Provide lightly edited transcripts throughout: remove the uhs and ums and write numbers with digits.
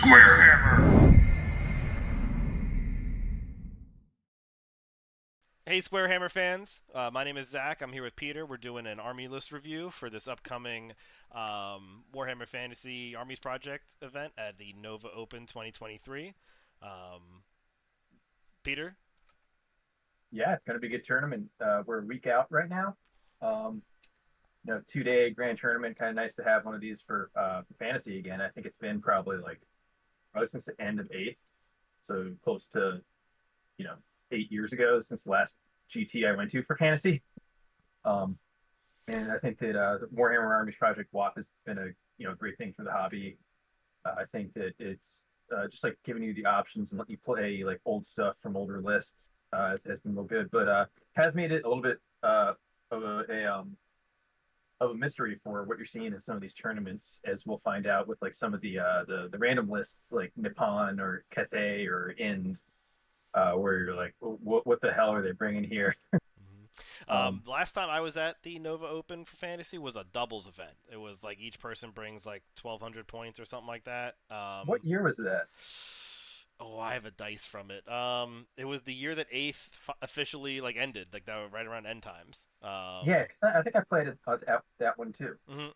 SquareHammer. Hey, SquareHammer fans. My name is Zach. I'm here with Peter. We're doing an army list review for this upcoming Warhammer Fantasy Armies Project event at the Nova Open 2023. Um, Peter? Yeah, it's going to be a good tournament. We're a week out right now. Um, 2-day grand tournament. Kind of nice to have one of these for fantasy again. I think it's been probably since the end of eighth, so close to 8 years ago since the last GT I went to for fantasy. Um, and I think that the Warhammer Armies Project WAP has been a great thing for the hobby. I think that it's just like giving you the options and letting you play like old stuff from older lists has been real good, but has made it a little bit of a mystery for what you're seeing in some of these tournaments, as we'll find out with like some of the random lists like Nippon or Cathay or Ind, where you're like, what the hell are they bringing here? The last time I was at the Nova Open for Fantasy was a doubles event. It was like each person brings like 1,200 points or something like that. What year was that? Oh, I have a dice from it. It was the year that Eighth officially like ended, like that was right around end times. Yeah, because I think I played that one too. hmm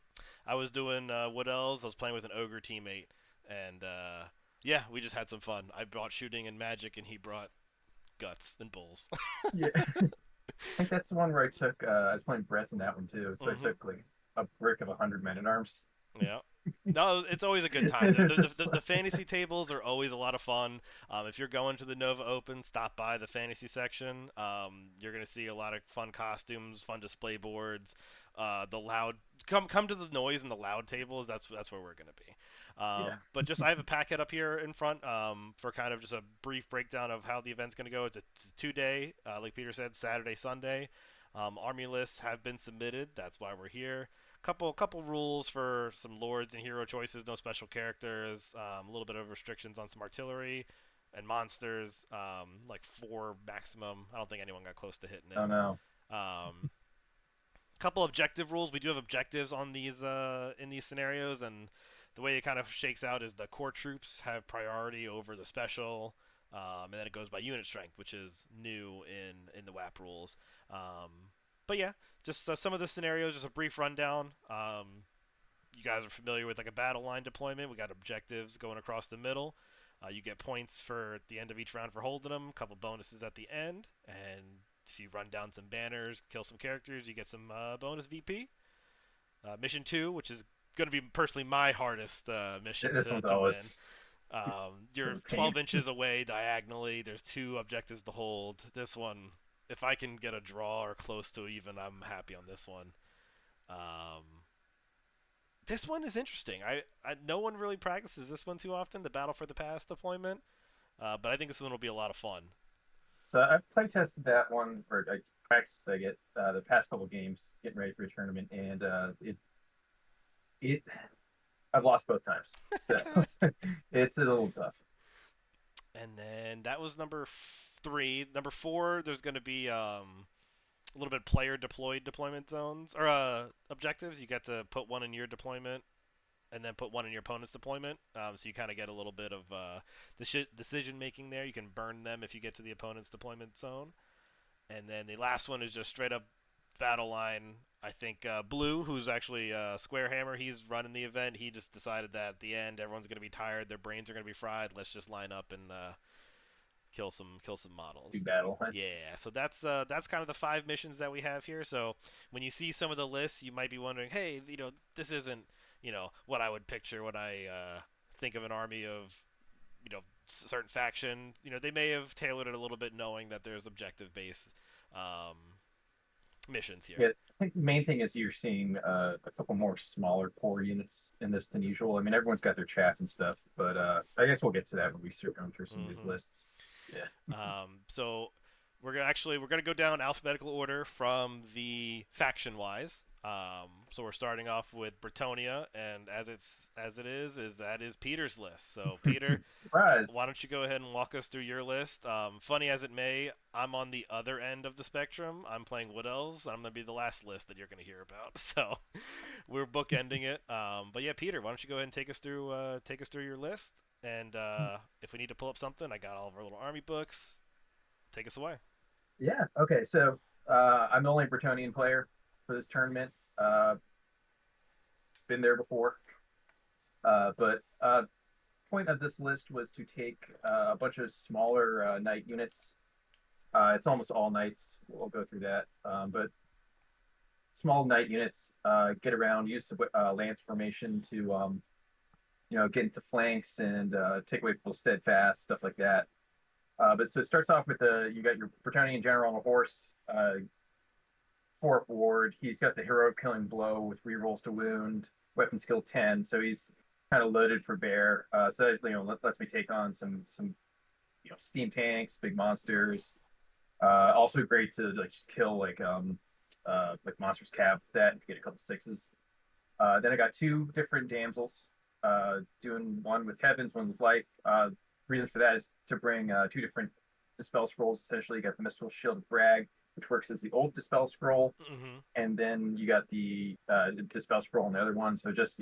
I was doing what else? I was playing with an ogre teammate, and yeah, we just had some fun. I brought shooting and magic, and he brought guts and bulls. Yeah, I think that's the one where I was playing Brett's in that one too. So I hmm took like a brick of 100 men-at-arms. Yeah. No, it's always a good time. The fantasy tables are always a lot of fun. If you're going to the Nova Open, stop by the fantasy section. You're gonna see a lot of fun costumes, fun display boards. The loud come to the noise and the loud tables. That's where we're gonna be. Yeah. But just I have a packet up here in front for kind of just a brief breakdown of how the event's gonna go. It's a 2-day, like Peter said, Saturday, Sunday. Army lists have been submitted. That's why we're here. Couple rules for some lords and hero choices. No special characters. A little bit of restrictions on some artillery and monsters. Like 4 maximum. I don't think anyone got close to hitting it. Oh no. Um, Couple objective rules. We do have objectives on these in these scenarios, and the way it kind of shakes out is the core troops have priority over the special. And then it goes by unit strength, which is new in the WAP rules. But yeah, just some of the scenarios, just a brief rundown. You guys are familiar with like a battle line deployment. We got objectives going across the middle. You get points for at the end of each round for holding them. A couple bonuses at the end, and if you run down some banners, kill some characters, you get some bonus VP. Mission 2, which is going to be personally my hardest mission This to one's win. always You're pain. 12 inches away diagonally. There's 2 objectives to hold. This one, if I can get a draw or close to even, I'm happy on this one. This one is interesting. No one really practices this one too often, the Battle for the Past deployment. But I think this one will be a lot of fun. So I've play tested that one, or I practiced the past couple games getting ready for a tournament, and it I've lost both times, so it's a little tough. And then that was number 3. Number 4, there's going to be a little bit player deployed deployment zones or objectives. You get to put one in your deployment and then put one in your opponent's deployment. So you kind of get a little bit of decision making there. You can burn them if you get to the opponent's deployment zone. And then the last one is just straight up battle line. I think Blue, who's actually SquareHammer, he's running the event. He just decided that at the end everyone's going to be tired, their brains are going to be fried. Let's just line up and kill some models. Do battle. Yeah, so that's kind of the 5 missions that we have here. So when you see some of the lists, you might be wondering, hey, this isn't what I would picture when I think of an army of certain faction. They may have tailored it a little bit, knowing that there's objective based missions here. Yeah, I think the main thing is you're seeing a couple more smaller core units in this than usual. I mean, everyone's got their chaff and stuff, but I guess we'll get to that when we start going through some of these lists. Yeah. So we're gonna go down alphabetical order from the faction wise. So we're starting off with Bretonia, and that is Peter's list. So Peter, Surprise. why don't you go ahead and walk us through your list? Funny as it may, I'm on the other end of the spectrum. I'm playing Wood Elves. I'm gonna be the last list that you're gonna hear about. So we're bookending it. But yeah, Peter, why don't you go ahead and take us through your list? And if we need to pull up something, I got all of our little army books. Take us away. Yeah. Okay. So I'm the only Bretonnian player for this tournament. Been there before. But point of this list was to take a bunch of smaller knight units. It's almost all knights. We'll go through that. But small knight units get around, use lance formation to get into flanks and take away people's steadfast stuff like that. But so it starts off with you got your Bretonnian general on a horse, 4 ward. He's got the heroic killing blow with rerolls to wound, weapon skill 10. So he's kind of loaded for bear. So lets me take on some steam tanks, big monsters. Also great to like just kill like monsters cav with that and get a couple sixes. Then I got 2 different damsels, doing one with heavens, one with life. Reason for that is to bring 2 different dispel scrolls. Essentially, you got the mystical shield of Bragg, which works as the old dispel scroll, and then you got the dispel scroll on the other one. So just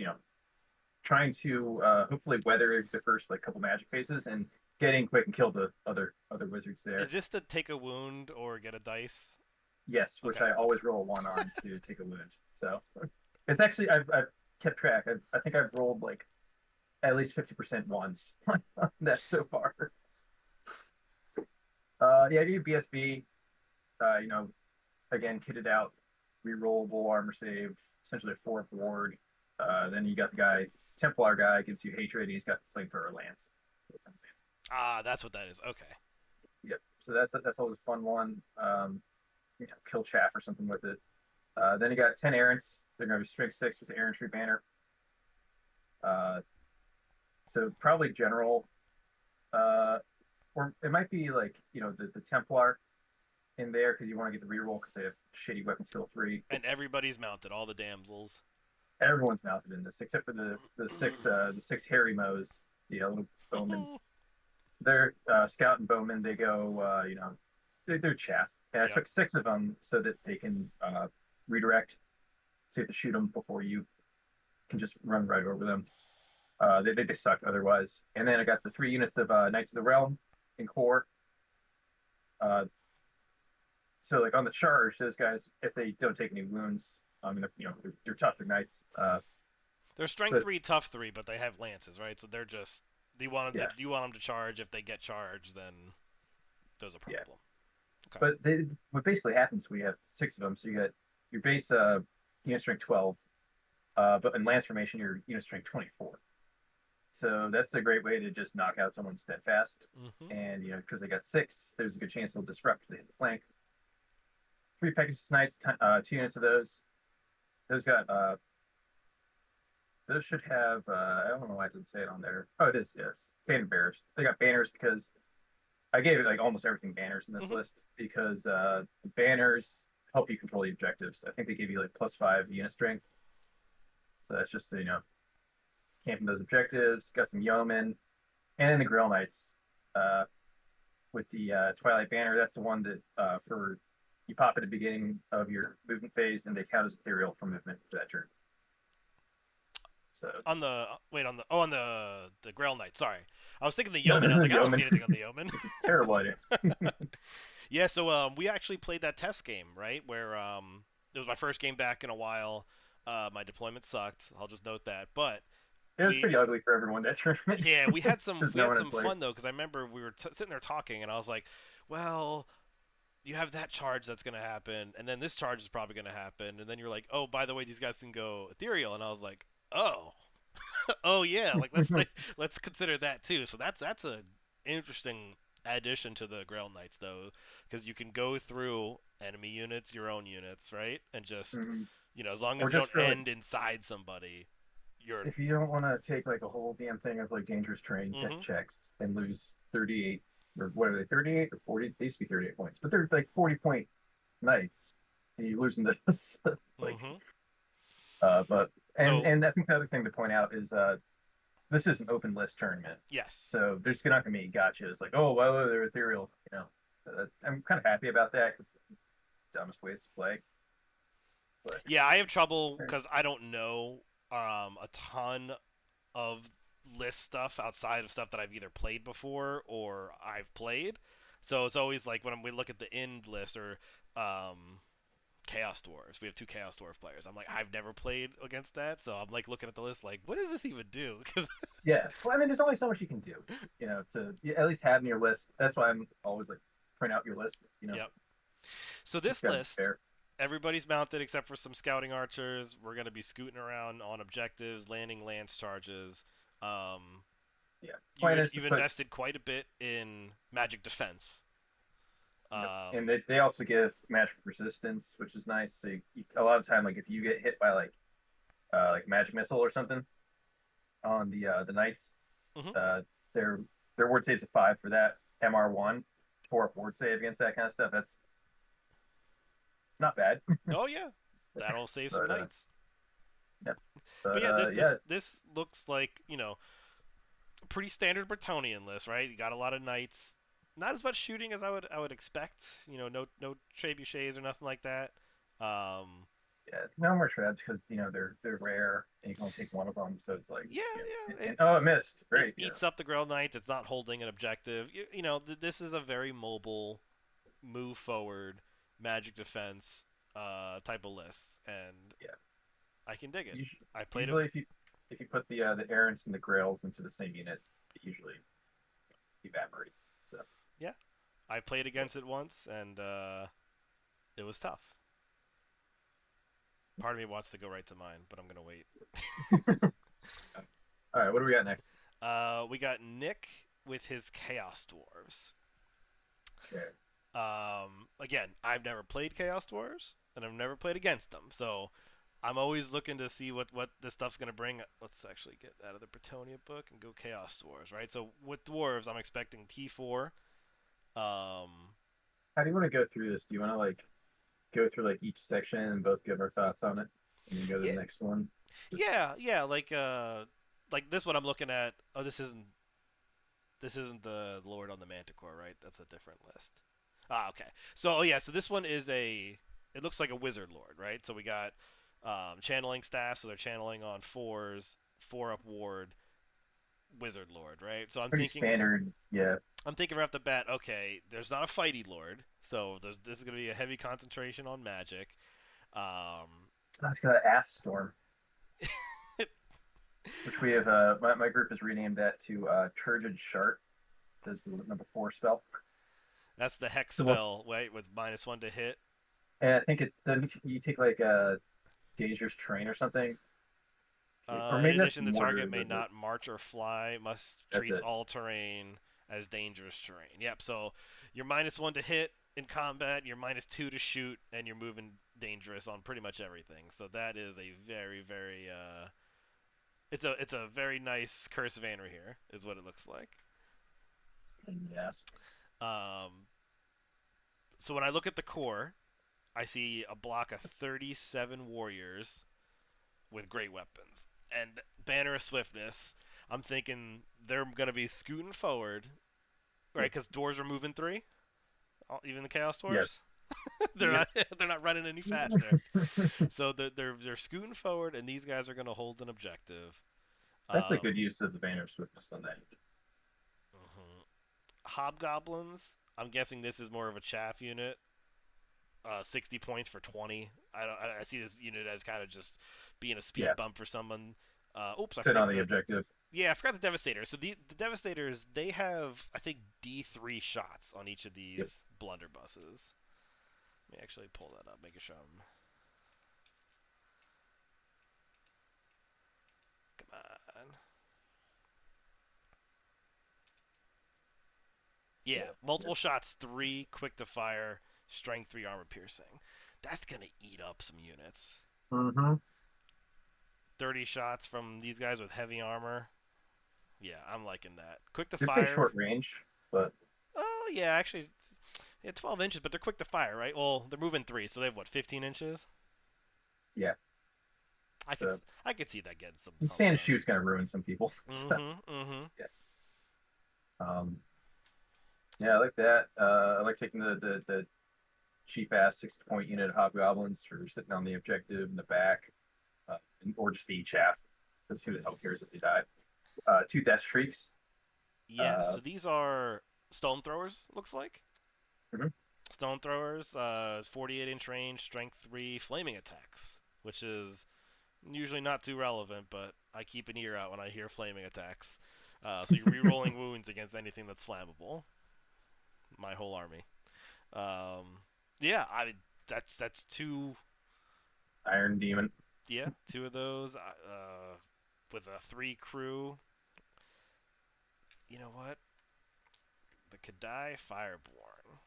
trying to hopefully weather the first like couple magic phases and get in quick and kill the other wizards there. Is this to take a wound or get a dice? Yes, which Okay. I always roll a 1 on to take a wound. So it's actually I've kept track. I think I've rolled like at least 50% ones on that so far. Yeah, I do BSB. Again, kitted out, rerollable armor save, essentially a 4 ward. Then you got the guy, Templar guy, gives you hatred, and he's got the flamethrower lance. Ah, that's what that is. Okay. Yep. So that's always a fun one. Kill chaff or something with it. Then you got 10 errants. They're going to be strength 6 with the errantry banner. So probably general, or it might be like the Templar in there because you want to get the reroll because they have shitty weapon skill 3. And everybody's mounted, all the damsels. Everyone's mounted in this except for the 6 Harry Moes, the little bowmen. So they're scout and bowmen. They go, they're chaff. And I took 6 of them so that they can redirect. So you have to shoot them before you can just run right over them. They suck otherwise. And then I got the 3 units of Knights of the Realm in core. So like on the charge, those guys, if they don't take any wounds, they're tough. They're knights. They're strength 3, tough 3, but they have lances, right? So they're just. Do you want them to charge? If they get charged, then there's a problem. Yeah. Okay. But what basically happens, we have 6 of them. So you got your base unit strength 12, but in lance formation, your unit strength 24. So that's a great way to just knock out someone steadfast. And because they got 6, there's a good chance they'll disrupt if they hit the flank. 3 Pegasus Knights, 2 units of those. Those should have. I don't know why I didn't say it on there. Oh, it is. Yes, standard bearers. They got banners because I gave it like almost everything banners in this list because the banners help you control the objectives. I think they give you like +5 unit strength. So that's just camping those objectives. Got some yeomen, and then the Grail Knights with the Twilight Banner. That's the one that for you pop at the beginning of your movement phase, and they count as ethereal for movement for that turn. So on the Grail Knight. Sorry, I was thinking the Yeoman. I was like, I don't see anything on the Yeoman. It's a terrible idea. Yeah, so we actually played that test game, right? Where it was my first game back in a while. My deployment sucked. I'll just note that, but it was pretty ugly for everyone that tournament. Yeah, we had some fun though because I remember we were sitting there talking, and I was like, well. You have that charge that's going to happen, and then this charge is probably going to happen, and then you're like, oh, by the way, these guys can go ethereal, and I was like, oh, oh yeah, like let's consider that too. So that's a interesting addition to the Grail Knights though, because you can go through enemy units, your own units, right, and just as long as you don't end inside somebody, you're. If you don't want to take like a whole damn thing of like dangerous terrain checks and lose 38 or what are they, 38 or 40? They used to be 38 points, but they're like 40-point knights, and you're losing this. like, Mm-hmm. but So and I think the other thing to point out is this is an open list tournament, yes. so there's not gonna be any gotchas like, oh, well, they're ethereal. I'm kind of happy about that because it's the dumbest ways to play. But Yeah, I have trouble because I don't know a ton of list stuff outside of stuff that I've either played before or I've played. So it's always like when we look at the end list or um, Chaos Dwarfs. We have two Chaos Dwarf players. I'm like, I've never played against that, so I'm like looking at the list, like, what does this even do? Because yeah, well, I mean, there's only so much you can do, to at least have in your list. That's why I'm always like print out your list. yep. So It's this got to be list, fair. everybody's mounted except for some scouting archers. We're gonna be scooting around on objectives, landing lance charges. Um, Yeah, plan is to you've put. invested quite a bit in magic defense. Yep. And Um, they also give magic resistance, which is nice. So a lot of time, like if you get hit by like magic missile or something on the knights, mhm. uh, their their ward saves a 5 for that. MR1, 4 up ward save against that kind of stuff. That's not bad. Oh yeah, that'll save some but knights. yeah, But but yeah, yeah, this looks like a pretty standard Bretonnian list, right? You got a lot of knights, not as much shooting as I would expect. No trebuchets or nothing like that. Um, yeah, no more traps because they're rare and you can only take one of them. So it's like, yeah, yeah. oh, it missed. It Great. eats up the Grail Knights. It's not holding an objective. This is a very mobile, move forward, magic defense type of list, and Yeah. I can dig it. I played it. Usually, if you put the errants and the grails into the same unit, it usually evaporates. So Yeah, I played against it once, and it was tough. Part of me wants to go right to mine, but I'm gonna wait. all right, what do we got next? We got Nick with his Chaos Dwarves. Okay. Again, I've never played Chaos Dwarves, and I've never played against them, so I'm always looking to see what this stuff's gonna bring. Let's actually get out of the Bretonnia book and go Chaos Dwarves, right? So with dwarves, I'm expecting T4. Um, How do you want to go through this? Do you want to like go through like each section and both give our thoughts on it, and then go to yeah, the next one? Just yeah, like this one I'm looking at. Oh, this isn't the Lord on the Manticore, right? That's a different list. Ah, okay. So, oh yeah, so this one is it looks like a Wizard Lord, right? So we got channeling staff, so they're channeling on fours, 4 up ward, Wizard Lord, right? So pretty standard. Yeah, I'm thinking right off the bat, okay, there's not a fighty Lord, so this is gonna be a heavy concentration on magic. Um, I was gonna ask Storm, which we have. My group has renamed that to Turgid Shart. That's the number 4 spell. that's the hex So, spell, right, with -1 to hit. and I think it doesn't. You take like a dangerous terrain or something, or In maybe that's addition, the mortar. target may not march or fly. Must That's treats it. all terrain as dangerous terrain. Yep. So you're -1 to hit in combat. You're -2 to shoot, and you're moving dangerous on pretty much everything. So that is a very, very it's a very nice Curse of Anri here, is what it looks like. Yes. Um, so when I look at the core, I see a block of 37 warriors with great weapons and Banner of Swiftness. I'm thinking they're gonna be scooting forward, right? Yep. Because doors are moving 3, even the Chaos Yes. Dwarfs. they're Yep. not they're not running any faster. So they're scooting forward, and these guys are gonna hold an objective. That's a Um, good use of the Banner of Swiftness on that. mhm. Hobgoblins. I'm guessing this is more of a chaff unit. 60 points for 20. I see this unit as kind of just being a speed Yeah. bump for someone. Oops, I Sit on forgot the objective. yeah, I forgot the Devastators. So the Devastators, they have I think D3 shots on each of Yep. these blunderbusses. Let me actually pull that up, making sure I'm. Come on. Yeah, Yeah. multiple Yep. shots, 3 quick to fire, strength 3, armor piercing. That's gonna eat up some units. Mm-hmm. 30 shots from these guys with heavy armor. Yeah, I'm liking that. Quick to They're pretty fire. short range, but Oh yeah, actually, yeah, 12 inches, but they're quick to fire, right? Well, they're moving 3, so they have what, 15 inches? Yeah. I could So I could see that getting the something stand done. shoot's gonna ruin some people. So, Mm-hmm. Mm-hmm. yeah. Um, yeah, I like that. I like taking the cheap ass 60 point unit hobgoblins for sitting on the objective in the back, or just being chaff. Because who the hell cares if they die? Two death shrieks. Yeah. Uh, So these are stone throwers. Looks like mhm. stone throwers. 48-inch range, strength 3, flaming attacks, which is usually not too relevant, but I keep an ear out when I hear flaming attacks. So you're re-rolling wounds against anything that's flammable. My whole army. Um, yeah, that's two. Iron Demon. Yeah, two of those. With a 3 crew. You know what? The Cathay Fireborn.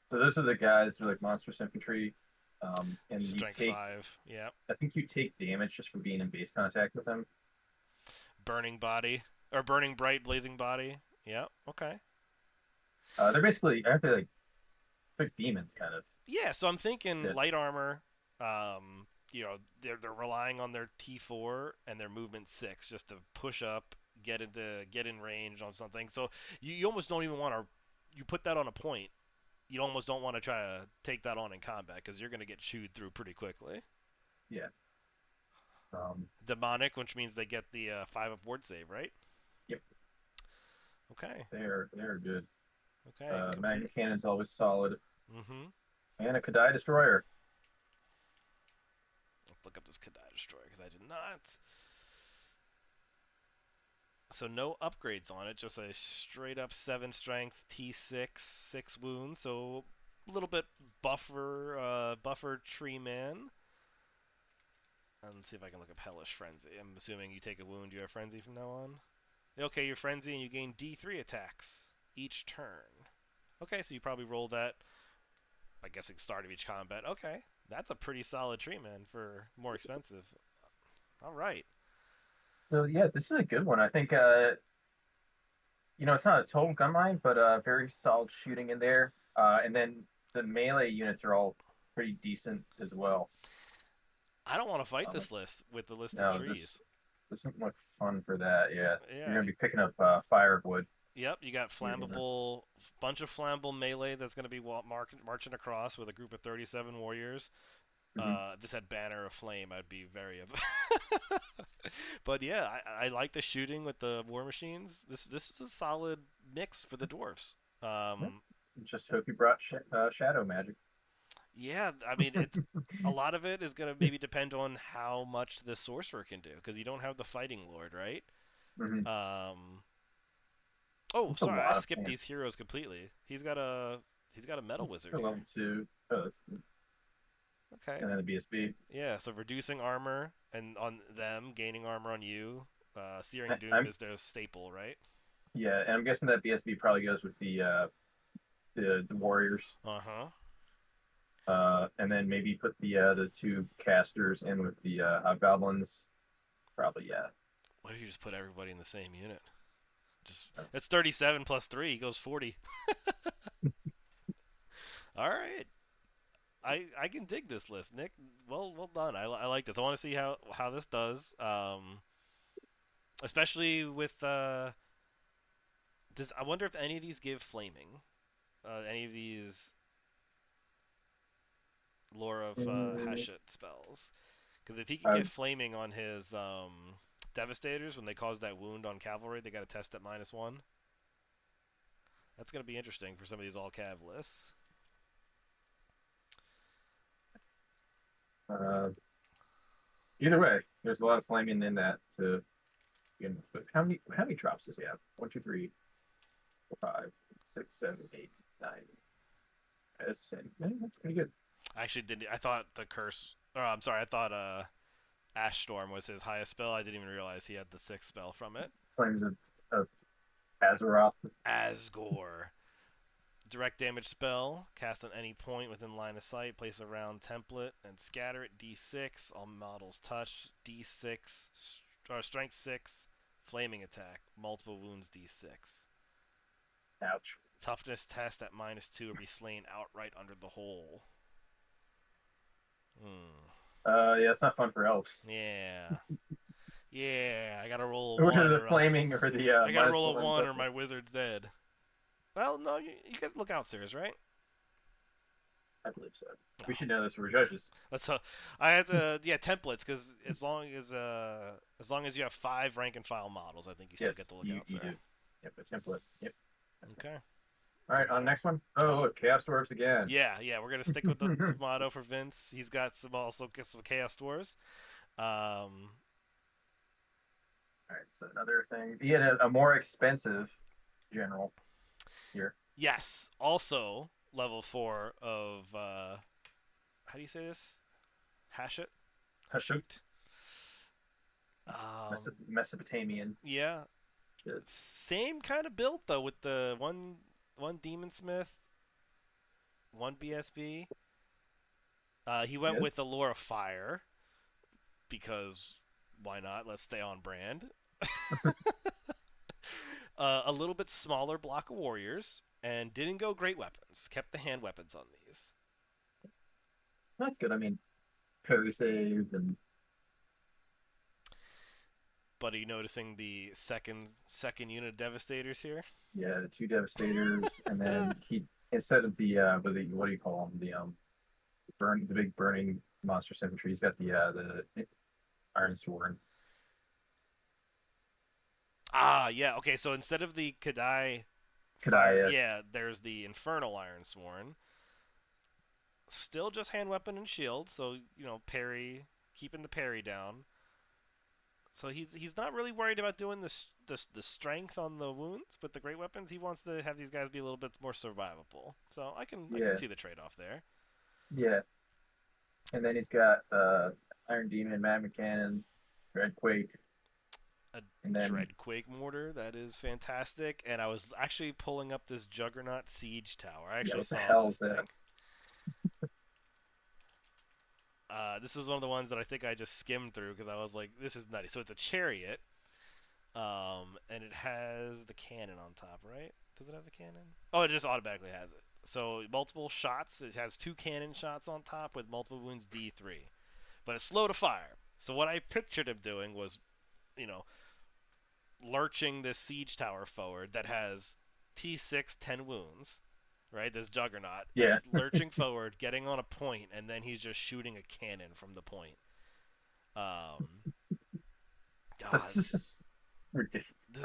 So those are the guys who are like monstrous infantry. And you Strength take, 5. Yeah. I think you take damage just from being in base contact with them. Burning body or burning bright blazing body. Yeah. Okay. They're basically, aren't they like, they're demons kind of? Yeah. So I'm thinking Yeah. light armor. They're relying on their T4 and their movement 6 just to push up, get in range on something. So you almost don't even want to. You put that on a point. You almost don't want to try to take that on in combat because you're going to get chewed through pretty quickly. Yeah. Um, Demonic, which means they get the 5 up ward save, right? yep. Okay. They're good. Okay. Magnet Complete. Cannon's always solid. Mm-hmm. And a Kadai Destroyer. Let's look up this Cathay Destroyer because I did not. So no upgrades on it, just a straight up 7 strength T6, 6 wounds. So a little bit buffer tree man. And let's see if I can look up Hellish Frenzy. I'm assuming you take a wound, you have Frenzy from now on. Okay, you're Frenzy and you gain D3 attacks each turn. Okay, so you probably roll that, I guess, at the start of each combat. Okay, that's a pretty solid tree man for more expensive. All right. So yeah, this is a good one. I think it's not a total gun line, but very solid shooting in there. And then the melee units are all pretty decent as well. I don't want to fight Um, this list with the list of no, this trees. doesn't look fun for that. Yeah, you're Yeah. gonna be picking up firewood. Yep. You got You're gonna, flammable, bunch of flammable melee that's going to be marching across with a group of 37 warriors. mhm. If this had Banner of Flame, I'd be very. But yeah, I like the shooting with the war machines. This is a solid mix for the dwarfs. Yep. Um, Just hope you brought shadow magic. yeah, I mean it's a lot of it is gonna maybe depend on how much the sorcerer can do because you don't have the fighting lord, right? Hmm. Um, oh, That's a sorry, I lot of skipped these fancy. heroes completely. He's got a metal wizard They're level here. 2. Oh, that's, Okay. and then the BSB. Yeah, so reducing armor and on them, gaining armor on you. Searing I, Doom I'm is their staple, right? Yeah, and I'm guessing that BSB probably goes with the Warriors. Uh huh. And then maybe put the two casters in with the hobgoblins. Probably, yeah. What if you just put everybody in the same unit? Just Uh, it's 37 plus 3 equals 40. All right. I can dig this list, Nick. Well done. I like this. I want to see how this does. Especially with does I wonder if any of these give flaming? Any of these lore of mm, Hashut spells? Because if he can uh, get flaming on his devastators when they cause that wound on cavalry, they got to test at -1. That's gonna be interesting for some of these all cav lists. uh, Either way, there's a lot of flaming in that to begin with. But how many drops does he have? One, two, three, four, 5, 6, 7, 8, 9. That's pretty good. I actually did. I thought the curse. Oh, I'm sorry. I thought Ash Storm was his highest spell. I didn't even realize he had the sixth spell from it. Flames of Azeroth. Asgore. Direct damage spell. Cast on any point within line of sight. Place a round template and scatter it. D6. All models touch. D6. Strength 6. Flaming attack. Multiple wounds. D6. Ouch. Toughness test at -2 or be slain outright under the hole. Hmm. Yeah, it's not fun for elves. Yeah. Yeah, I gotta roll a Or 1 the or else flaming or the I gotta minus roll a one 1 or my toughness. wizard's dead. Well, no, you guys look out, serious, right? I believe so. We No. should know this. We're judges. That's I had to yeah templates because as long as you have 5 rank and file models, I think you still get Yes, the you lookouts you there. do. Yep, a template. Yep. Okay. Okay. All right, on Okay. next one. Oh, look, Chaos Dwarfs again. Yeah. We're gonna stick with the motto for Vince. He's got some Chaos Dwarves. Um, All right, so another thing. He had a more expensive general here. yes. Also level 4 of how do you say this? Hashut. Hashut, Hashut. Mesopotamian. Yeah. Shit. Same kind of build though, with the one Demon Smith, one BSB. He went with Yes. the lore of fire because why not? Let's stay on brand. A little bit smaller block of warriors, and didn't go great weapons. Kept the hand weapons on these. That's good. I mean, parry save and But are you noticing the second unit of Devastators here? yeah, the two Devastators, and then he instead of what do you call them? The big burning monster symmetry. He's got the Iron Sword. Ah, yeah. Okay, so instead of the Kadai Could fire, I? yeah, there's the Infernal Iron Sworn. Still just hand weapon and shield, so parry, keeping the parry down. So he's not really worried about doing the strength on the wounds, but the great weapons he wants to have these guys be a little bit more survivable. So I can Yeah, see the trade off there. yeah. And then he's got Iron Demon, Magma Cannon, Dreadquake, A and then Dreadquake mortar, that is fantastic. And I was actually pulling up this Juggernaut siege tower. I yeah, actually what the saw hell this is that? thing. This is one of the ones that I think I just skimmed through because I was like, this is nutty. So it's a chariot, and it has the cannon on top, right? Does it have the cannon? Oh, it just automatically has it. So multiple shots. It has 2 cannon shots on top with multiple wounds D3, but it's slow to fire. So what I pictured him doing was, you know, lurching this siege tower forward that has T6 10 wounds. Right, this juggernaut Yeah, is lurching forward, getting on a point, and then he's just shooting a cannon from the point. Um, that's God, just ridiculous. this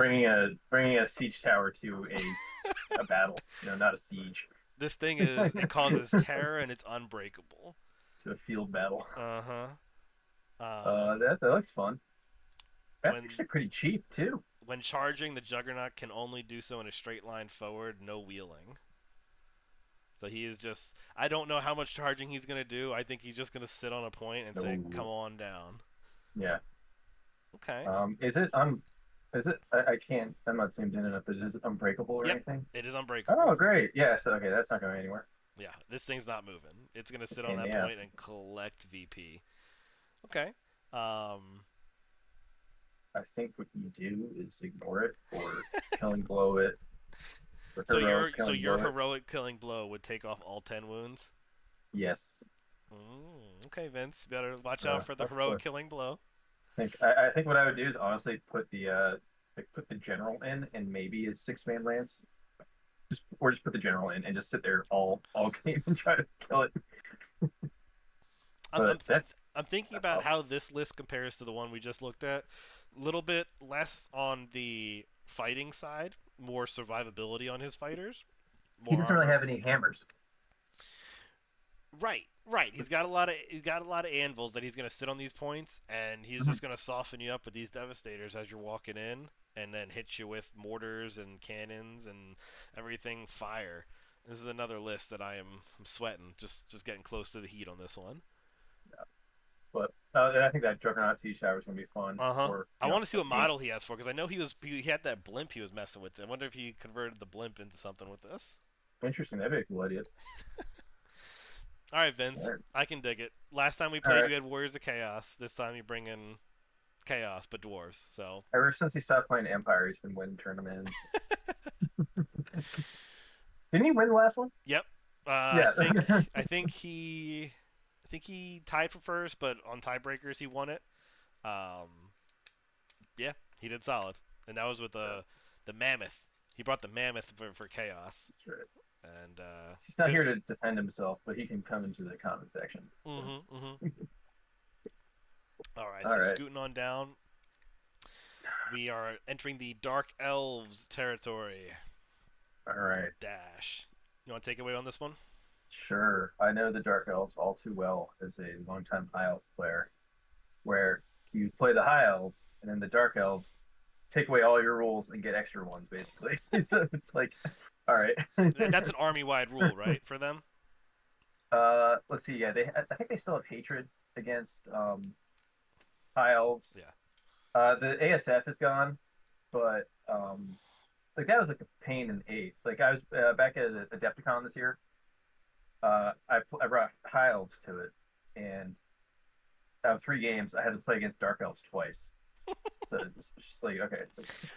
Bringing a siege tower to a battle, not a siege, this thing to is it causes terror and it's unbreakable. a field battle. Uh huh. Um, That looks fun. That's when actually pretty cheap too. when charging, the juggernaut can only do so in a straight line forward, no wheeling. So he is just. I don't know how much charging he's gonna do. I think he's just gonna sit on a point and say, "Come No, on down." yeah. Okay. Is it is it? I can't. I'm not zoomed in enough. But is it unbreakable or Yep. anything? It is unbreakable. Oh, great. Yeah. So okay, that's not going anywhere. Yeah, this thing's not moving. It's gonna It's a sit on pain in that the ass. point and collect VP. Okay. Um. I think what you do is ignore it or killing blow it or So heroic your killing blow it. heroic killing blow would take off all 10 wounds. Yes. Okay, Vince. Better watch out for the heroic Hopefully. killing blow. I think what I would do is honestly put the general in and maybe a 6-man lance. Just put the general in and just sit there all game and try to kill it. I'm I'm But I'm thinking that's about awesome. how this list compares to the one we just looked at. A little bit less on the fighting side, more survivability on his fighters, He more doesn't really armor. have any hammers. Right. He's got a lot of anvils that he's gonna sit on these points, and he's Mhm. just gonna soften you up with these devastators as you're walking in, and then hit you with mortars and cannons and everything fire. This is another list that I'm sweating, just getting close to the heat on this one. But I think that Juggernaut Siege Tower is going to be fun. Uh huh. Or I want to see what me. model he has for, because I know he had that blimp he was messing with. I wonder if he converted the blimp into something with this. Interesting. That'd be a cool idea. All right, All Vince, right. I can dig it. Last time we All played, right. you had Warriors of Chaos. This time you bring in Chaos, but dwarves. So Ever since he stopped playing Empire, he's been winning tournaments. Didn't he win the last one? Yep. I Yeah. think I think he tied for first, but on tiebreakers he won it. Um, yeah, he did solid, and that was with So the mammoth. He brought the mammoth for chaos, that's right. and He's not good. here to defend himself, but he can come into the comment section. So Mm-hmm. All right, all so right, scooting on down, we are entering the Dark Elves territory all right. with Dash. You want to take away on this one? Sure. I know the Dark Elves all too well as a longtime High Elf player, where you play the High Elves and then the Dark Elves take away all your rules and get extra ones, basically. So it's like, all right. That's an army-wide rule, right, for them? Let's see. Yeah, I think they still have hatred against High Elves. Yeah. The ASF is gone, but like that was like a pain in the eighth. Like I was back at Adepticon this year. I brought High Elves to it, and out of 3 games, I had to play against Dark Elves twice. So it's just like okay,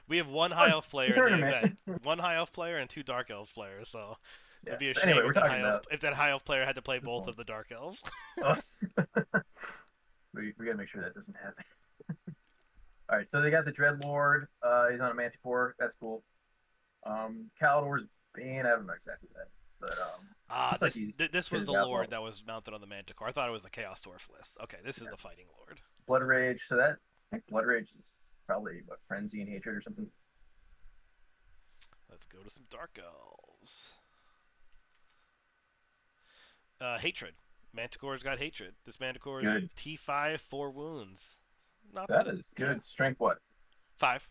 We have one High Elf player in the tournament. event, one High Elf player and two Dark Elves players. So Yeah. it'd be a But anyway, shame we're talking about if that High Elf player had to play this both one. of the Dark Elves. Oh. We gotta make sure that doesn't happen. All right, so they got the Dreadlord. He's on a Manticore. That's cool. Kalidor's Bane. I don't know exactly that, but Ah, looks like he's this was his the outlaw. Lord that was mounted on the Manticore. I thought it was the Chaos Dwarf list. Okay, this is Yeah. the Fighting Lord. Blood Rage. So that I think Blood Rage is probably what Frenzy and Hatred or something. Let's go to some Dark Elves. Hatred. Manticore's got hatred. This Manticore is Good. T5, 4 wounds. Not That the is yeah good. Strength what? 5.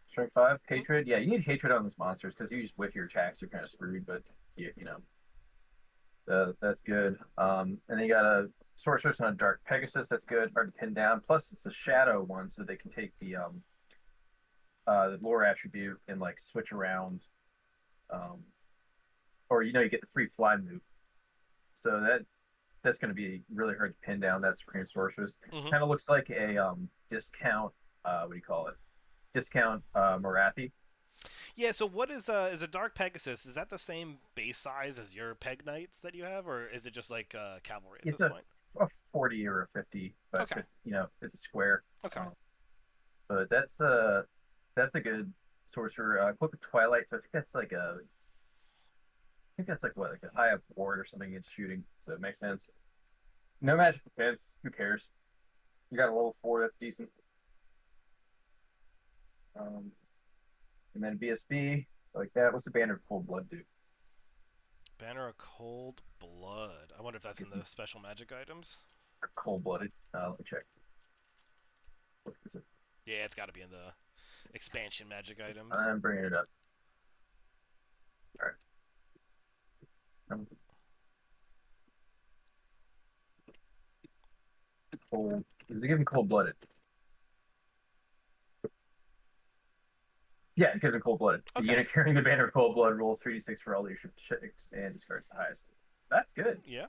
Strength 5. Mhm. Hatred. Yeah, you need Hatred on these monsters because you just whiff your attacks, you're kind of screwed. But you know that's good. And then you got a Sorceress on a Dark Pegasus. That's good. Hard to pin down. Plus, it's a Shadow one, so they can take the lore attribute and like switch around, um, or you get the free fly move. So that's going to be really hard to pin down. That Supreme Sorceress Mhm. kind of looks like a discount. What do you call it? Discount Marathi. Yeah. So what is a Dark Pegasus? Is that the same base size as your Peg Knights that you have, or is it just like cavalry at It's this point? a 40 or a 50, but Okay. it's a square. Okay. But that's a good sorcerer. Cloak of Twilight. So I think that's like what, like a high up ward or something it's shooting. So it makes sense. No magic defense. Who cares? You got a level 4. That's decent. Um, and then BSB like that. What's the Banner of Cold Blood do? Banner of Cold Blood. I wonder if that's in the special magic items. Cold blooded. Let me check. What is it? Yeah, it's got to be in the expansion magic items. I'm bringing it up. All right. Um, cold. Is it giving cold blooded? Yeah, it gives him cold blooded. The Okay. unit carrying the banner of cold blood rolls 3d6 for all leadership checks and discards the highest. That's good. Yeah.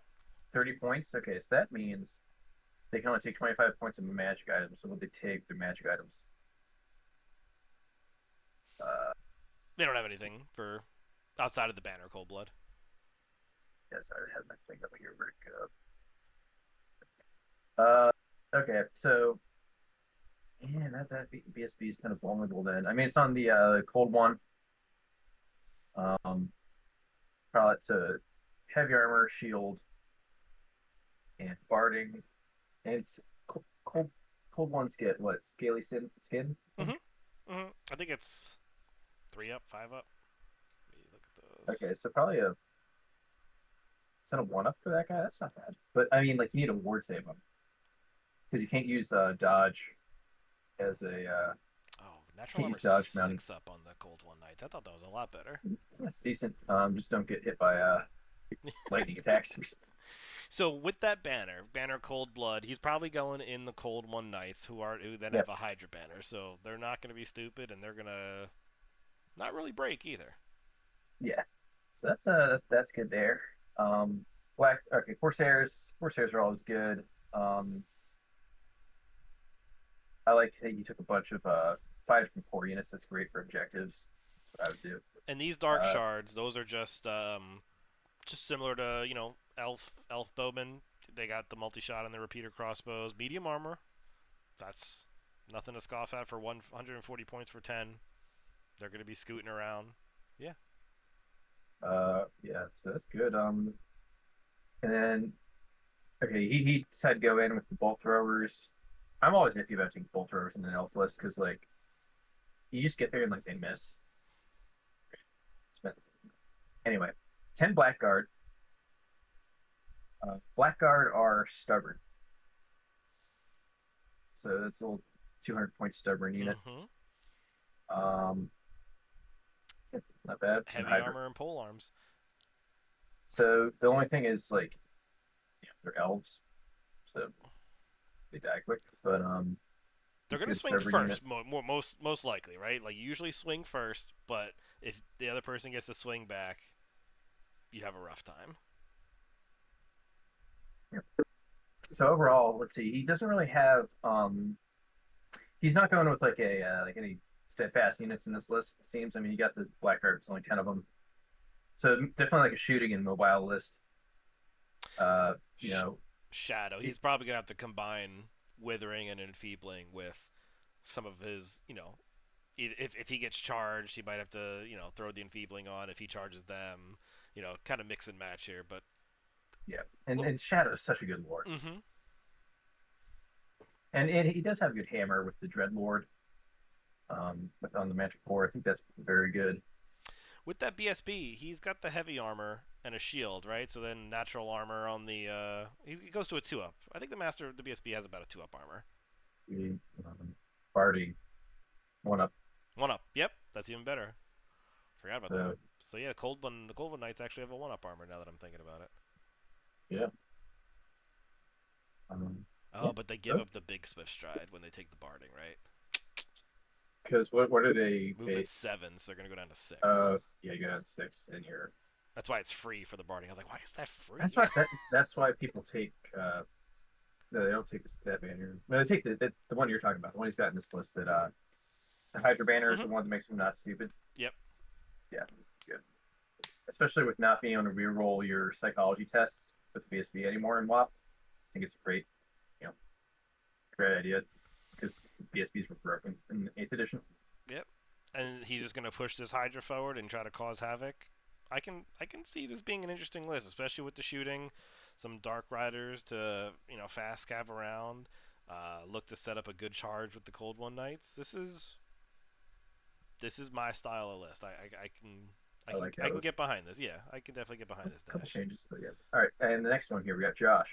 30 points. Okay, so that means they can only take 25 points of magic items. So what they take their magic items? Uh, They don't have anything for outside of the Banner of Cold Blood. yes, I already had my thing up here. Where'd it go? Okay, so yeah, that BSB is kind of vulnerable then. I mean, it's on the cold one. Um, Probably it's a heavy armor, shield, and barding. And it's cold ones get what? Scaly skin? Mhm. Mhm. I think it's 3 up, 5 up. Let me look at those. Okay, so probably a is that a 1 up for that guy? That's not bad. But I mean, like you need a ward save him because you can't use dodge as a Oh, natural can't use armor dodge mounted. 6 up on the Cold One Knights. I thought that was a lot better. That's decent. Just don't get hit by lightning attacks or something. So with that banner Cold Blood, he's probably going in the Cold One Knights who then have Yep. a Hydra banner. So they're not going to be stupid and they're going to not really break either. Yeah. So that's good there. Black okay, Corsairs are always good. I like that you took a bunch of 5 different core units. That's great for objectives. That's what I would do. And these dark Uh, shards, those are just similar to elf bowmen. They got the multi shot and the repeater crossbows, medium armor. That's nothing to scoff at for 140 points for 10. They're going to be scooting around. Yeah. yeah, so that's good. And then okay, he decided to go in with the bolt throwers. I'm always iffy about taking bolt throwers in an elf list because like you just get there and like they miss. Anyway, 10 Blackguard. Blackguard are stubborn, so that's a little 200 point stubborn unit. Mm-hmm. Um, yeah, not bad. And Heavy Hydra. armor and pole arms. So the only thing is like they're elves, so they die quick. But They're it's a going to good swing stubborn unit. first, most likely, right? Like you usually swing first, but if the other person gets to swing back, you have a rough time. So overall, let's see. He doesn't really have he's not going with like any steadfast units in this list. It seems. I mean, you got the Blackguard. There's only 10 of them, so definitely like a shooting and mobile list. You Sh- know, Shadow. He's probably going to have to combine withering and enfeebling with some of his, if he gets charged, he might have to, throw the enfeebling on if he charges them, kind of mix and match here. But yeah, look, and Shadow is such a good lord, mm-hmm. and he does have a good hammer with the Dreadlord. With on the Magic Core, I think that's very good. With that BSB, he's got the heavy armor and a shield, right? So then natural armor on the he goes to a 2-up. I think the master of the BSB has about a 2-up armor. The Barty 1-up. 1-up. Yep, that's even better. Forgot about that. So So yeah, the cold one knights actually have a 1-up armor now that I'm thinking about it. yeah, yeah. Oh, but they give up the big swift stride when they take the barding, right? Because what are they Movement base? 7, so they're gonna go down to 6. Yeah, you got 6 in your. That's why it's free for the barding. I was like, why is that free? That's why people take. No, they don't take that banner. No, they take the one you're talking about. The one he's got in this list. That the Hydra banner is the Mm-hmm. one that makes him not stupid. Yep. Yeah, good. Especially with not being able to reroll your psychology tests with the BSB anymore in WoP. I think it's a you know, great idea because BSBs were broken in 8th edition. Yep. And he's just gonna push this Hydra forward and try to cause havoc. I can see this being an interesting list, especially with the shooting, some Dark Riders to fast cav around, look to set up a good charge with the Cold One Knights. This is my style of list. I can I I can like I can those. get behind this. Yeah, I can definitely get behind this A couple dash. changes, but yeah. All right, and the next one here we got Josh.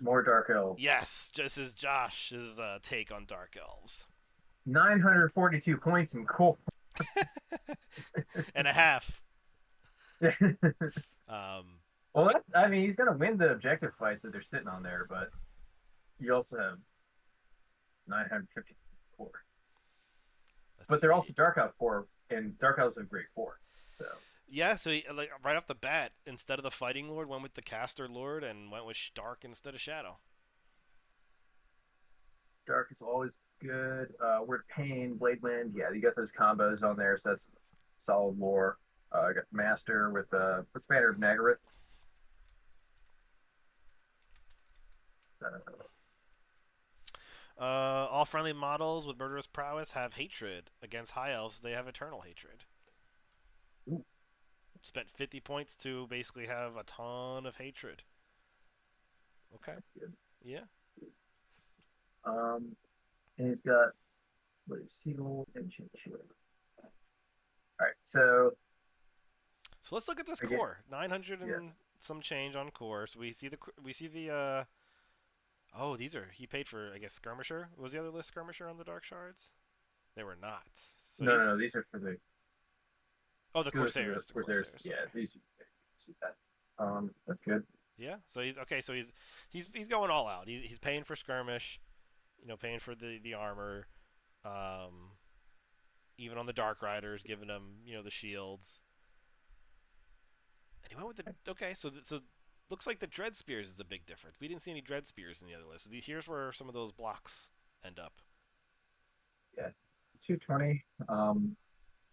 More Dark Elves. Yes, just as Josh's take on Dark Elves. 942 points in core. And a half. Um, Well, I mean, he's going to win the objective fights that they're sitting on there, but you also have 950 core. But they're also Dark Elf core, and Dark Elves have great core. So yeah, so he, like right off the bat, instead of the Fighting Lord, went with the Caster Lord and went with Dark instead of Shadow. Dark is always good. Word Pain, Blade Wind. Yeah, you got those combos on there, so that's solid lore. I got Master with what's Banner of Nagaroth? Uh, All friendly models with murderous prowess have hatred. Against high elves, they have eternal hatred. Ooh, Spent 50 points to basically have a ton of hatred. Okay. that's good. Yeah. And he's got what is Seagull and Chinchilla. All right, so So let's look at this again, core. 900 yeah, and some change on core. So we see the oh, these are he paid for, I guess, skirmisher. Was the other list skirmisher on the dark shards? They were not. So no, no, he's no, these are for the oh, the good for corsairs, the Corsairs. corsairs. Yeah, Okay. these see that. That's good. Yeah. So he's okay. So he's going all out. He's paying for skirmish, paying for the armor, um, even on the dark riders, giving them the shields. And he went with the okay. So looks like the dread spears is a big difference. We didn't see any dread spears in the other list. So here's where some of those blocks end up. Yeah, 220.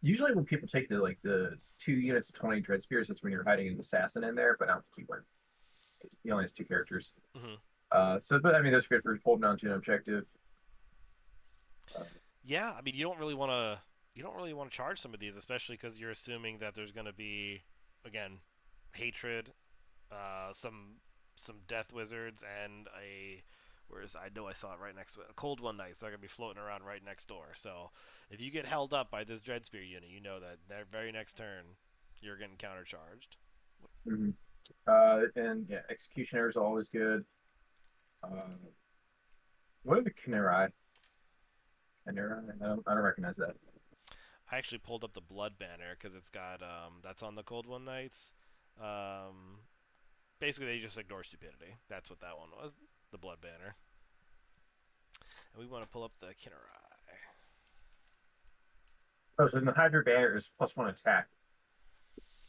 Usually when people take the 2 units of 20 dread spears, that's when you're hiding an assassin in there. But I don't think he went. He only has 2 characters. Hmm. But I mean, those are good for holding on to an objective. Uh, Yeah, I mean, you don't really want to charge some of these, especially because you're assuming that there's going to be, again, hatred, some death wizards, and a whereas I know I saw it right next to it. A cold one knights. They're gonna be floating around right next door. So if you get held up by this Dreadspear unit, you know that their very next turn you're getting countercharged. mhm. And yeah, executioner is always good. What are the Kinerai? Kinerai? I don't recognize that. I actually pulled up the Blood Banner because it's got that's on the cold one knights. Um, basically, they just ignore stupidity. That's what that one was. The Blood Banner. And we want to pull up the Kinerai. Oh, so the Hydra banner is +1 attack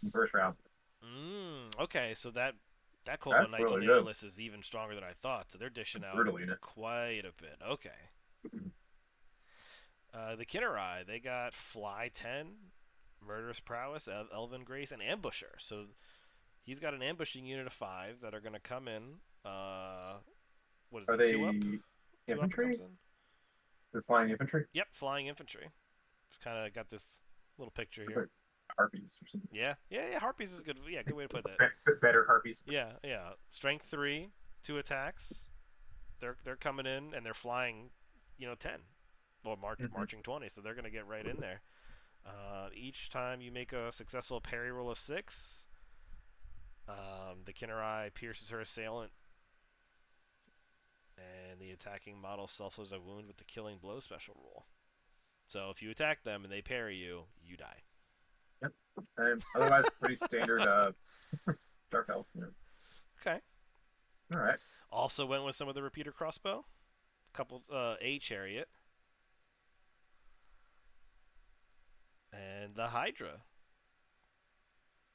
in the first round. Okay, so that cold one That's knights on really the other good. list is even stronger than I thought. So they're dishing out Brutal unit. quite a bit. Okay. The Kinerai, they got Fly 10, Murderous Prowess, Elven Grace, and Ambusher. So he's got an ambushing unit of 5 that are going to come in. What is Are it? 2 up? they 2 up it comes infantry? in? They're flying infantry? Yep, flying infantry. Kind of got this little picture They're here. like harpies or something. Yeah. Harpies is good. Yeah, good way to put that. Better harpies. Yeah. Strength 3, 2 attacks. They're coming in and they're flying, 10. Well, Hmm. marching 20, so they're going to get right in there. Each time you make a successful parry roll of 6, the Kinerai pierces her assailant, and the attacking model suffers a wound with the killing blow special rule. So if you attack them and they parry you, you die. Yep. And otherwise, pretty standard dark elf. Okay. All right. Also went with some of the repeater crossbow, couple a chariot, and the Hydra.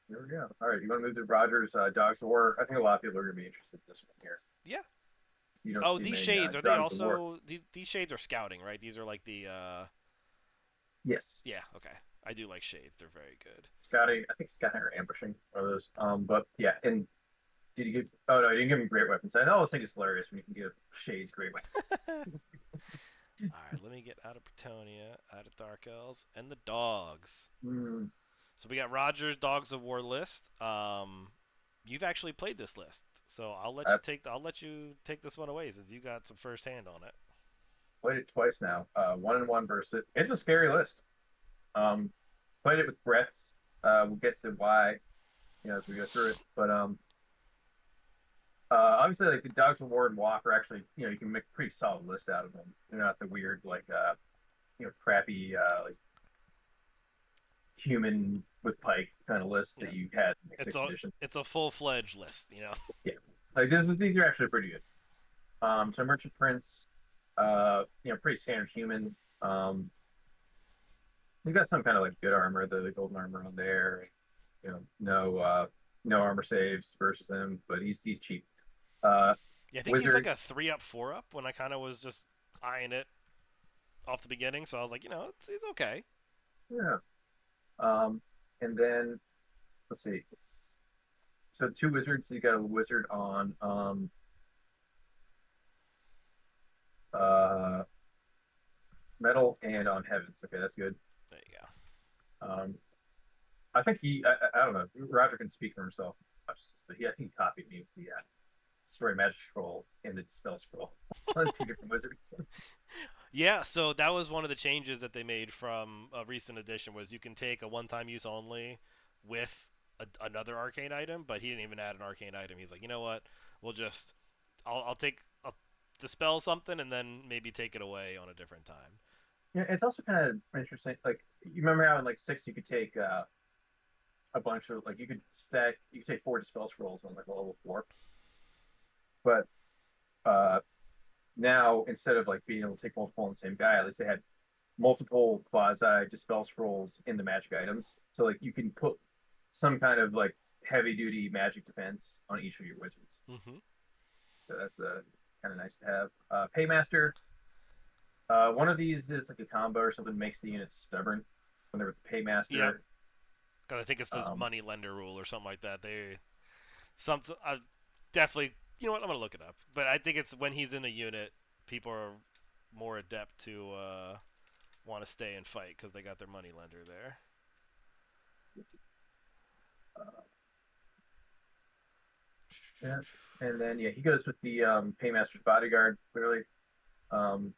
There we go. All right. You want to move to Rogers Dogs of War? I think a lot of people are going to be interested in this one here. Yeah. You don't Oh, see these many shades are they Dogs of War. also these shades are scouting, right? These are like the Yes. yeah, okay. I do like shades. They're very good. Scouting. I think scouting or ambushing. One of those. But yeah. And did you give? Oh no, you didn't give him great weapons. I always think it's hilarious when you can give shades great weapons. All right, let me get out of Bretonia, out of Dark Elves, and the dogs. Mm, So we got Roger's Dogs of War list. You've actually played this list, so I've I'll let you take this one away since you got some first hand on it. played it twice now. 1-1 versus it. It's a scary list. Um, Played it with Brett's. We'll get to why as we go through it. But obviously, like the Dogs of War and Walk are actually, you can make a pretty solid list out of them. They're not the weird, like, crappy, like human with Pike kind of list Yeah, that you had in like it's sixth a edition. it's a full fledged list. Yeah, like these are actually pretty good. So Merchant Prince, pretty standard human. He's got some kind of like good armor, the golden armor on there. No armor saves versus him, but he's cheap. Uh, Yeah, I think he's like Wizard, a 3 up, 4 up. When I kind of was just eyeing it off the beginning, so I was like, it's okay. yeah. Um, and then let's see. So 2 wizards. You got a wizard on uh metal and on heavens. Okay, that's good. There you go. Um, I think I don't know. Roger can speak for himself, but I think he copied me with the story magic scroll and the spell scroll on 2 different wizards. Yeah, so that was one of the changes that they made from a recent edition was you can take a one-time use only with another arcane item, but he didn't even add an arcane item. He's like, you know what? We'll just I'll dispel something and then maybe take it away on a different time. Yeah, it's also kind of interesting. Like you remember how in like six you could take a bunch of like you could take 4 dispel scrolls on like level 4, but uh now instead of like being able to take multiple on the same guy, at least they had multiple quasi dispel scrolls in the magic items. So like you can put some kind of like heavy duty magic defense on each of your wizards. Mm-hmm. So that's kind of nice to have. Paymaster. One of these is like a combo or something makes the unit stubborn. there with the Yep. paymaster. Because I think it's this Um, money lender rule or something like that. They some definitely. You know what? I'm gonna look it up. But I think it's when he's in a unit, people are more adept to want to stay and fight because they got their money lender there. uh, yeah, and then he goes with the paymaster's bodyguard. Clearly,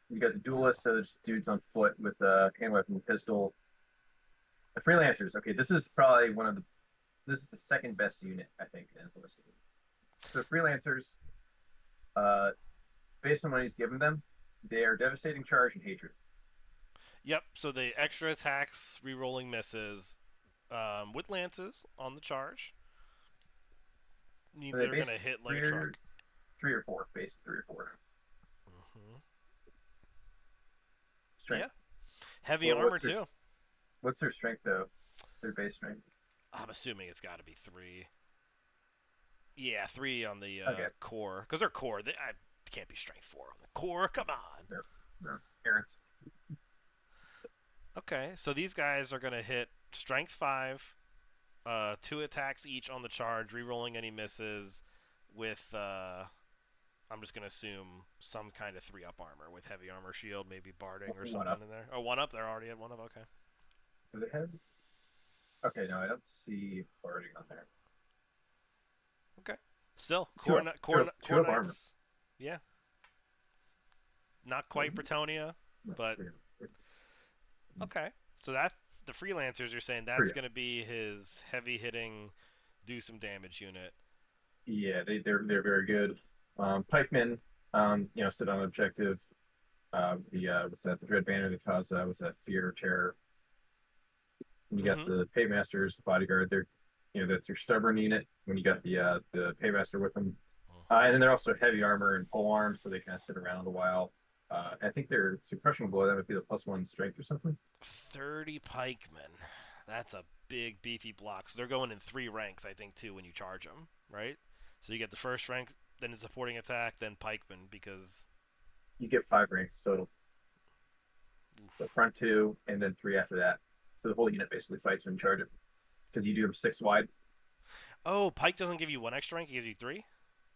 you got the duelist, so there's dudes on foot with a hand weapon, pistol. The freelancers. Okay, this is probably one of the. This is the second best unit I think as listed. So freelancers, uh, based on what he's given them, they are devastating charge and hatred. Yep. So the extra attacks, re-rolling misses, with lances on the charge means So they they're gonna base hit like a truck. three or four, base 3 or 4 Hmm. Yeah. strength. Heavy Well, armor too. what's their strength though? Their base strength. I'm assuming it's got to be 3. Yeah, 3 on the Okay, core because they're core. I can't be strength 4 on the core. Come on. they're parents. Okay, so these guys are gonna hit strength 5, 2 attacks each on the charge, re-rolling any misses with I'm just gonna assume some kind of 3-up armor with heavy armor shield, maybe barding or One something up. in there. Oh, 1-up. They're already at 1-up. Okay. Do they have? Okay, no, I don't see barding on there. Okay. Still Two core up, two core up armor. knights. Yeah. Not quite Bretonnia, No, but three. okay. So that's the freelancers. You're saying Three that's up. gonna be his heavy hitting, do some damage unit. Yeah, they're very good. Pikemen, sit on objective. The what's that? The dread banner that cause what's that? Fear, terror. And you got Mm-hmm. the paymasters, bodyguard. They're that's your stubborn unit. When you got the paymaster with them, and then they're also heavy armor and pole arms, so they kind of sit around a while. I think they're crushing blow. That might be the +1 strength or something. 30 pikemen. That's a big beefy block. So they're going in 3 ranks, I think, too, when you charge them, right? So you get the first rank, then a supporting attack, then pikemen because. You get 5 ranks total. The Oof. front 2, and then 3 after that. So the whole unit basically fights when you charge it because you do them 6 wide. Oh, pike doesn't give you 1 extra rank; it gives you 3.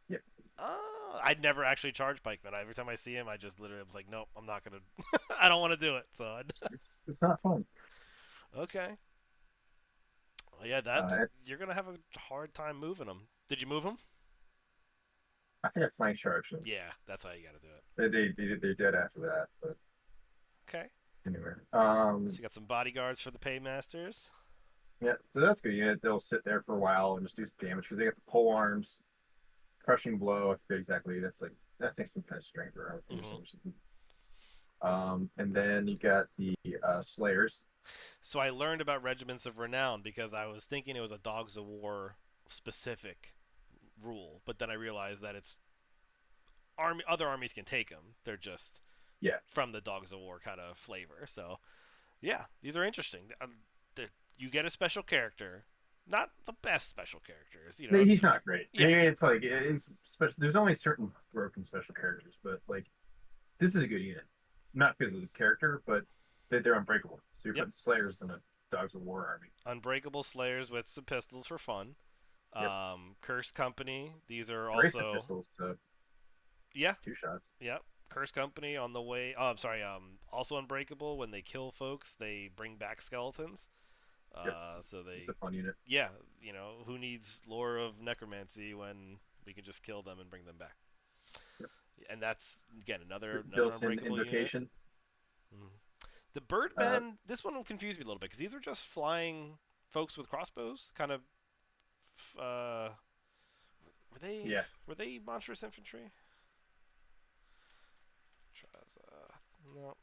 Yeah, Oh, I'd never actually charge pikemen. Every time I see him, I just literally was like, nope, I'm not gonna. I don't want to do it. So it's not fun. okay. Well, yeah, that's you're gonna have a hard time moving them. Did you move them? I think I flank charged them. Yeah, that's how you gotta do it. They're dead after that, but Okay. anyway. So you got some bodyguards for the paymasters. Yeah, so that's good. They'll sit there for a while and just do some damage because they got the pole arms, crushing blow. I forget exactly. That's like some kind of strength around or Mm-hmm. something. And then you got the slayers. So I learned about regiments of renown because I was thinking it was a Dogs of War specific rule, but then I realized that it's other armies can take them. They're just Yeah, from the Dogs of War kind of flavor. So yeah, these are interesting. You get a special character, not the best special characters, no, he's not great. Yeah. It's like it's special. There's only certain broken special characters, but like this is a good unit, not because of the character, but they're unbreakable. So you're Yep. putting slayers in a Dogs of War army. Unbreakable Slayers with some pistols for fun. Yep, Cursed Company. These are brace the also pistols to yeah, 2 shots. yep. Cursed Company on the way. Oh, I'm sorry. Also unbreakable. When they kill folks, they bring back skeletons. Yep, So it's they, a fun unit. yeah, who needs lore of necromancy when we can just kill them and bring them back? Yep. And that's again another Built-in unbreakable unit. invocation. Mhm. The Birdmen. This one will confuse me a little bit because these are just flying folks with crossbows, kind of. Were they? Yeah. Were they monstrous infantry? No.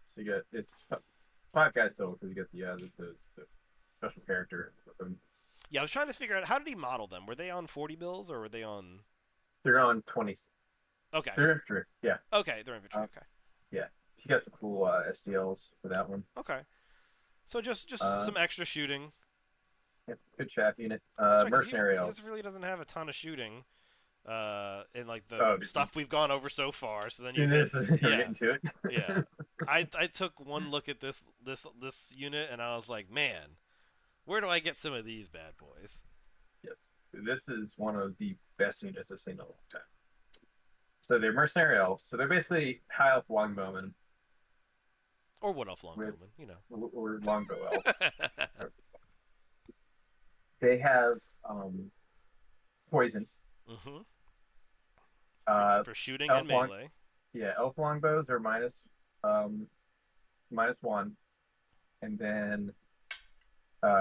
So you got it's 5 guys total because you got the special character with them. Yeah, I was trying to figure out how did he model them. Were they on 40 bills or were they on? They're on 20s. Okay. They're infantry. Yeah. Okay, they're infantry. Okay. Yeah. You got some cool SDLs for that one. Okay. So just some extra shooting. Yeah, good chaff unit. That's right, 'cause Mercenary he elves. just really doesn't have a ton of shooting. In like the Oh, stuff we've gone over so far. So then you it hit, is. We're yeah, getting to it. yeah. I took one look at this unit and I was like, man, where do I get some of these bad boys? Yes, this is one of the best units I've seen in a long time. So they're mercenary elves. So they're basically high elf longbowmen Or wood elf with longbowmen, you know. or longbow elves. They have poison. hmm Uh, for shooting and elf long melee. yeah, elf longbows are um -1, and then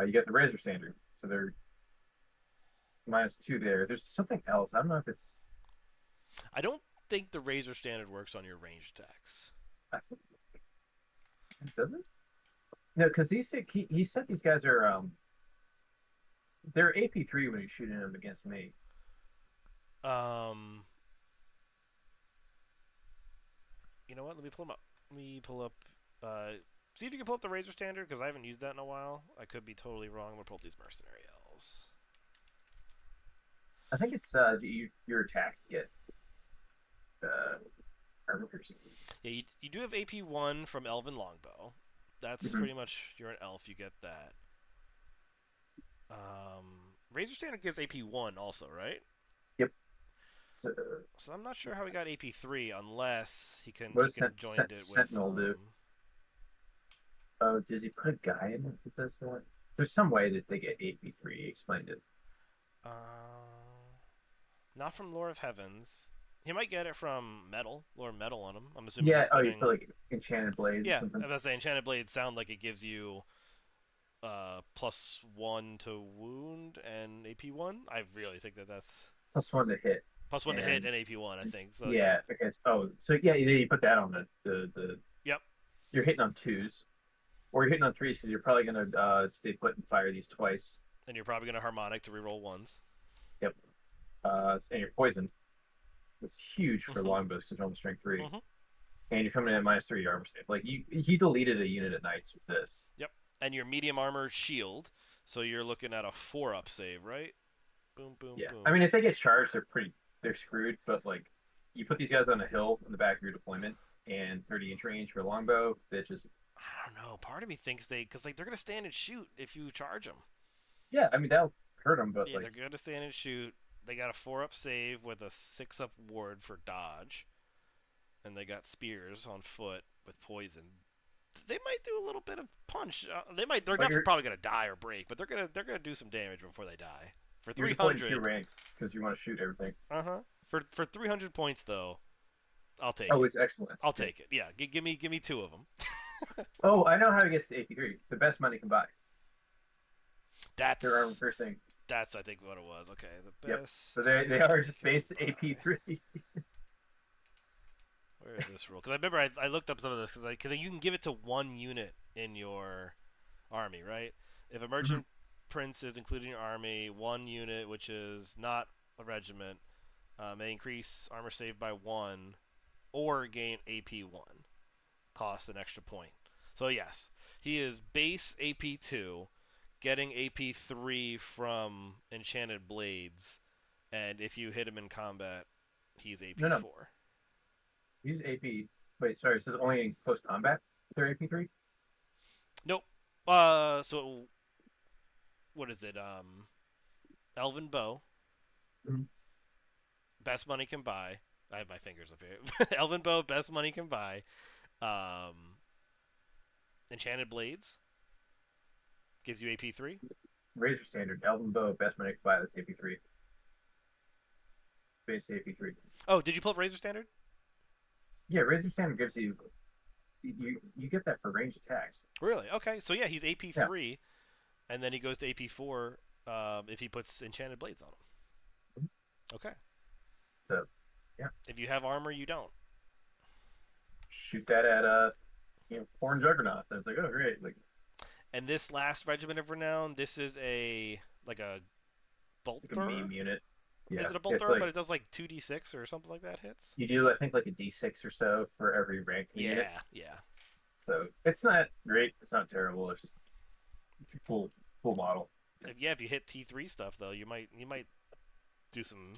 you get the razor standard, so they're -2 there. There's something else. I don't know if it's. I don't think the razor standard works on your ranged attacks. I think it doesn't. No, because he said these guys are they're AP3 when he's shooting them against me. Um, you know what? Let me pull them up. Let me pull up. See if you can pull up the razor standard because I haven't used that in a while. I could be totally wrong. I'm gonna pull up these mercenary elves. I think it's your attacks get uh armor piercing. Yeah, you do have AP1 from Elven Longbow. That's Mm-hmm. pretty much you're an elf. You get that. Razor Standard gives AP1 also, right? Yep. So, So I'm not sure how he got AP3 unless what he does can joined it with Sentinel do? Oh, does he put a guy in it that does the one? There's some way that they get AP3. He explained it. Not from Lore of Heavens. He might get it from Metal, Lore of Metal on him. I'm assuming Yeah. he's Oh, you put putting. like enchanted blades or Yeah, I something. was about to say Enchanted Blades sound like it gives you +1 to wound and AP1. I really think that's +1 to hit. +1 to hit And and AP1. I think so. Yeah. yeah, because so yeah, you put that on the Yep. you're hitting on twos or you're hitting on threes because you're probably gonna stay put and fire these twice. And you're probably gonna harmonic to reroll ones. Yep. And you're poisoned. It's huge for Mhm. longbows because you're on the strength 3, Mhm. and you're coming in at -3 armor save. Like he deleted a unit at knights with this. Yep. And your medium armor shield, so you're looking at a 4-up save, right? Boom, boom, Yeah, I boom. mean if they get charged, they're screwed. But like you put these guys on a hill in the back of your deployment and 30-inch range for a longbow, that just I don't know. Part of me thinks because like they're gonna stand and shoot if you charge them. yeah, I mean that'll hurt them, but Yeah, like they're gonna stand and shoot. They got a 4-up save with a 6-up ward for dodge, and they got spears on foot with poison. They might do a little bit of punch. They might. They're but not you're probably gonna die or break, but they're gonna do some damage before they die. For you're deploying 2 300, ranks because you want to shoot everything. For 300 points though, I'll take Oh, it. it's excellent. I'll Yeah. take it. Yeah, give me two of them. Oh, I know how he gets to AP3. The best money can buy. Their armor That's piercing. that's I think what it was. Okay, the Yep. So best they money are just can base buy. AP3. Where is this rule? Because I remember I looked up some of this because you can give it to one unit in your army, right? If a Mhm. merchant prince is included in your army, one unit which is not a regiment may increase armor save by 1 or gain AP1. Cost an extra point. So yes, he is base AP2, getting AP3 from enchanted blades, and if you hit him in combat, he's No, no. AP4. He's AP. Wait, sorry. It says only in close combat. They're AP3. Nope. So what is it? Elven bow, Mhm. best money can buy. I have my fingers up here. Elven bow, best money can buy. Um, enchanted blades gives you AP3. Razor standard. Elven bow. Best money can buy. That's AP3. Base AP3. Oh, did you pull up Razor Standard? Yeah, razor standard gives you get that for range attacks. Really? Okay. So yeah, he's Yeah. AP3, and then he goes to AP4 if he puts enchanted blades on him. Okay. So yeah, If you have armor, you don't. shoot that at porn juggernauts, and it's like, oh great, like And this last regiment of renown, this is a bolt it's like a thrower. meme unit. Is Yeah, it a bolt it's thrower? like But it does like 2d6 or something like that hits. you do I think like a D6 or so for every rank in the unit. Yeah, yeah. So it's not great. It's not terrible. It's a cool model. If you hit T3 stuff though, you might do some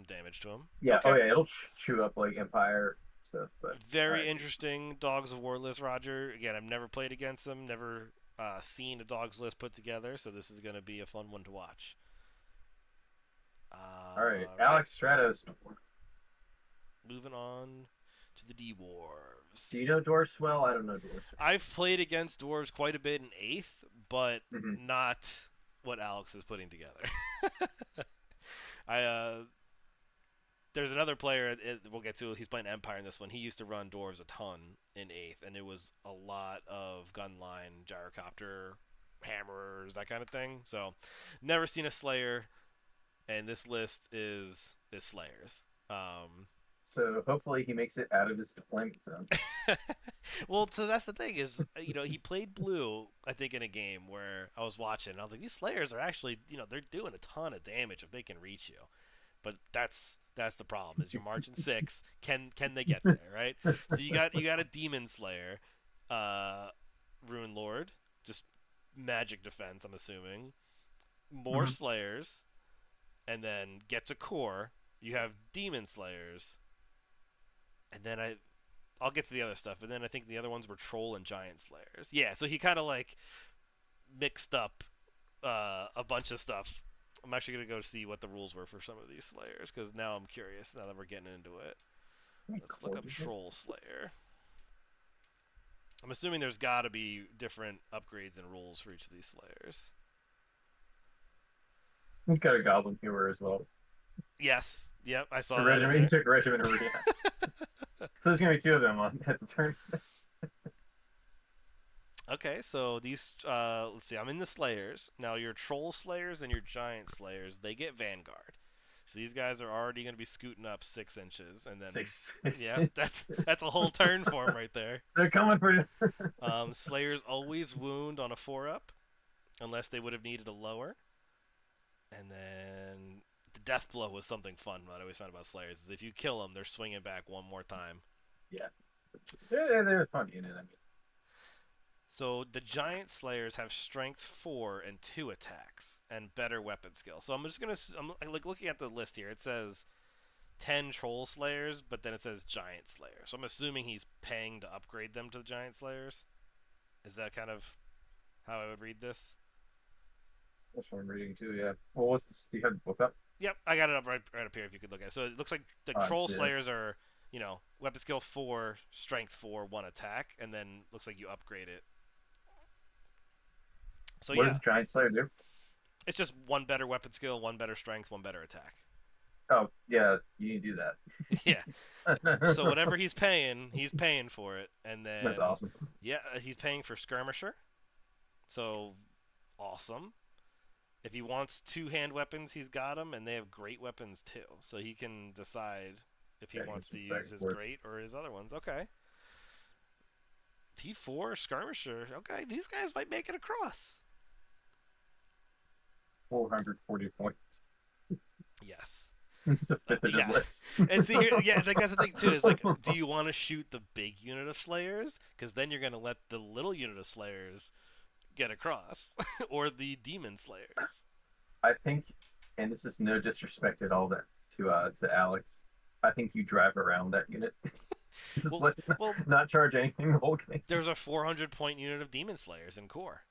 damage to him. Yeah. Oh Okay. yeah, it'll chew up like Empire stuff. But all Very right, interesting Dogs of War list, Roger. Again, I've never played against them, never seen a dogs list put together, so this is going to be a fun one to watch. all right. Right, Alex Stratos. moving on to the Do Dwarves. you know Dwarfs well? I don't know Dwarfs. I've played against Dwarves quite a bit in 8th, but Mm-hmm. not what Alex is putting together. I There's another player we'll get to. He's playing Empire in this one. He used to run Dwarves a ton in 8th, and it was a lot of gun line, gyrocopter, hammers, that kind of thing. So, never seen a Slayer, and this list is Slayers. So hopefully he makes it out of his deployment zone. Well, so that's the thing is, he played blue, I think, in a game where I was watching, and I was like, these Slayers are actually, they're doing a ton of damage if they can reach you. But that's the problem is you're marching 6. Can they get there, right? So you got a Demon Slayer, uh, Rune Lord, just magic defense. I'm assuming more Mm-hmm. Slayers, and then get to core. You have Demon Slayers, and then I'll get to the other stuff. But then I think the other ones were Troll and Giant Slayers. Yeah, so he kind of like mixed up a bunch of stuff. I'm actually gonna go see what the rules were for some of these Slayers because now I'm curious. Now that we're getting into it, let's look up Troll Slayer. I'm assuming there's got to be different upgrades and rules for each of these Slayers. He's got a Goblin Hero as well. Yes. Yep. I A saw that in regiment. He there. took Regiment Arena. So there's gonna be two of them on at the turn. Okay, so these, let's see, I'm in the Slayers. Now, your Troll Slayers and your Giant Slayers, they get Vanguard. So these guys are already going to be scooting up 6 inches, and then, Six. yeah, that's a whole turn for them right there. They're coming for you. Slayers always wound on a 4-up, unless they would have needed a lower. And then the Death Blow was something fun that I always found about Slayers, is if you kill them, they're swinging back one more time. Yeah, they're a fun unit. I mean, So the Giant Slayers have Strength 4 and 2 attacks and better weapon skill. So I'm like looking at the list here. It says 10 Troll Slayers, but then it says Giant Slayers. So I'm assuming he's paying to upgrade them to the Giant Slayers. Is that kind of how I would read this? that's what I'm reading too. Yeah. Well, what's this? Do you have the book up? Yep, I got it up right up here if you could look at it. So it looks like the Troll Yeah. Slayers are, weapon skill 4, Strength 4, 1 attack, and then looks like you upgrade it. So What yeah, does Giant Slayer do? it's just 1 better weapon skill, 1 better strength, 1 better attack. Oh, yeah, you need to do Yeah. that. So whatever he's paying for it, and That's then awesome. yeah, he's paying for skirmisher. So awesome. If he wants 2 hand weapons, he's got them, and they have great weapons too. So he can decide if he Yeah, wants to he's back use and his forth. great or his other ones. Okay. T4 skirmisher. Okay, these guys might make it across. 440 points. Yes. It's a fifth of his Yeah. list. And see here, yeah, like that's the thing too. Is like, do you want to shoot the big unit of Slayers? Because then you're gonna let the little unit of Slayers get across, or the Demon Slayers. I think, and this is no disrespect at all to Alex. I think you drive around that unit. Just Well, let well, not charge anything the whole game. there's a 400-point unit of Demon Slayers in core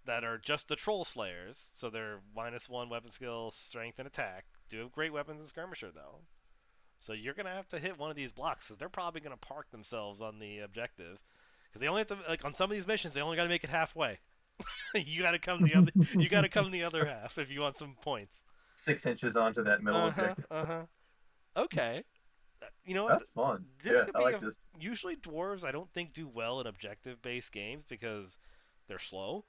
that are just the Troll Slayers, so they're -1 weapon skill, strength, and attack. Do have great weapons and skirmisher though. So you're gonna have to hit one of these blocks because they're probably gonna park themselves on the objective because they only have to like on some of these missions they only got to make it halfway. You got to come the other. You got to come the other half if you want some points. 6 inches onto that middle Uh huh. objective. Okay. You know what? That's fun. This Yeah, could I be like this. usually dwarves. I don't think do well in objective-based games because they're slow.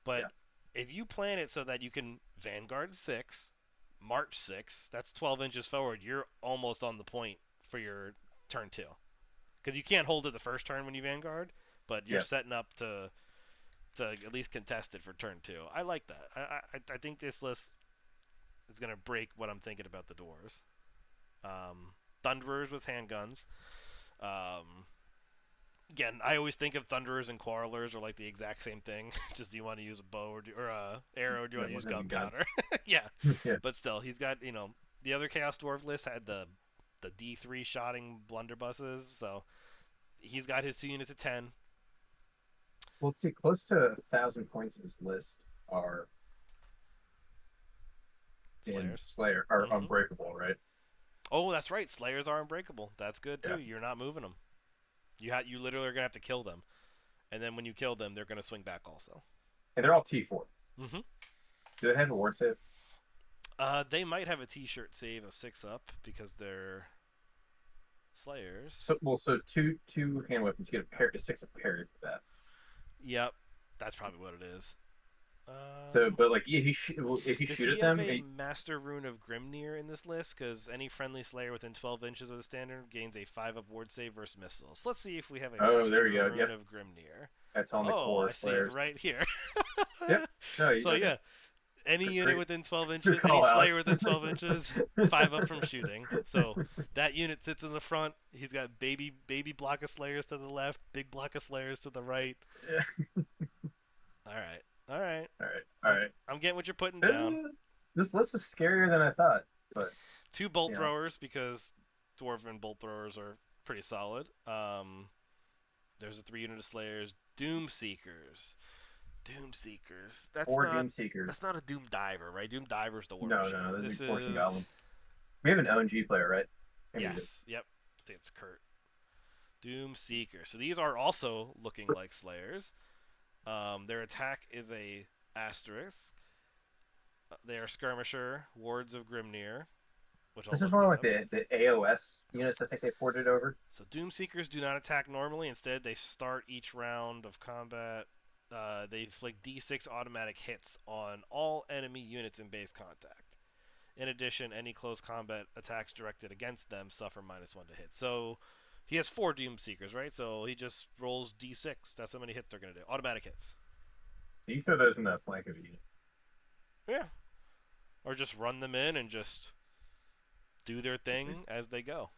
But Yeah. if you plan it so that you can Vanguard 6, March 6, that's 12 inches forward. You're almost on the point for your turn 2, because you can't hold it the first turn when you Vanguard, but you're Yeah. setting up to at least contest it for turn 2. I like that. I think this list is gonna break what I'm thinking about the dwarves. Thunderers with handguns. Um, Again, I always think of Thunderers and Quarrelers are like the exact same thing. Just do you want to use a bow or a arrow? Or do you want to use One has a gun. gunpowder? Yeah, Yeah. but still, he's got the other Chaos Dwarf list had the the D3 shotting blunderbusses. So he's got his 2 units at 10. Well, let's see, close to 1,000 points of his list are in Slayers. Slayer, are Mm-hmm. unbreakable, right? Oh, that's right. Slayers are unbreakable. That's good too. Yeah. You're not moving them. You literally are gonna have to kill them, and then when you kill them, they're gonna swing back also. And they're all T4. Mm-hmm. Do they have a ward save? They might have a T-shirt save a 6-up because they're Slayers. So two hand weapons, you get a pair, a 6 of parry for that. Yep, that's probably what it is. So, but like if you Does shoot he at have them, a Master Rune of Grimnir in this list? Because any friendly Slayer within 12 inches of the standard gains a 5-up ward save versus missiles. Let's see if we have a oh, Master there we go. Rune Yep, of Grimnir. that's on the Oh, core I see Slayers. it right here. Yep. No, So okay. yeah, any unit Great. within 12 Good inches, any call, Slayer Alex. within 12 inches, 5-up from shooting. So that unit sits in the front. He's got baby block of Slayers to the left, big block of Slayers to the right. Yeah. All right. All right. All right. All right. I'm getting what you're putting This, down. this list is scarier than I thought, but 2 bolt you know, throwers because dwarven bolt throwers are pretty solid. There's a 3 unit of Slayers. Doom Seekers. Doom Seekers. or Doom Seekers. That's not a Doom Diver, right? Doom Diver's the No, worst. no, This those are Fortune is Goblins. We have an ONG player, right? Maybe we do. yes. Yep. I think it's Kurt. Doom Seeker. So these are also looking like Slayers. Their attack is a asterisk. They are skirmisher, wards of Grimnir, which This also is more like the AOS units I think they ported over. So Doomseekers do not attack normally. Instead, they start each round of combat. They inflict D6 automatic hits on all enemy units in base contact. In addition, any close combat attacks directed against them suffer -1 to hit. So he has 4 Doomseekers, right? So he just rolls D6. That's how many hits they're going to do. Automatic hits. So you throw those in the flank of a unit. Yeah. Or just run them in and just do their thing as they go.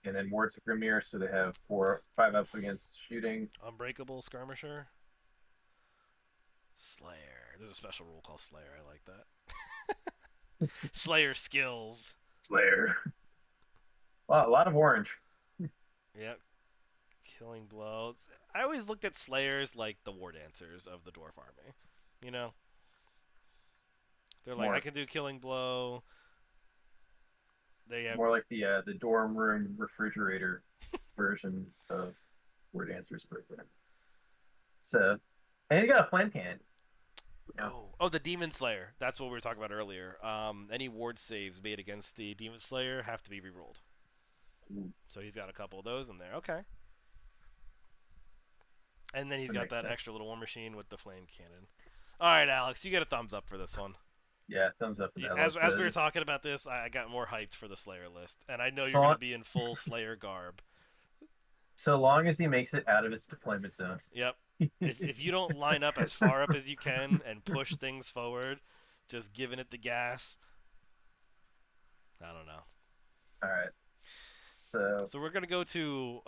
And then wards of Grimnir, so they have 5 up against shooting. Unbreakable skirmisher. Slayer. There's a special rule called Slayer. I like that. Slayer skills. Slayer. Wow, a lot of orange. Yep. Killing blows. I always looked at Slayers like the war dancers of the Dwarf army. You know? They're like, More, I can do killing blow. They have more like the dorm room refrigerator version of Word Answers program. So, and you got a flame cannon. Yeah. oh, the Demon Slayer. That's what we were talking about earlier. Any ward saves made against the Demon Slayer have to be rerolled. Ooh. So he's got a couple of those in there. Okay. And then he's got that extra little war machine with the flame cannon. All right, Alex, you get a thumbs up for this one. Yeah, thumbs up for that. As we were talking about this, I got more hyped for the Slayer list, and I know you're going to be in full Slayer garb. So long as he makes it out of his deployment zone. Yep. If you don't line up as far up as you can and push things forward, just giving it the gas, I don't know. All right. So we're gonna go to.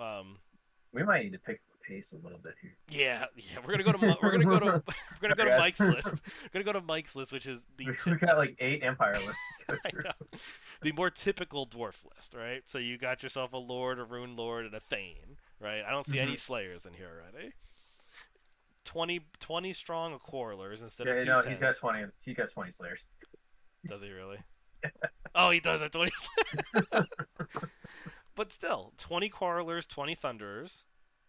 We might need to pick the pace a little bit here. Yeah. We're gonna go to Sorry, Mike's list. We're gonna go to Mike's list, which is the we got like 8 Empire lists. I know. The more typical dwarf list, right? So you got yourself a Lord, a Rune Lord, and a Thane, right? I don't see any Slayers in here already. 20 strong quarrelers instead of 2 no, tens. he's got 20. He got 20 Slayers. Does he really? Oh, he does have 20 Slayers. But still, 20 quarrelers, 20 thunderers,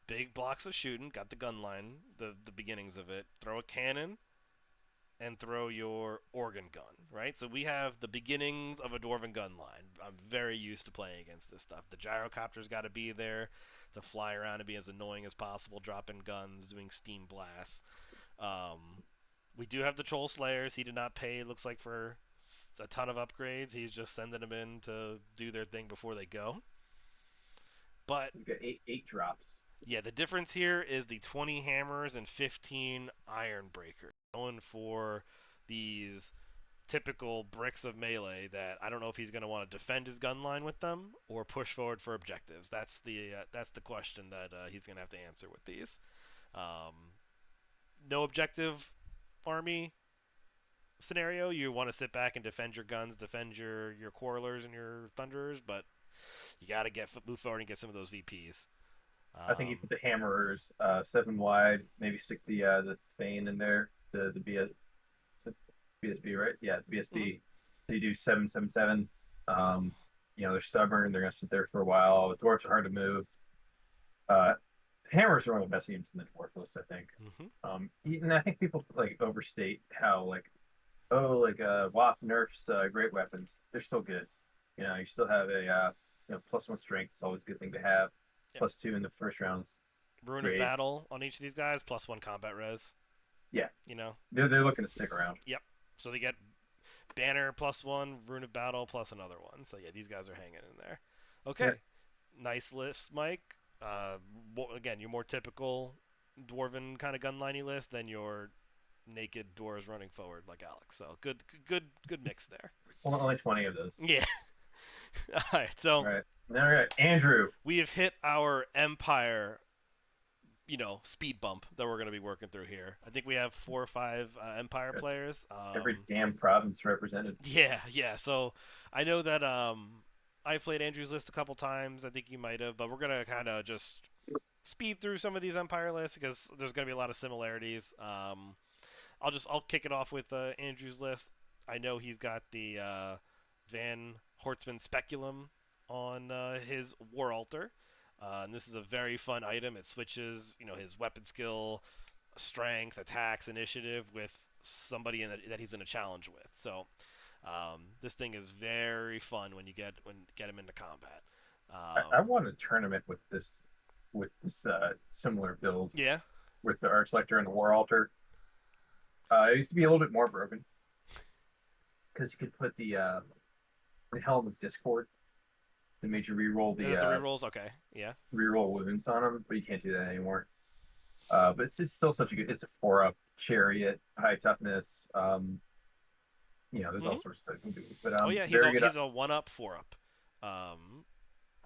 big blocks of shooting. Got the gun line, the beginnings of it. Throw a cannon, and throw your organ gun, right? So we have the beginnings of a dwarven gun line. I'm very used to playing against this stuff. The gyrocopter's got to be there to fly around and be as annoying as possible, dropping guns, doing steam blasts. We do have the Troll Slayers. He did not pay, looks like, for a ton of upgrades. He's just sending them in to do their thing before they go. But so he's got eight drops. Yeah, the difference here is the 20 hammers and 15 iron breakers. Going for these typical bricks of melee that I don't know if he's going to want to defend his gun line with them or push forward for objectives. That's the question that he's going to have to answer with these. No objective army scenario. You want to sit back and defend your guns, defend your quarrelers and your thunderers, but you got to move forward and get some of those VPs. I think you put the hammerers 7 wide. Maybe stick the Thane in there. The BSB, right? Yeah, the Mhm. BSB. So you do 777. Um, they're stubborn. They're gonna sit there for a while. The dwarfs are hard to move. Uh, Hammers are one of the best units in the dwarf list, I think. Mhm. And I think people like overstate how WAP nerfs great weapons. They're still good. You still have a +1 strength. It's always a good thing to have. Yep. +2 in the first rounds. Rune of Great. Battle on each of these guys, +1 combat res. Yeah, You know. they're looking to stick around. Yep. So they get Banner +1, Rune of Battle plus another one. So yeah, these guys are hanging in there. Yeah, Okay, nice list, Mike. Again, your more typical dwarven kind of gunliney list than your naked dwarves running forward like Alex. So good mix there. only 20 of those. Yeah. All right. So All right, Andrew. we have hit our empire, speed bump that we're going to be working through here. I think we have 4 or 5 empire players. Every damn province represented. Yeah. So I know that I played Andrew's list a couple times. I think you might have, but we're gonna kind of just speed through some of these empire lists because there's gonna be a lot of similarities. I'll kick it off with Andrew's list. I know he's got the Van Hortzman Speculum on his War Altar. And this is a very fun item. It switches, his weapon skill, strength, attacks, initiative with somebody that he's in a challenge with. So this thing is very fun when you get him into combat. I won a tournament with this similar build Yeah. with the Arch Lector and the War Altar. It used to be a little bit more broken because you could put the Helm of Discord that made you reroll The rerolls. Okay. Yeah. reroll wounds on them, but you can't do that anymore. But it's just still such a good. It's a 4-up chariot, high toughness. There's all Hmm. sorts of stuff you can do. But Oh yeah, very good. he's a 1-up 4-up.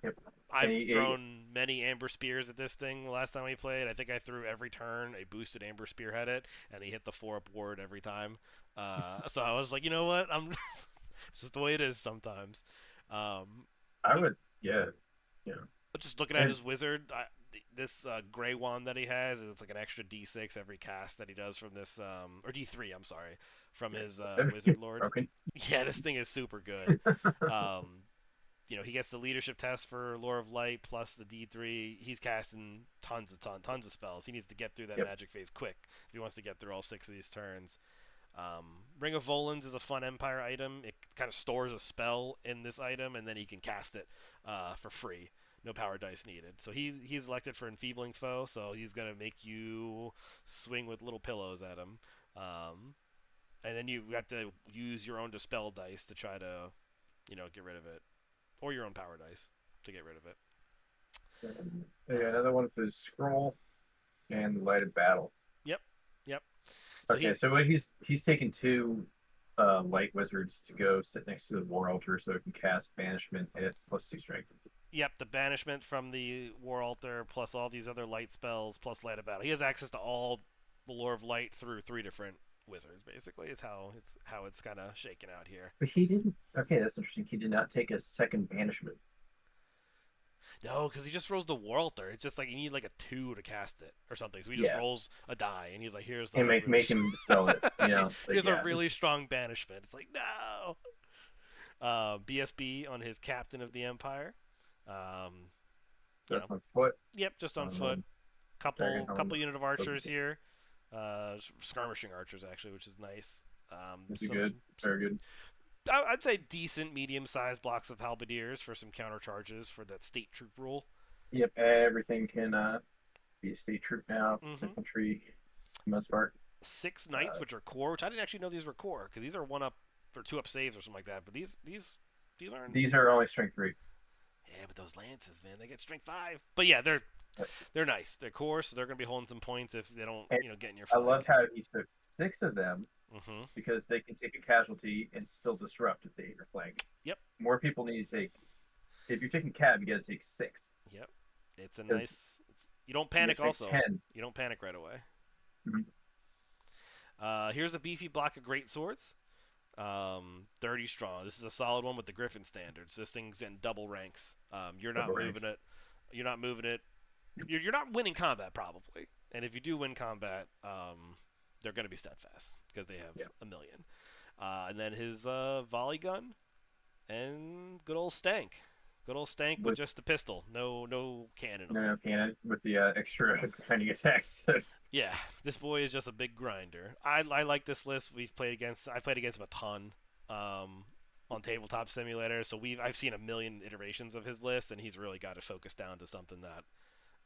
Yep. I've thrown many Amber Spears at this thing the last time we played. I think I threw every turn a boosted Amber Spear at it, and he hit the 4-up ward every time. So I was like, you know what? It's just the way it is sometimes. Um, I would, yeah, yeah. just looking at And his wizard, this gray wand that he has, it's like an extra D6 every cast that he does from this, or D3, I'm sorry, from his wizard lord. broken. Yeah, this thing is super good. Um, he gets the leadership test for Lore of Light plus the D3. He's casting tons of spells. He needs to get through that Yep. magic phase quick if he wants to get through all 6 of these turns. Ring of Volans is a fun Empire item. It kind of stores a spell in this item, and then he can cast it for free. No power dice needed. So he's elected for Enfeebling Foe, so he's going to make you swing with little pillows at him. And then you have to use your own Dispel dice to try to, get rid of it. Or your own power dice to get rid of it. Yeah, another one for the scroll and the light of battle. Yep. So Okay, so he's taken 2 light wizards to go sit next to the war altar so it can cast banishment at +2 strength. Yep, the banishment from the War Altar plus all these other light spells plus light of battle. He has access to all the Lore of Light through 3 different wizards. Basically, is how it's kind of shaken out here. But he didn't. Okay, that's interesting. He did not take a second banishment. No, because he just rolls the War Altar. It's just like you need like a 2 to cast it or something. So he just Yeah, rolls a die, and he's like, "Here's the and make him dispel it. here's Yeah, a really strong banishment." It's like no. BSB on his Captain of the Empire. Um, you that's know, on foot. yep, just on foot. Um, Couple unit of archers Okay. here. Skirmishing archers actually, which is nice. This is good. Very good. I'd say decent medium-sized blocks of halberdiers for some counter charges for that state troop rule. Yep, everything can be a state troop now. Hmm. Infantry, for the most part. 6 knights, which are core, which I didn't actually know these were core because these are 1-up or 2-up saves or something like that. But these aren't. These are only strength 3. Yeah, but those lances, man, they get strength 5. But yeah, they're nice. They're core, so they're gonna be holding some points if they don't, And get in your I flank. love how he took 6 of them Hmm. because they can take a casualty and still disrupt if they hit your flank. Yep. More people need to take. If you're taking cab, you got to take 6. Yep. It's a 'Cause nice. You don't panic. you Also, 10. you don't panic right away. Mhm. Here's a beefy block of great swords. 30 strong. This is a solid one with the Griffin standards. This thing's in double ranks. You're not Double moving ranks. it. You're not moving it. You're not winning combat probably. And if you do win combat, they're going to be steadfast because they have Yeah. a million. And then his volley gun and good old Stank. Good old Stank with With just the pistol. No cannon on no it. cannon with the extra grinding attacks. Yeah, this boy is just a big grinder. I like this list. I played against him a ton on Tabletop Simulator. So I've seen a million iterations of his list, and he's really got to focus down to something that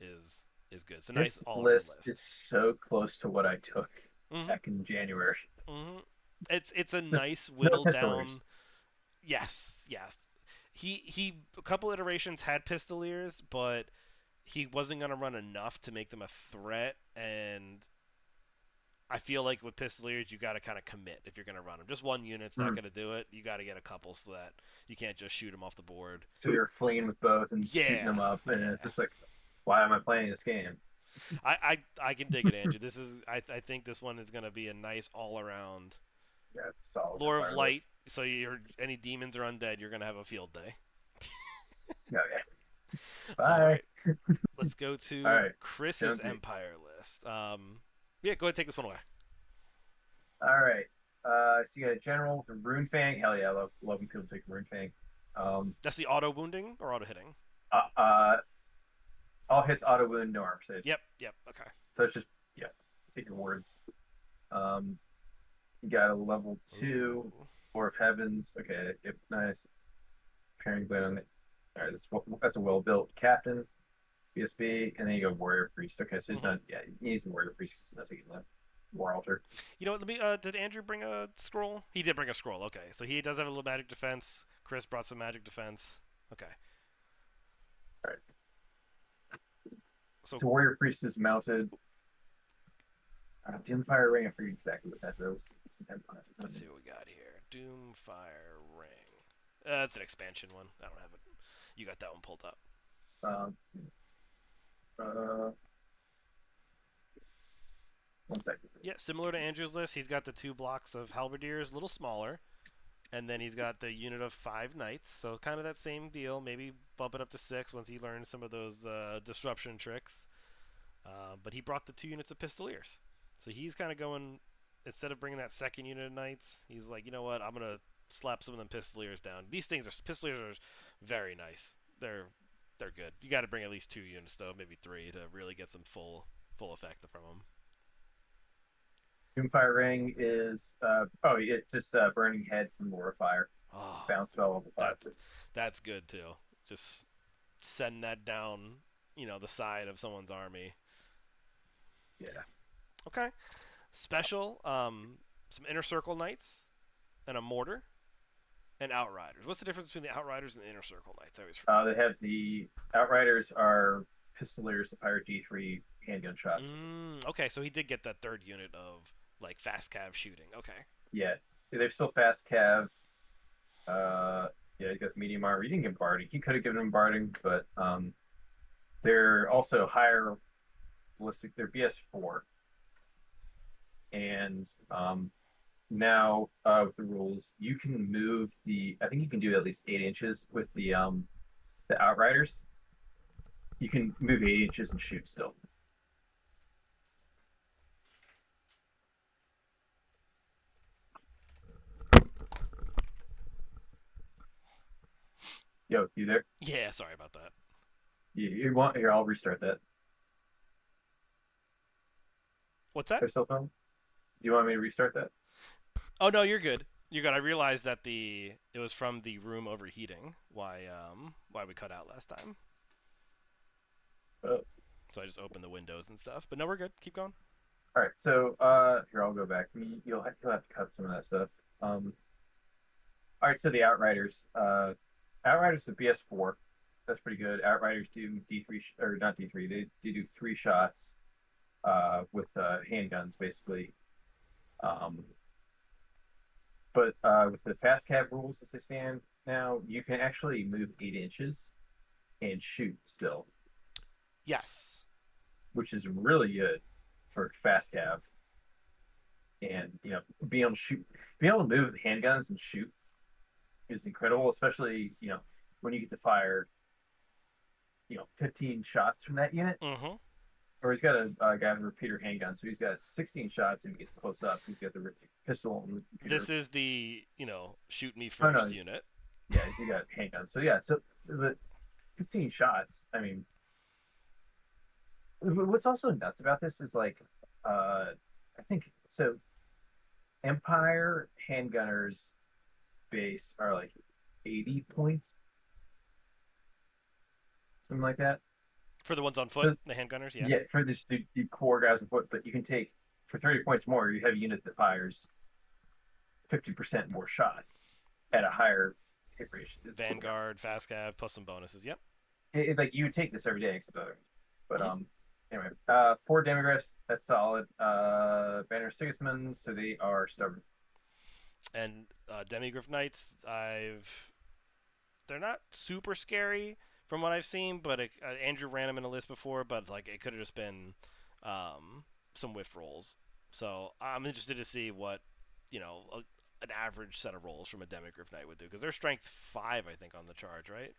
is good. It's a nice This all around list is list. so close to what I took Mhm. back in January. Mhm. It's a Just nice no whittled pistolers. down. Yes. He a couple iterations had pistoliers, but he wasn't gonna run enough to make them a threat, and I feel like with pistoliers, you got to kind of commit if you're going to run them. Just one unit's not Mm. going to do it. You got to get a couple so that you can't just shoot them off the board. So you're fleeing with both and shooting Yeah, them up, and it's yeah. just like, why am I playing this game? I can dig it, Andrew. I think this one is going to be a nice all around Yeah, it's a solid lore of Empire light. list. So you're any demons or undead, you're going to have a field day. Oh yeah. All Bye. right, let's go All to right, Chris's Jonesy. Empire list. Yeah, go ahead, take this one away. All right. So you got a general with a rune fang. Hell yeah, I love when people take rune fang. Um, That's the auto wounding or auto hitting. uh, uh, all hits auto wound, no arm saves. Yep. Okay. So it's just yeah, take your words. Um, you got a level two, Ooh. Four of Heavens. Okay, yep, nice. Pairing blade on it. All right, that's a well built captain, BSB, and then you go warrior priest. Okay, so he's Mhm. not yeah, he needs a warrior priest because he's not taking the war altar. You know what? Let me. Did Andrew bring a scroll? He did bring a scroll. Okay, so he does have a little magic defense. Chris brought some magic defense. Okay, All right, so so warrior priest is mounted. Doomfire ring. I forget exactly what that does. let's see what we got here. Doomfire Ring. That's an expansion one. I don't have it. You got that one pulled up. Um, uh, one second. Yeah, similar to Andrew's list, he's got the 2 blocks of halberdiers, a little smaller, and then he's got the unit of 5 knights. So kind of that same deal. Maybe bump it up to 6 once he learns some of those disruption tricks. But he brought the 2 units of pistoliers. So he's kind of going, instead of bringing that second unit of knights, he's like, you know what, I'm going to slap some of them pistoliers down. Pistoliers are very nice. They're good. You got to bring at least 2 units though, maybe 3 to really get some full effect from them. Doomfire ring is it's just burning head from Lore of Fire. Oh, Bounce spell level 5. that's good too. Just send that down, the side of someone's army. Yeah. Okay. Special, some inner circle knights and a mortar and outriders. What's the difference between the outriders and the inner circle knights? I always forget. They have the Outriders are Pistoliers that fire D3 handgun shots. Okay, so he did get that third unit of like fast cav shooting. Okay. Yeah. They're still fast cav. Yeah, you got the medium armor. You didn't get barding. He could have given him barding, but they're also higher ballistic. They're BS4. And now with the rules, you can move the. I think you can do at least 8 inches with the Outriders. You can move 8 inches and shoot still. Yo, you there? Yeah, sorry about that. You want here? I'll restart that. What's that? Their cell phone. Do you want me to restart that? Oh no, you're good. You're good. I realized that it was from the room overheating. Why we cut out last time. Oh. So I just opened the windows and stuff. But no, we're good. Keep going. All right. So here I'll go back. You'll have to cut some of that stuff. All right. So the Outriders. Outriders the BS4. That's pretty good. Outriders do D3 or not D3. They do 3 shots with handguns basically. Um, but with the fast cab rules as they stand now, you can actually move 8 inches and shoot still, Yes. which is really good for fast cav. and being able to shoot, being able to move the handguns and shoot is incredible, especially when you get to fire 15 shots from that unit. Mm-hmm. Or he's got a guy with a repeater handgun, so he's got 16 shots and he gets close up. He's got the pistol and the This repeater. is the shoot me Oh no, first unit. yeah, he's got handgun. So yeah, so the 15 shots. I mean, what's also nuts about this is like, I think so. Empire handgunners base are like 80 points, something like that. For the ones on foot, So the handgunners, yeah. yeah, for the core guys on foot, but you can take for 30 points more. You have a unit that fires 50% more shots at a higher hit ratio. Vanguard, fast cav, plus some bonuses. Yep. Like you would take this every day, except other. But Mm-hmm. anyway, four demogryphs. That's solid. Banner Sigismund, so they are stubborn. And Demigryph Knights, they're not super scary from what I've seen, but Andrew ran them in a list before, but like it could have just been some whiff rolls. So I'm interested to see what an average set of rolls from a Demigryph Knight would do, because they're strength 5, I think, on the charge, right?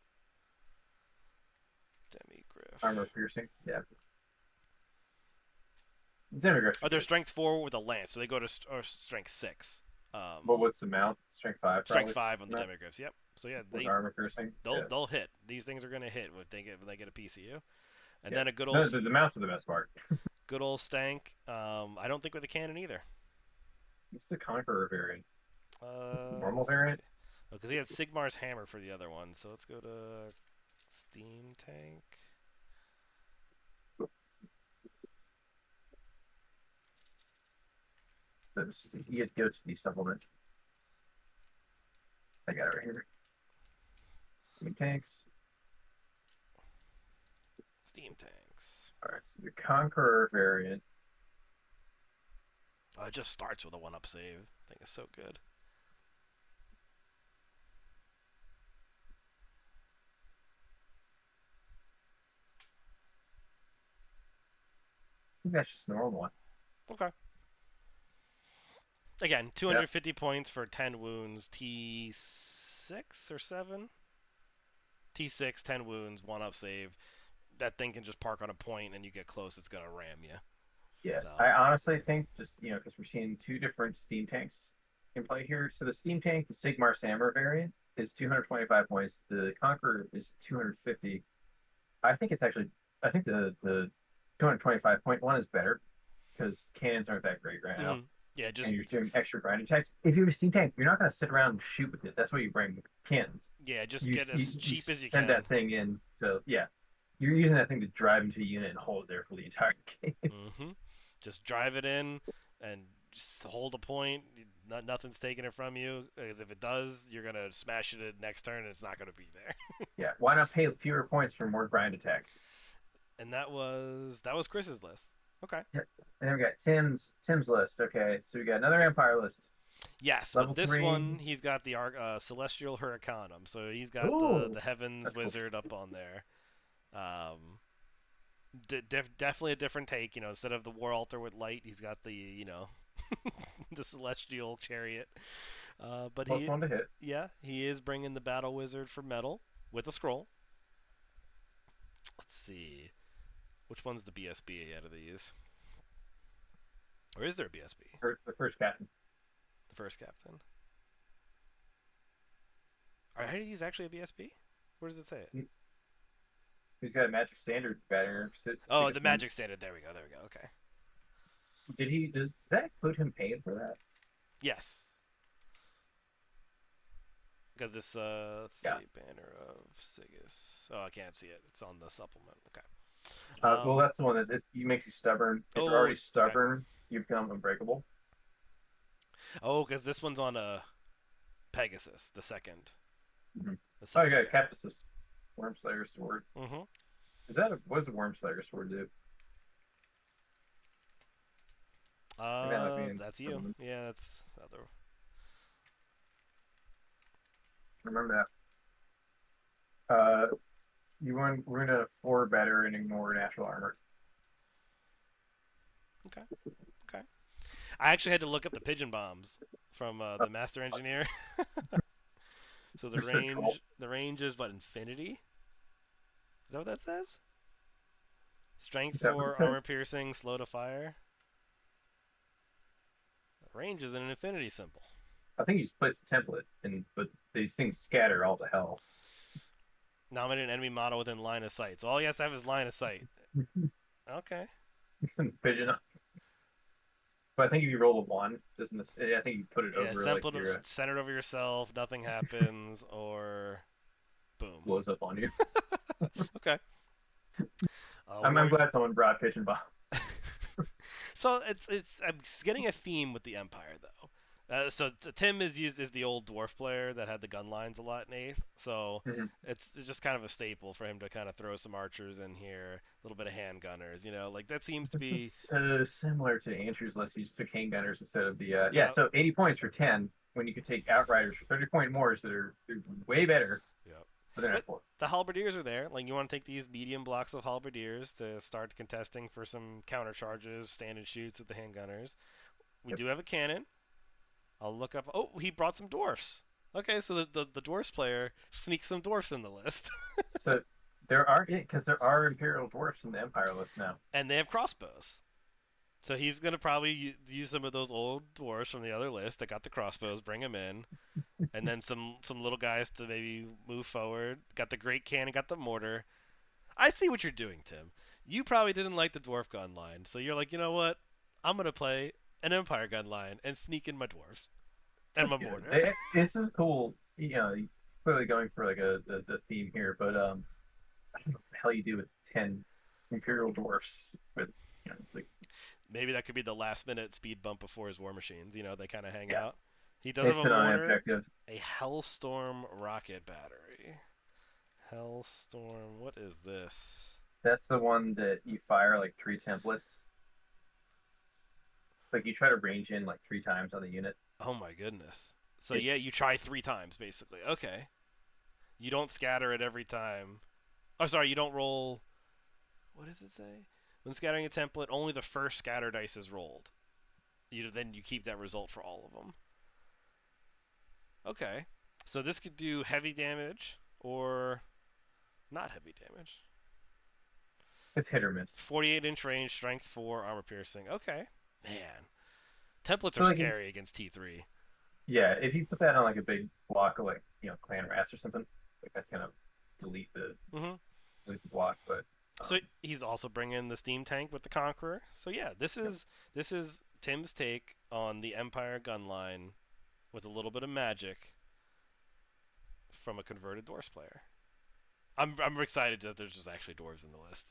Armor Demigryph. piercing. Yeah. Demogryphs Oh, are they're good. strength 4 with a lance, so they go to strength 6. Well, what's the mount? Strength five, Strength probably. 5 on the Mount Demigryphs. Yep. So yeah, with armor piercing. they'll Yeah. they'll hit. These things are gonna hit when they get a PCU, and Yeah. then a good No, old the mounts are the best part. stank. I don't think with a cannon either. It's the Conqueror variant. Normal Let's see. variant. Because he had Sigmar's hammer for the other one, so let's go to steam tank. So you get to go to the supplement. I got it right here. Steam tanks. Steam tanks. All right, so the Conqueror variant. Oh, it just starts with a 1-up save. I think it's so good. I think that's just normal. Okay. Again, Yep. 250 points for 10 wounds. T6 or 7? T6, 10 wounds, 1-up save. That thing can just park on a point, and you get close, it's gonna ram you. Yeah, So I honestly think just because we're seeing two different steam tanks in play here. So the steam tank, the Sigmar Samur variant, is 225 points. The Conqueror is 250. I think it's actually, I think the 225 point one is better because cannons aren't that great right now, yeah, just and you're doing extra grinding attacks. If you're a steam tank, you're not going to sit around and shoot with it. That's why you bring cannons. just get as You cheap as you send can. that thing in. So yeah, you're using that thing to drive into a unit and hold it there for the entire game. Just drive it in and just hold a point. Nothing's taking it from you, because if it does, you're gonna smash it next turn, and it's not gonna be there. Yeah, why not pay fewer points for more grind attacks? And that was Chris's list. Okay. Yep. And then we got Tim's list. Okay, so we got another Empire list. Yes, Level but this 3. one he's got the Celestial Hurricanum, so he's got Ooh, the Heavens that's cool. Wizard up on there. Um, definitely a different take. Instead of the War Altar with light, he's got the the Celestial Chariot. But Plus one to hit. he is bringing the Battle Wizard for metal with a scroll. Let's see, which one's the BSB out of these, or is there a BSB? The first captain. The first captain. Are any of these actually a BSB? Where does it say it? He's got a Magic Standard banner. Oh, the Magic Standard. There we go. Okay. Does that include him paying for that? Yes. Because this, let's see, Yeah. Banner of Sigis. Oh, I can't see it. It's on the supplement. Okay. Well, that's the one that makes you stubborn. If you're already stubborn, you become unbreakable. Oh, because this one's on a Pegasus, the second. Mm-hmm. The Oh, you second got a Captus, Wormslayer sword. Mm-hmm. What does a Wormslayer sword do? That's you. Yeah, that's other. Remember that. We're gonna 4 better and ignore natural armor. Okay. I actually had to look up the pigeon bombs from Oh, the master engineer. So they're so troll. the range is what, infinity? Is that what that says? Strength Is that what it 4, armor says? piercing, slow to fire. Range is an infinity symbol. I think you just place the template, and but these things scatter all to hell. Nominate an enemy model within line of sight. So all he has to have is line of sight. Okay. Send the pigeon up. But I think if you roll a one, doesn't this, I think you put it Yeah, over like your centered over yourself, nothing happens, or boom. blows up on you. Okay. I'm War. glad someone brought pigeon bomb. So it's I'm getting a theme with the Empire though. Tim is the old dwarf player that had the gun lines a lot in eighth. So Mhm. it's just kind of a staple for him to kind of throw some archers in here, a little bit of handgunners. Like that seems to This is be. so similar to Andrew's list. He just took handgunners instead of the yeah. Yeah. So 80 points for 10 when you could take outriders for 30-point more, so they're way better. Yeah. But they're not But four. the halberdiers are there. Like you want to take these medium blocks of halberdiers to start contesting for some counter charges, stand and shoots with the handgunners. We Yep. do have a cannon. I'll look up. Oh, he brought some dwarfs. Okay, so the dwarfs player sneaks some dwarfs in the list, So there are because there are Imperial dwarfs in the Empire list now. and they have crossbows. So he's gonna probably use some of those old dwarfs from the other list that got the crossbows, bring them in, and then some little guys to maybe move forward. Got the great cannon, got the mortar. I see what you're doing, Tim. You probably didn't like the dwarf gun line, so you're like, you know what? I'm gonna play an empire gun line and sneak in my dwarfs and This is my good. mortar. This is cool. Clearly going for like the theme here, but I don't know what the hell you do with 10 Imperial dwarfs. But it's like Maybe that could be the last minute speed bump before his war machines. They kind of hang yeah, out. He does they have a sit on an mortar, objective. a Hellstorm rocket battery. Hellstorm, what is this? That's the one that you fire like three templates. Like you try to range in like three times on the unit. Oh my goodness. So yeah, It's you try 3 times basically. Okay. You don't scatter it every time. Oh, sorry, you don't roll. What does it say? When scattering a template, only the first scatter dice is rolled. Then you keep that result for all of them. Okay. So this could do heavy damage or not heavy damage. it's hit or miss. 48-inch range, strength 4, armor piercing. Okay. Man. Templates So are like scary against T3. yeah, if you put that on like a big block of like clan rats or something, like that's gonna delete the Mm-hmm. delete the block. But So um, he's also bringing the steam tank with the Conqueror. So yeah, yep. this is Tim's take on the Empire gun line with a little bit of magic from a converted Dwarfs player. I'm excited that there's just actually dwarves in the list.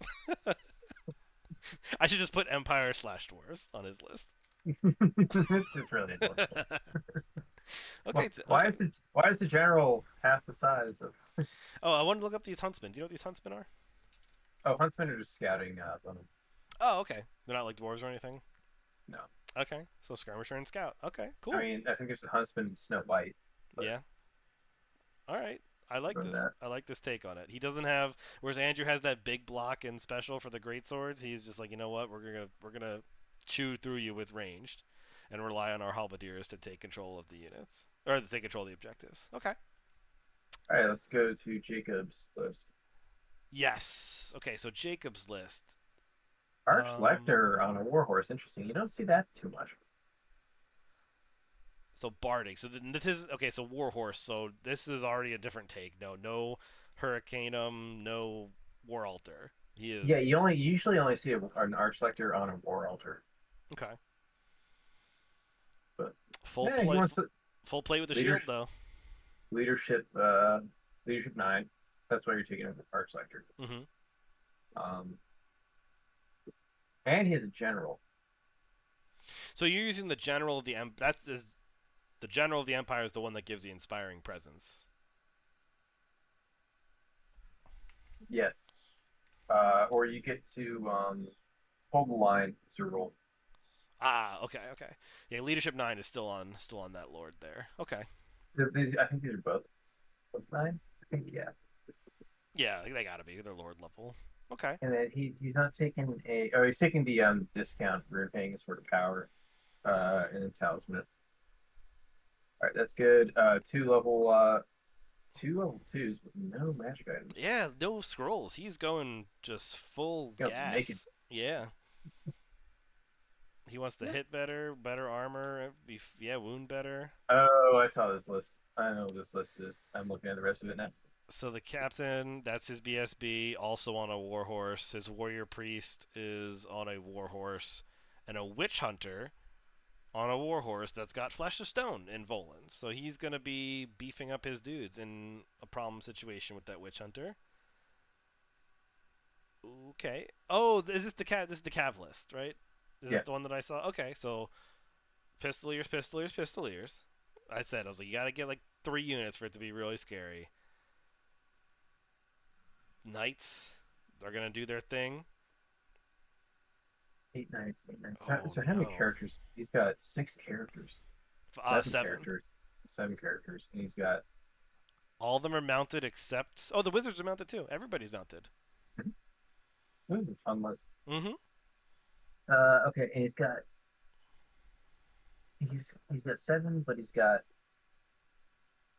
I should just put Empire slash dwarves on his list. It's really adorable. Okay, Why okay. is the general half the size of? Oh, I wanted to look up these huntsmen. Do you know what these huntsmen are? Oh, huntsmen are just scouting on them. Oh, okay. They're not like dwarves or anything. No, Okay, so skirmisher and scout. Okay, I cool. mean I think there's a huntsman in Snow White, but Yeah. All right. I like other than this. that, I like this take on it. He doesn't have, whereas Andrew has that big block in special for the great swords. He's just like, you know what? We're gonna chew through you with ranged, and rely on our halberdiers to take control of the units or to take control of the objectives. Okay. all right, let's go to Jacob's list. Yes. Okay. So Jacob's list. Arch Um. Lecter on a warhorse. Interesting. You don't see that too much. So Bardic. So this is okay. So Warhorse. So this is already a different take. No Hurricanum. No War Altar. He Yeah, is you usually only see an Arch Lecter on a war altar, okay. but Full yeah, he play. wants to Full plate with the shield leadership though. leadership leadership 9. That's why you're taking an Arch Lecter. Mm-hmm. Um, and he has a general. So you're using the general of the that's the general of the empire is the one that gives the inspiring presence. Yes. Or you get to hold the line as your role. Ah, okay. Yeah, leadership 9 is still on that lord there. Okay. I think these are both 9. I think yeah. Yeah, they gotta be. They're lord level. Okay. And then he's not taking he's taking the discount for paying his sort of power. and then Talisman. All right, that's good. Two level twos with no magic items. Yeah, no scrolls. He's going just full You know, naked. gas. Yeah. He wants to hit better, better armor, yeah, wound better. Oh, I saw this list. I know what this list is. I'm looking at the rest of it now. So the captain, that's his BSB, also on a warhorse. His warrior priest is on a warhorse, and a witch hunter on a warhorse that's got flesh of stone in Volans. So he's gonna be beefing up his dudes in a problem situation with that witch hunter. Okay. Oh, is this the This is the cav list, right? Is this Yeah, the one that I saw? Okay, so pistoliers, pistoliers, pistoliers. I was like, you gotta get like 3 units for it to be really scary. Knights, they're gonna do their thing. 8 knights, 8 knights. So, Oh so how many no. characters? He's got 6 characters, seven 7. characters, 7 characters, and he's got. All of them are mounted except the wizards are mounted too. Everybody's mounted. This is a fun list. Mm-hmm. Okay, and he's got 7, but he's got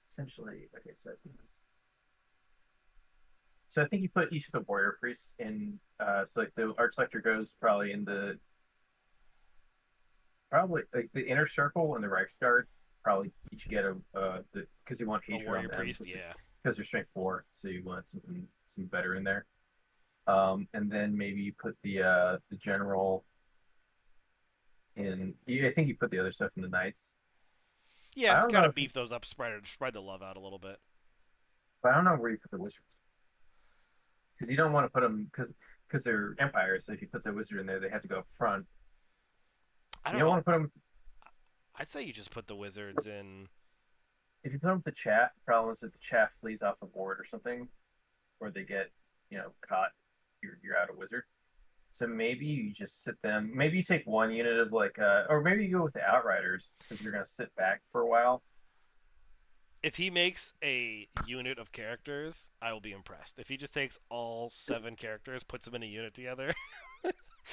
essentially okay. So I think you put each of the warrior priests in. So like the arch goes probably in the probably like the inner circle and the Reichsguard probably each get because you want A hatred on warrior them priest, yeah. because they're strength 4, so you want some better in there. And then maybe you put the general in. I think you put the other stuff in the knights. Yeah, I don't know gotta if you, beef those up, spread the love out a little bit. but I don't know where you put the wizards because you don't want to put them because they're empires. So if you put the wizard in there, they have to go up front. I You don't don't know. want to put them I'd say you just put the wizards in. if you put them with the chaff. The problem is that the chaff flees off the board or something, or they get caught. You're out of wizard. So maybe you just sit them. Maybe you take 1 unit of or maybe you go with the outriders because you're gonna sit back for a while. If he makes a unit of characters, I will be impressed. If he just takes all 7 characters, puts them in a unit together,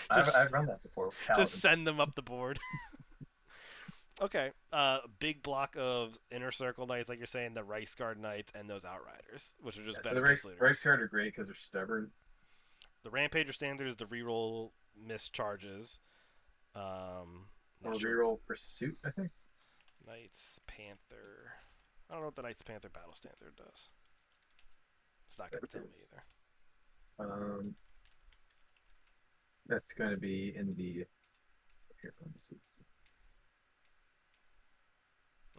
I've just I've run that before with just paladins. send them up the board. Okay. Big block of inner circle knights, like you're saying, the Rice Guard knights and those outriders, which are just Yeah, so better the pistol leaders. Reichsguard are great because they're stubborn. The Rampager standard is the reroll miss charges. Not Or sure. reroll pursuit, I think. Knights Panther. I don't know what the Knights Panther battle standard does. It's not gonna tell me either. Um, that's going to be in the. Here, let me see.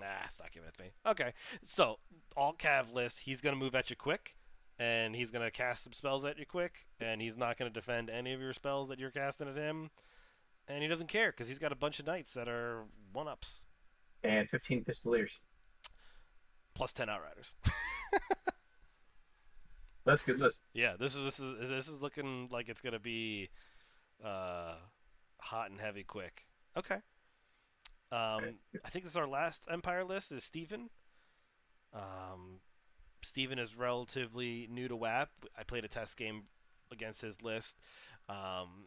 Ah, it's not giving it to me. Okay, so all cav list. He's gonna move at you quick, and he's gonna cast some spells at you quick, and he's not gonna defend any of your spells that you're casting at him, and he doesn't care because he's got a bunch of knights that are 1-ups And 15 pistoliers. plus 10 outriders. That's a good list. Yeah, this is looking like it's gonna be uh, hot and heavy quick. Okay. Okay. I think this is our last Empire list. Is Steven. Um, Steven is relatively new to WAP. I played a test game against his list.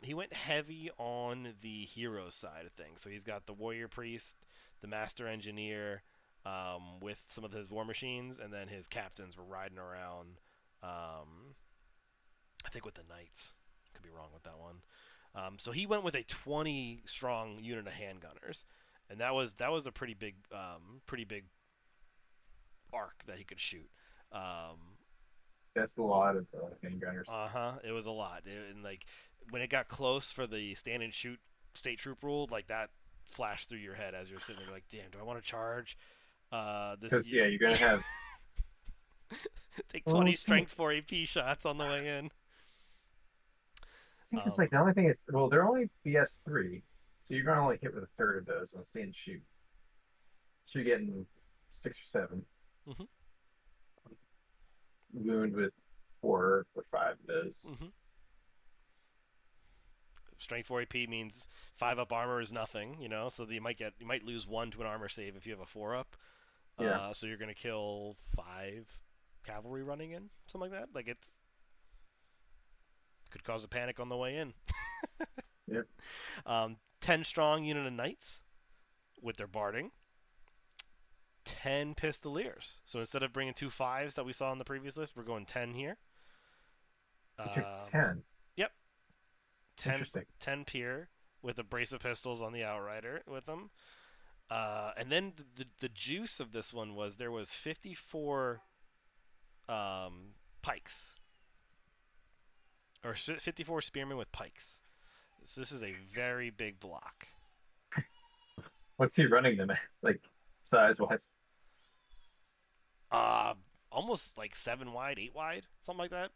He went heavy on the hero side of things. So he's got the warrior priest, the master engineer, with some of his war machines, and then his captains were riding around. Um, I think with the knights. Could be wrong with that one. So he went with a 20 strong unit of handgunners, and that was a pretty big arc that he could shoot. That's a lot of handgunners. It was a lot, and like when it got close for the stand and shoot state troop rule, like that flashed through your head as you're sitting there, like, damn, do I want to charge? This Because, yeah, you're going to have. take Well, 20 strength 4 AP shots on the way in. I think it's Um, like the only thing is, well, they're only BS3, so you're going to only hit with a third of those on stand and shoot. So you're getting 6 or 7. mhm, Wound with 4 or 5 of those. mhm. Strength 4 AP means 5-up armor is nothing, so you might lose 1 to an armor save if you have a 4-up. Yeah. So you're gonna kill 5 cavalry running in, something like that. Like it's could cause a panic on the way in. Yep. 10 strong unit of knights. with their barding, 10 pistoliers. So instead of bringing 2 5s that we saw on the previous list, we're going 10 here. You took Um, 10. yep, 10, Interesting. 10 pier with a brace of pistols on the outrider with them. And then the juice of this one was there was 54 pikes, or 54 spearmen with pikes. So this is a very big block. What's he running them at? Like size wise? Uh, Almost like 7 wide, 8 wide, something like that.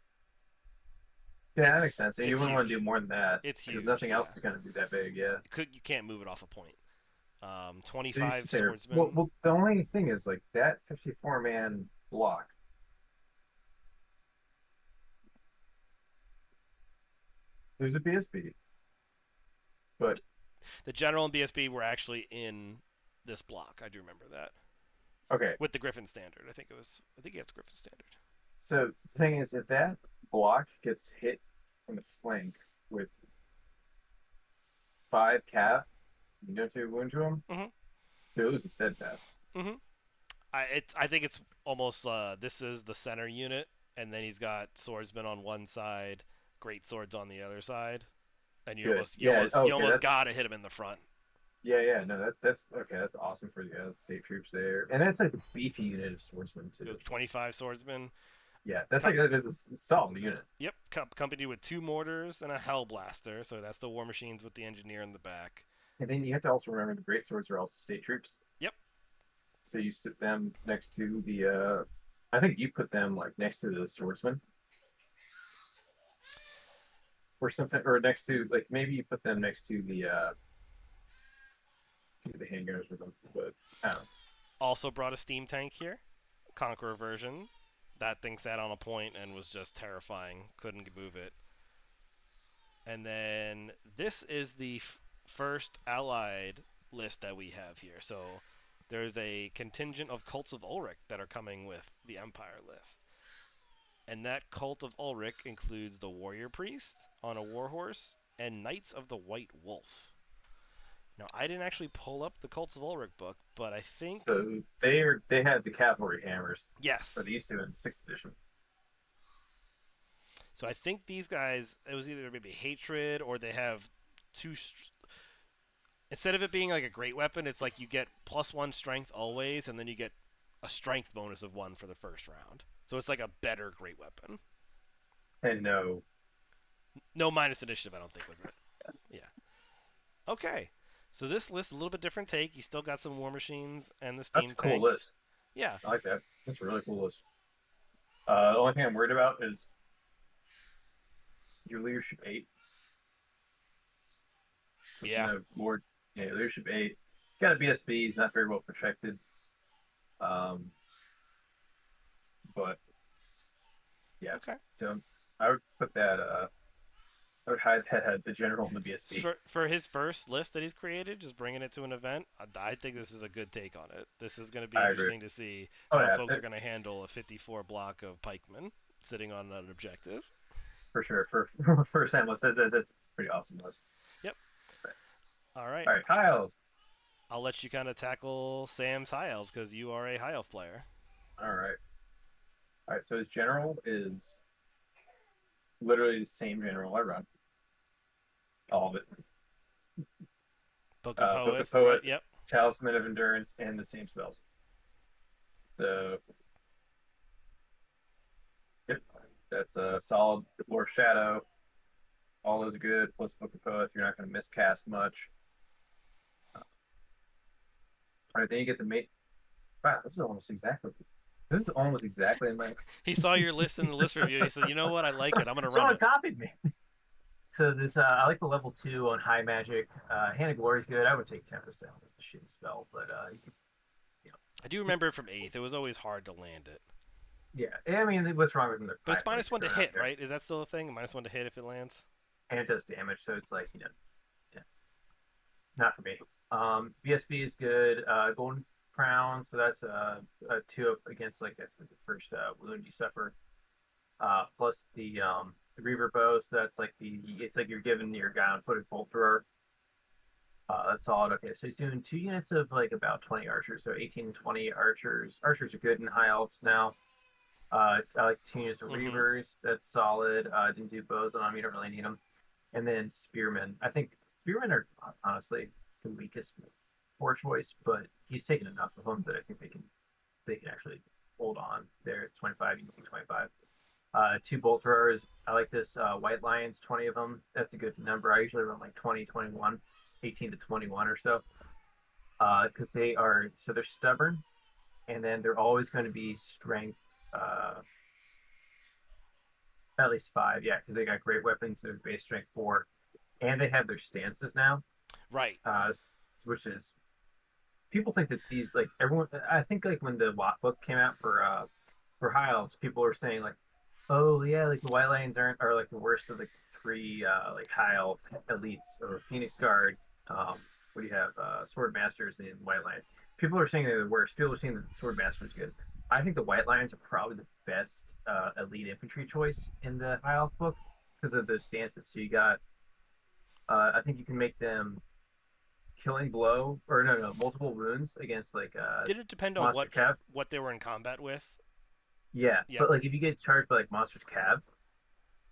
Yeah, that makes It's sense. And it's you wouldn't want to do huge. more than that It's because huge. nothing Yeah, else is going to be that big. Yeah. you can't move it off a point. So you 25 sit there. Well, swordsmen. well, the only thing is like that 54 man block. There's a BSB, but The general and BSB were actually in this block. I do remember that okay. with the Griffin standard. I think it was. I think he has the Griffin standard. So the thing is, if that block gets hit in the flank with 5 cav, you know, to wound to him, Mhm. they lose a steadfast. Mhm. I think it's almost. This is the center unit, and then he's got swordsmen on one side, great swords on the other side, and you Good. almost you Yeah. almost Oh, you okay. almost gotta hit him in the front. Yeah. No, that's okay. That's awesome for the state troops there, and that's like a beefy unit of swordsmen too. 25 swordsmen. Yeah, that's Co- like that's a solid unit. yep, company with 2 mortars and a hellblaster. So that's the war machines with the engineer in the back. And then you have to also remember the great swords are also state troops. Yep. So you sit them next to the I think you put them like next to the swordsman or something, or next to like maybe you put them next to the handgunners with them, but I don't know. Also brought a steam tank here, Conqueror version. That thing sat on a point and was just terrifying. Couldn't move it. And then this is the first allied list that we have here. So there's a contingent of cults of Ulrich that are coming with the Empire list. And that cult of Ulrich includes the Warrior Priest on a warhorse and Knights of the White Wolf. Now, I didn't actually pull up the Cults of Ulrich book, but I think So they had the cavalry hammers, or they yes. used to in sixth edition. So I think these guys, it was either maybe hatred or they have two. Instead of it being like a great weapon, it's like you get +1 strength always, and then you get a strength bonus of 1 for the first round. So it's like a better great weapon. And no, No minus initiative, I don't think, with it. Yeah. Okay. So this list a little bit different take. You still got some war machines and the that's steam a cool tank. list. Yeah. I like that. That's a really cool list. The only thing I'm worried about is your leadership 8. So Yeah. more, yeah, leadership 8. Got a BSB. He's not very well protected. Um, but yeah, Okay. so I would put that. I would hide that at the general in the BSB For his first list that he's created, just bringing it to an event, I think this is a good take on it. This is going to be I agree. interesting to see Oh how yeah, folks are going to handle a 54 block of pikemen sitting on an objective. for sure. For first time list, that's a pretty awesome list. Yep. Nice. All right. All right, high elves. I'll let you kind of tackle Sam's high elves because you are a high elf player. All right. So his general is literally the same general I run. All of it. Book of Book of Hoeth, right? Poeth, Yep. Talisman of Endurance, and the same spells. So, yep, that's a solid Dwarf Shadow. All those are good. Plus Book of Poeth, you're not going to miscast much. All right, then you get the mate. Wow, this is almost exactly. This is almost exactly in my. He saw your list in the list review and he said, "You know what? I like it. I'm going to run Someone it." copied me. So this, I like the level 2 on high magic. Hand of Glory is good. I would take 10%. It's a shitty spell, but you can, you know, I do remember it from 8th. It was always hard to land it. yeah. I mean, what's wrong with them? But it's -1 to hit, right? Is that still a thing? -1 to hit if it lands? And it does damage, so it's like yeah, not for me. BSB is good. Golden Crown, so that's a 2 up against like that's the first wound you suffer. Plus the Reaver bow, so that's like it's like you're giving your guy on footed bolt thrower. That's solid. Okay, so he's doing 2 units of like about 20 archers, so 18 and 20 archers. Archers are good in high elves now. I like 2 units of Mm-hmm. reavers. That's solid. Didn't do bows on them. You don't really need them. And then spearmen. I think spearmen are honestly the weakest for choice, but he's taken enough of them that I think they can actually hold on. There's 25. You can take 25. Two bolt throwers. I like this white lions. 20 of them. That's a good number. I usually run like 20, 21, 18 to 21 or so. Because they're stubborn, and then they're always going to be strength. Uh, At least five, yeah, because they got great weapons. They're base strength four, and they have their stances now, Right. uh, which is people think that these like everyone. I think like when the Watt book came out for high elves, people were saying like, oh yeah, like the White Lions are like the worst of like the three like high elf elites or Phoenix Guard. What do you have? Sword Masters and White Lions. People are saying they're the worst. People are saying that the Sword Master is good. I think the White Lions are probably the best elite infantry choice in the high elf book because of those stances. So you got, I think you can make them killing blow or no multiple wounds against like Did it depend on monster cav. what they were in combat with? Yeah, Yep. but like if you get charged by like monsters cav,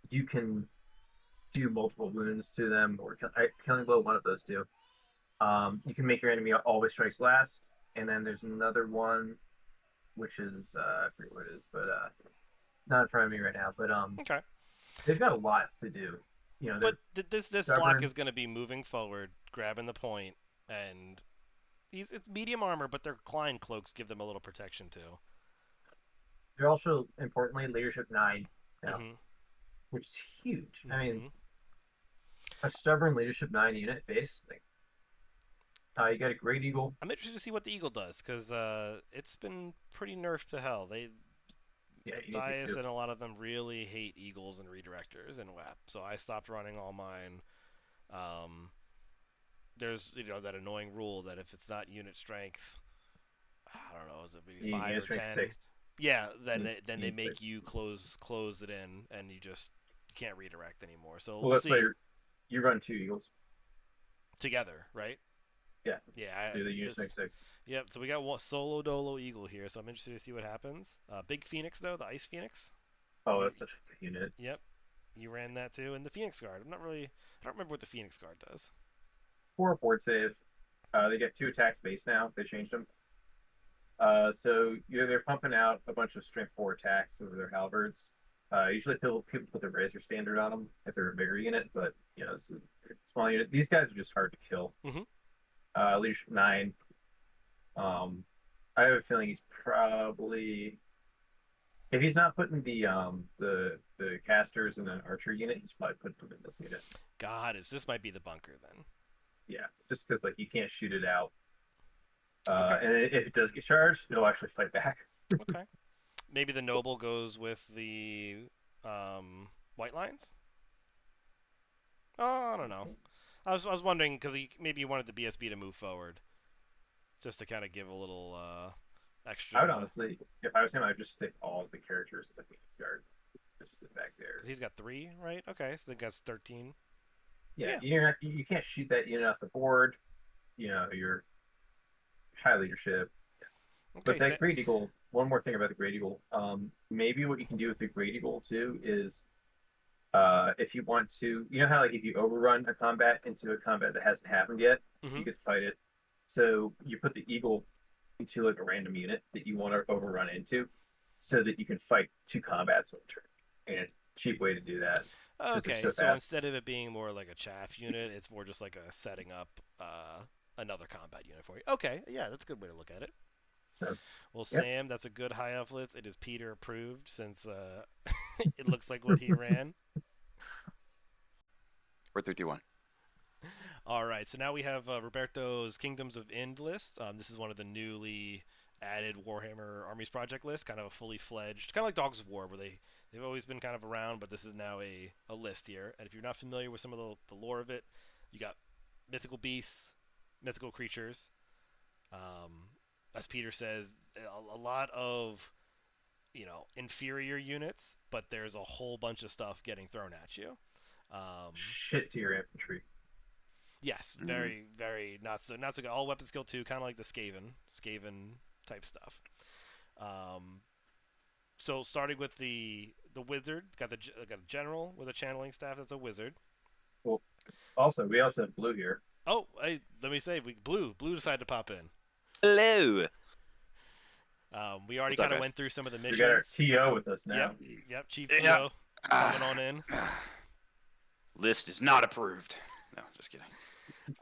you can do multiple wounds to them or killing blow. One of those two. You can make your enemy always strikes last, and then there's another one which is I forget what it is, but not in front of me right now. But Okay. they've got a lot to do. You know, But they're this block stubborn. is going to be moving forward, grabbing the point, and it's medium armor, but their Klein cloaks give them a little protection too. They're also importantly leadership nine now, Mm-hmm. which is huge. I mean, Mm-hmm. a stubborn leadership nine unit base. Like, you got a great eagle. I'm interested to see what the eagle does because it's been pretty nerfed to hell. Yeah, he needs me Matthias too. and a lot of them really hate eagles and redirectors in WAP, so I stopped running all mine. Um, there's that annoying rule that if it's not unit strength, I don't know, is it maybe five Unit or strength 10? six. Yeah, then they Unit make six. you close it in, and you just can't redirect anymore. So Well, we'll that's why see you run two eagles. together, right? Yeah, Yeah, so the unit this. strength six. Yep. So we got one solo dolo eagle here, so I'm interested to see what happens. Big phoenix though, the ice phoenix. Oh, You, that's such a good unit. yep, you ran that too, and the phoenix guard. I don't remember what the phoenix guard does. Four board save. They get two attacks base now. They changed them. So they're pumping out a bunch of strength four attacks with their halberds. Usually people put their razor standard on them if they're a bigger unit, but it's a small unit. These guys are just hard to kill. Mm-hmm. Leadership nine. Um, I have a feeling he's probably if he's not putting the casters in an archer unit, he's probably putting them in this unit. God, this might be the bunker then. Yeah, just because like you can't shoot it out, Okay. and if it does get charged, it'll actually fight back. Okay. Maybe the noble goes with the white lines. Oh, I don't know. I was wondering because maybe you wanted the BSB to move forward, just to kind of give a little I would extra. honestly, if I was him, I'd just stick all of the characters in the Phoenix Guard. Just sit back there. Because he's got three, right? Okay, so I think that's 13. Yeah, Yeah. you can't shoot that unit off the board. You're high leadership. But Okay, so that Great Eagle, one more thing about the Great Eagle. Maybe what you can do with the Great Eagle too is if you want to, you know how like if you overrun a combat into a combat that hasn't happened yet, you hmm get to fight it. So you put the Eagle into like a random unit that you want to overrun into, so that you can fight two combats in turn. And it's a cheap way to do that because they're Okay, so so fast. instead of it being more like a chaff unit, it's more just like a setting up another combat unit for you. Okay, yeah, that's a good way to look at it. So Well, yep. Sam, that's a good high elf list. It is Peter approved since it looks like what he ran. 431. All right, so now we have Roberto's Kingdoms of Ind list. This is one of the newly added Warhammer Armies project lists, kind of a fully fledged, kind of like Dogs of War, where they've always been kind of around, but this is now a list here. And if you're not familiar with some of the lore of it, you got mythical beasts, mythical creatures. Um, as Peter says, a lot of inferior units, but there's a whole bunch of stuff getting thrown at you. Um, Shit to your infantry. Yes, Mm. very, very not so good. All weapon skill 2, kind of like the Skaven type stuff. Um, so starting with the wizard, got a general with a channeling staff. That's a wizard. Well, also we also have blue here. Oh, hey, let me say, blue decided to pop in. Hello. We already What's up, kind of guys? went through some of the We got our missions. TO with us Yep, now. yep. Chief Yeah. Tio coming on in. List is not approved. No, just kidding.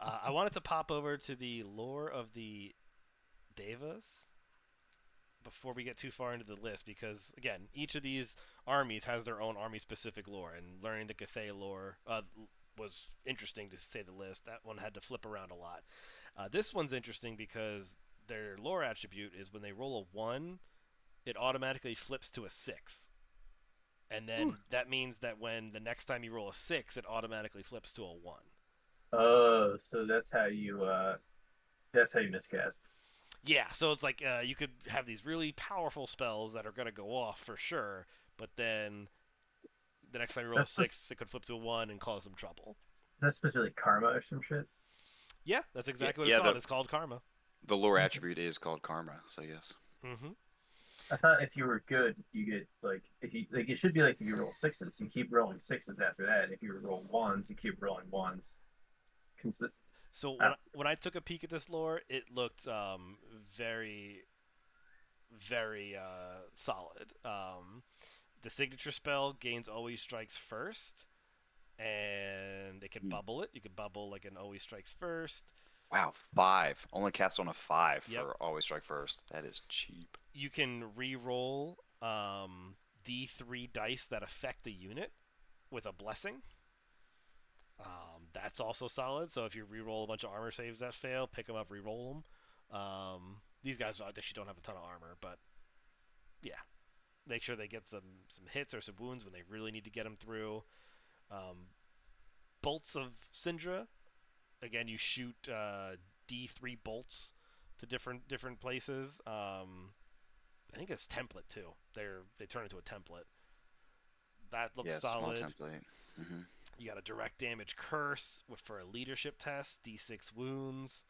I wanted to pop over to the lore of the Devas before we get too far into the list, because again, each of these armies has their own army-specific lore, and learning the Cathay lore was interesting to say the least. That one had to flip around a lot. This one's interesting because their lore attribute is when they roll a 1, it automatically flips to a 6. And then that means that when the next time you roll a 6, it automatically flips to a 1. Oh, so that's how you miscast. Yeah, so it's like you could have these really powerful spells that are going to go off for sure, but then the next time you roll a That's supposed, 6, it could flip to a 1 and cause some trouble. is that supposed to be like karma or some shit? Yeah, that's exactly what Yeah, it's called. It's called Karma. the lore attribute is called karma, so yes. Mm-hmm. I thought if you were good, you get like if you like it should be like if you roll sixes, you keep rolling sixes after that. If you roll ones, you keep rolling ones. Consistent. So I when I took a peek at this lore, it looked very, very solid. The signature spell gains always strikes first, and they can Hmm. bubble it. You can bubble like an always strikes first. Wow, 5. Only cast on a 5 Yep. for always strike first. That is cheap. You can re-roll D3 dice that affect the unit with a blessing. That's also solid. So if you re-roll a bunch of armor saves that fail, pick them up, re-roll them. These guys actually don't have a ton of armor, but yeah, make sure they get some hits or some wounds when they really need to get them through. Bolts of Syndra. Again, you shoot D3 bolts to different places. I think it's template too. They turn into a template. That looks Yeah, solid. small template. Mm-hmm. You got a direct damage curse for a leadership test, D6 wounds,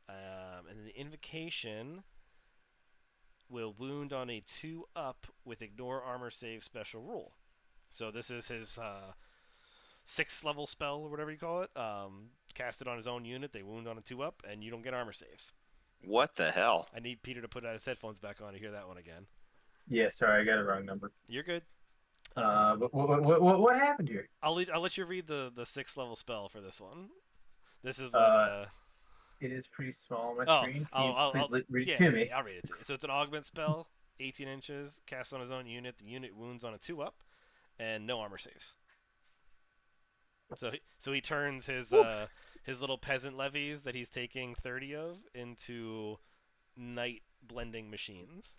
and the invocation will wound on a 2-up with ignore armor save special rule. So this is his 6th level spell or whatever you call it. Cast it on his own unit. They wound on a 2-up, and you don't get armor saves. What the hell? I need Peter to put his headphones back on to hear that one again. yeah, sorry, I got a wrong number. You're good. What happened here? I'll let you read the 6th level spell for this one. This is what. It is pretty small on my Oh, screen. Can you please read yeah, it to me? I'll read it to you. So it's an augment spell, 18 inches, cast on his own unit. The unit wounds on a 2-up, and no armor saves. So he turns his little peasant levies that he's taking 30 of into night blending machines.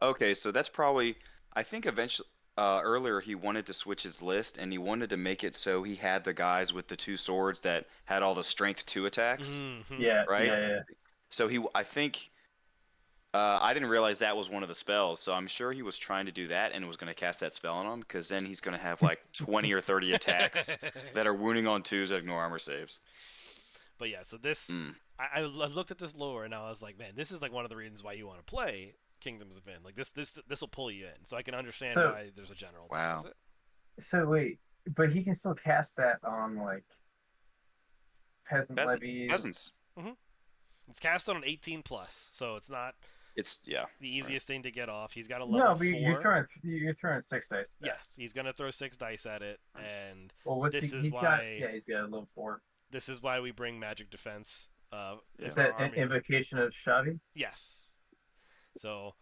Okay, so that's probably. I think eventually. Earlier, he wanted to switch his list, and he wanted to make it so he had the guys with the 2 swords that had all the strength 2 attacks, Mm-hmm. Yeah, right? yeah. So I think, I didn't realize that was one of the spells. So I'm sure he was trying to do that and was going to cast that spell on him, because then he's going to have like 20 or 30 attacks that are wounding on 2s that ignore armor saves. But yeah, so this I looked at this lore and I was like, man, this is like one of the reasons why you want to play Kingdoms of End. Like this will pull you in, so I can understand why there's a general. Wow. So wait, but he can still cast that on like peasant levies. Peasants. Mm-hmm. It's cast on an 18 plus, so it's not. It's the easiest thing to get off. He's got a level 4. No, but you're throwing 6 dice. Yes, he's gonna throw 6 dice at it, and he's got a level 4. This is why we bring magic defense. Is that an invocation of Shavi? Yes. So,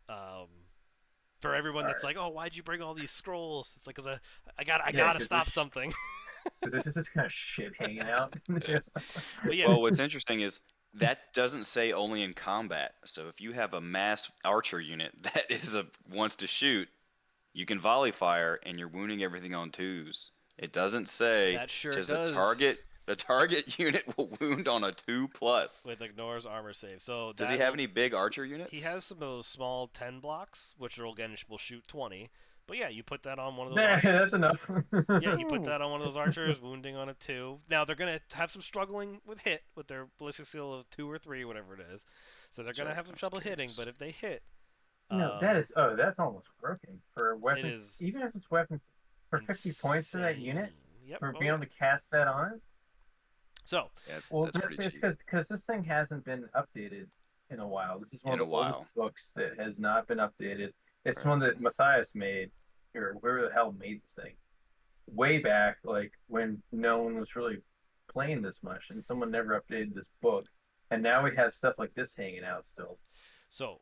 for everyone that's like, "Oh, why'd you bring all these scrolls?" It's like, "Cause I gotta stop something." Because there's just kind of shit hanging out. But yeah. Well, what's interesting is that doesn't say only in combat. So if you have a mass archer unit that wants to shoot, you can volley fire, and you're wounding everything on 2s. It doesn't say. That sure says does. The target unit will wound on a 2+ with ignores armor save. So does he have any big archer units? He has some of those small 10 blocks, which will shoot 20. But yeah, you put that on one of those Nah, archers. that's enough. Yeah, you put that on one of those archers, wounding on it 2. Now they're gonna have some struggling with hit with their ballistic skill of 2 or 3, whatever it is. So they're gonna have some trouble hitting. But if they hit, No, that is that's almost broken for it weapons. is Even if it's weapons for 50 points for that unit, Yep. for being able to cast that on it. So Yeah, Well, that's pretty cheap. because this thing hasn't been updated in a while. This is one In of a the oldest while. books that has not been updated. It's Right. one that Matthias made, or whoever the hell made this thing, way back, like when no one was really playing this much, and someone never updated this book, and now we have stuff like this hanging out still. So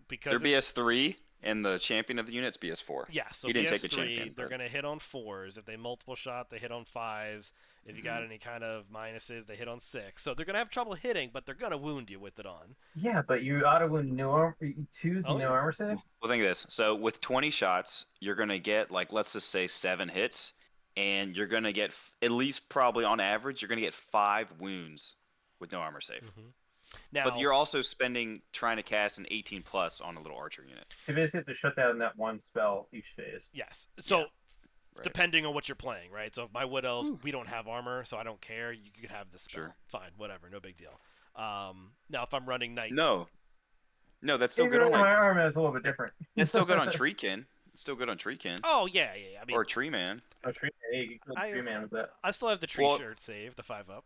because They're BS3, and the champion of the unit's BS4. Yeah, so he didn't BS3, take a champion. they're going to hit on 4s. If they multiple shot, they hit on 5s. If you got any kind of minuses, they hit on 6. So they're going to have trouble hitting, but they're going to wound you with it on. Yeah, but you auto wound no armor, 2s and no yeah. armor save. Well, think of this. So with 20 shots, you're gonna get, like, let's just say 7 hits, and you're gonna get at least, probably on average, you're gonna get 5 wounds with no armor save. Now, But you're also trying to cast an 18 plus on a little archer unit. So you basically have to shut down that one spell each phase. yes. So Right. depending on what you're playing, right? So if my Wood Elves, we don't have armor, so I don't care. You could have the spell. Sure. Fine, whatever, no big deal. Now if I'm running Knights, No, that's still Even good on, though like, my armor is a little bit different. it's still good on Treekin. It's still good on Treekin. Oh yeah. I mean, Or Tree Man. Oh, tree, hey, you killed I- tree man with that. I still have the tree Well- shirt save, the 5-up.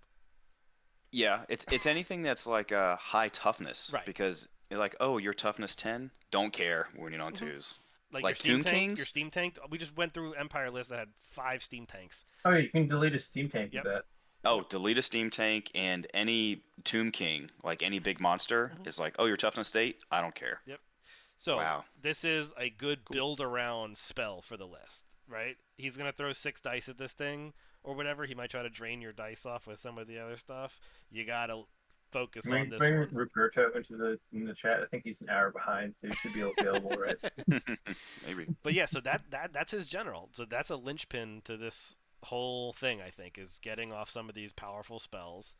Yeah, it's anything that's like a high toughness. Right. Because you're like, oh, your toughness 10? Don't care when you're on 2s. Like Like your steam Tomb tank, Kings? your steam tank. We just went through Empire list that had 5 steam tanks. Oh, you can delete a steam tank Yep. with that. Oh, delete a steam tank, and any Tomb King, like any big monster, is like, oh, your toughness 8? I don't care. So Wow. this is a good build around spell for the list, right? He's gonna throw 6 dice at this thing or whatever. He might try to drain your dice off with some of the other stuff. You gotta focus on this Bring one. Ruperto in the chat. I think he's an hour behind, so he should be available, right? Maybe. But yeah, so that's his general. So that's a linchpin to this whole thing. I think is getting off some of these powerful spells.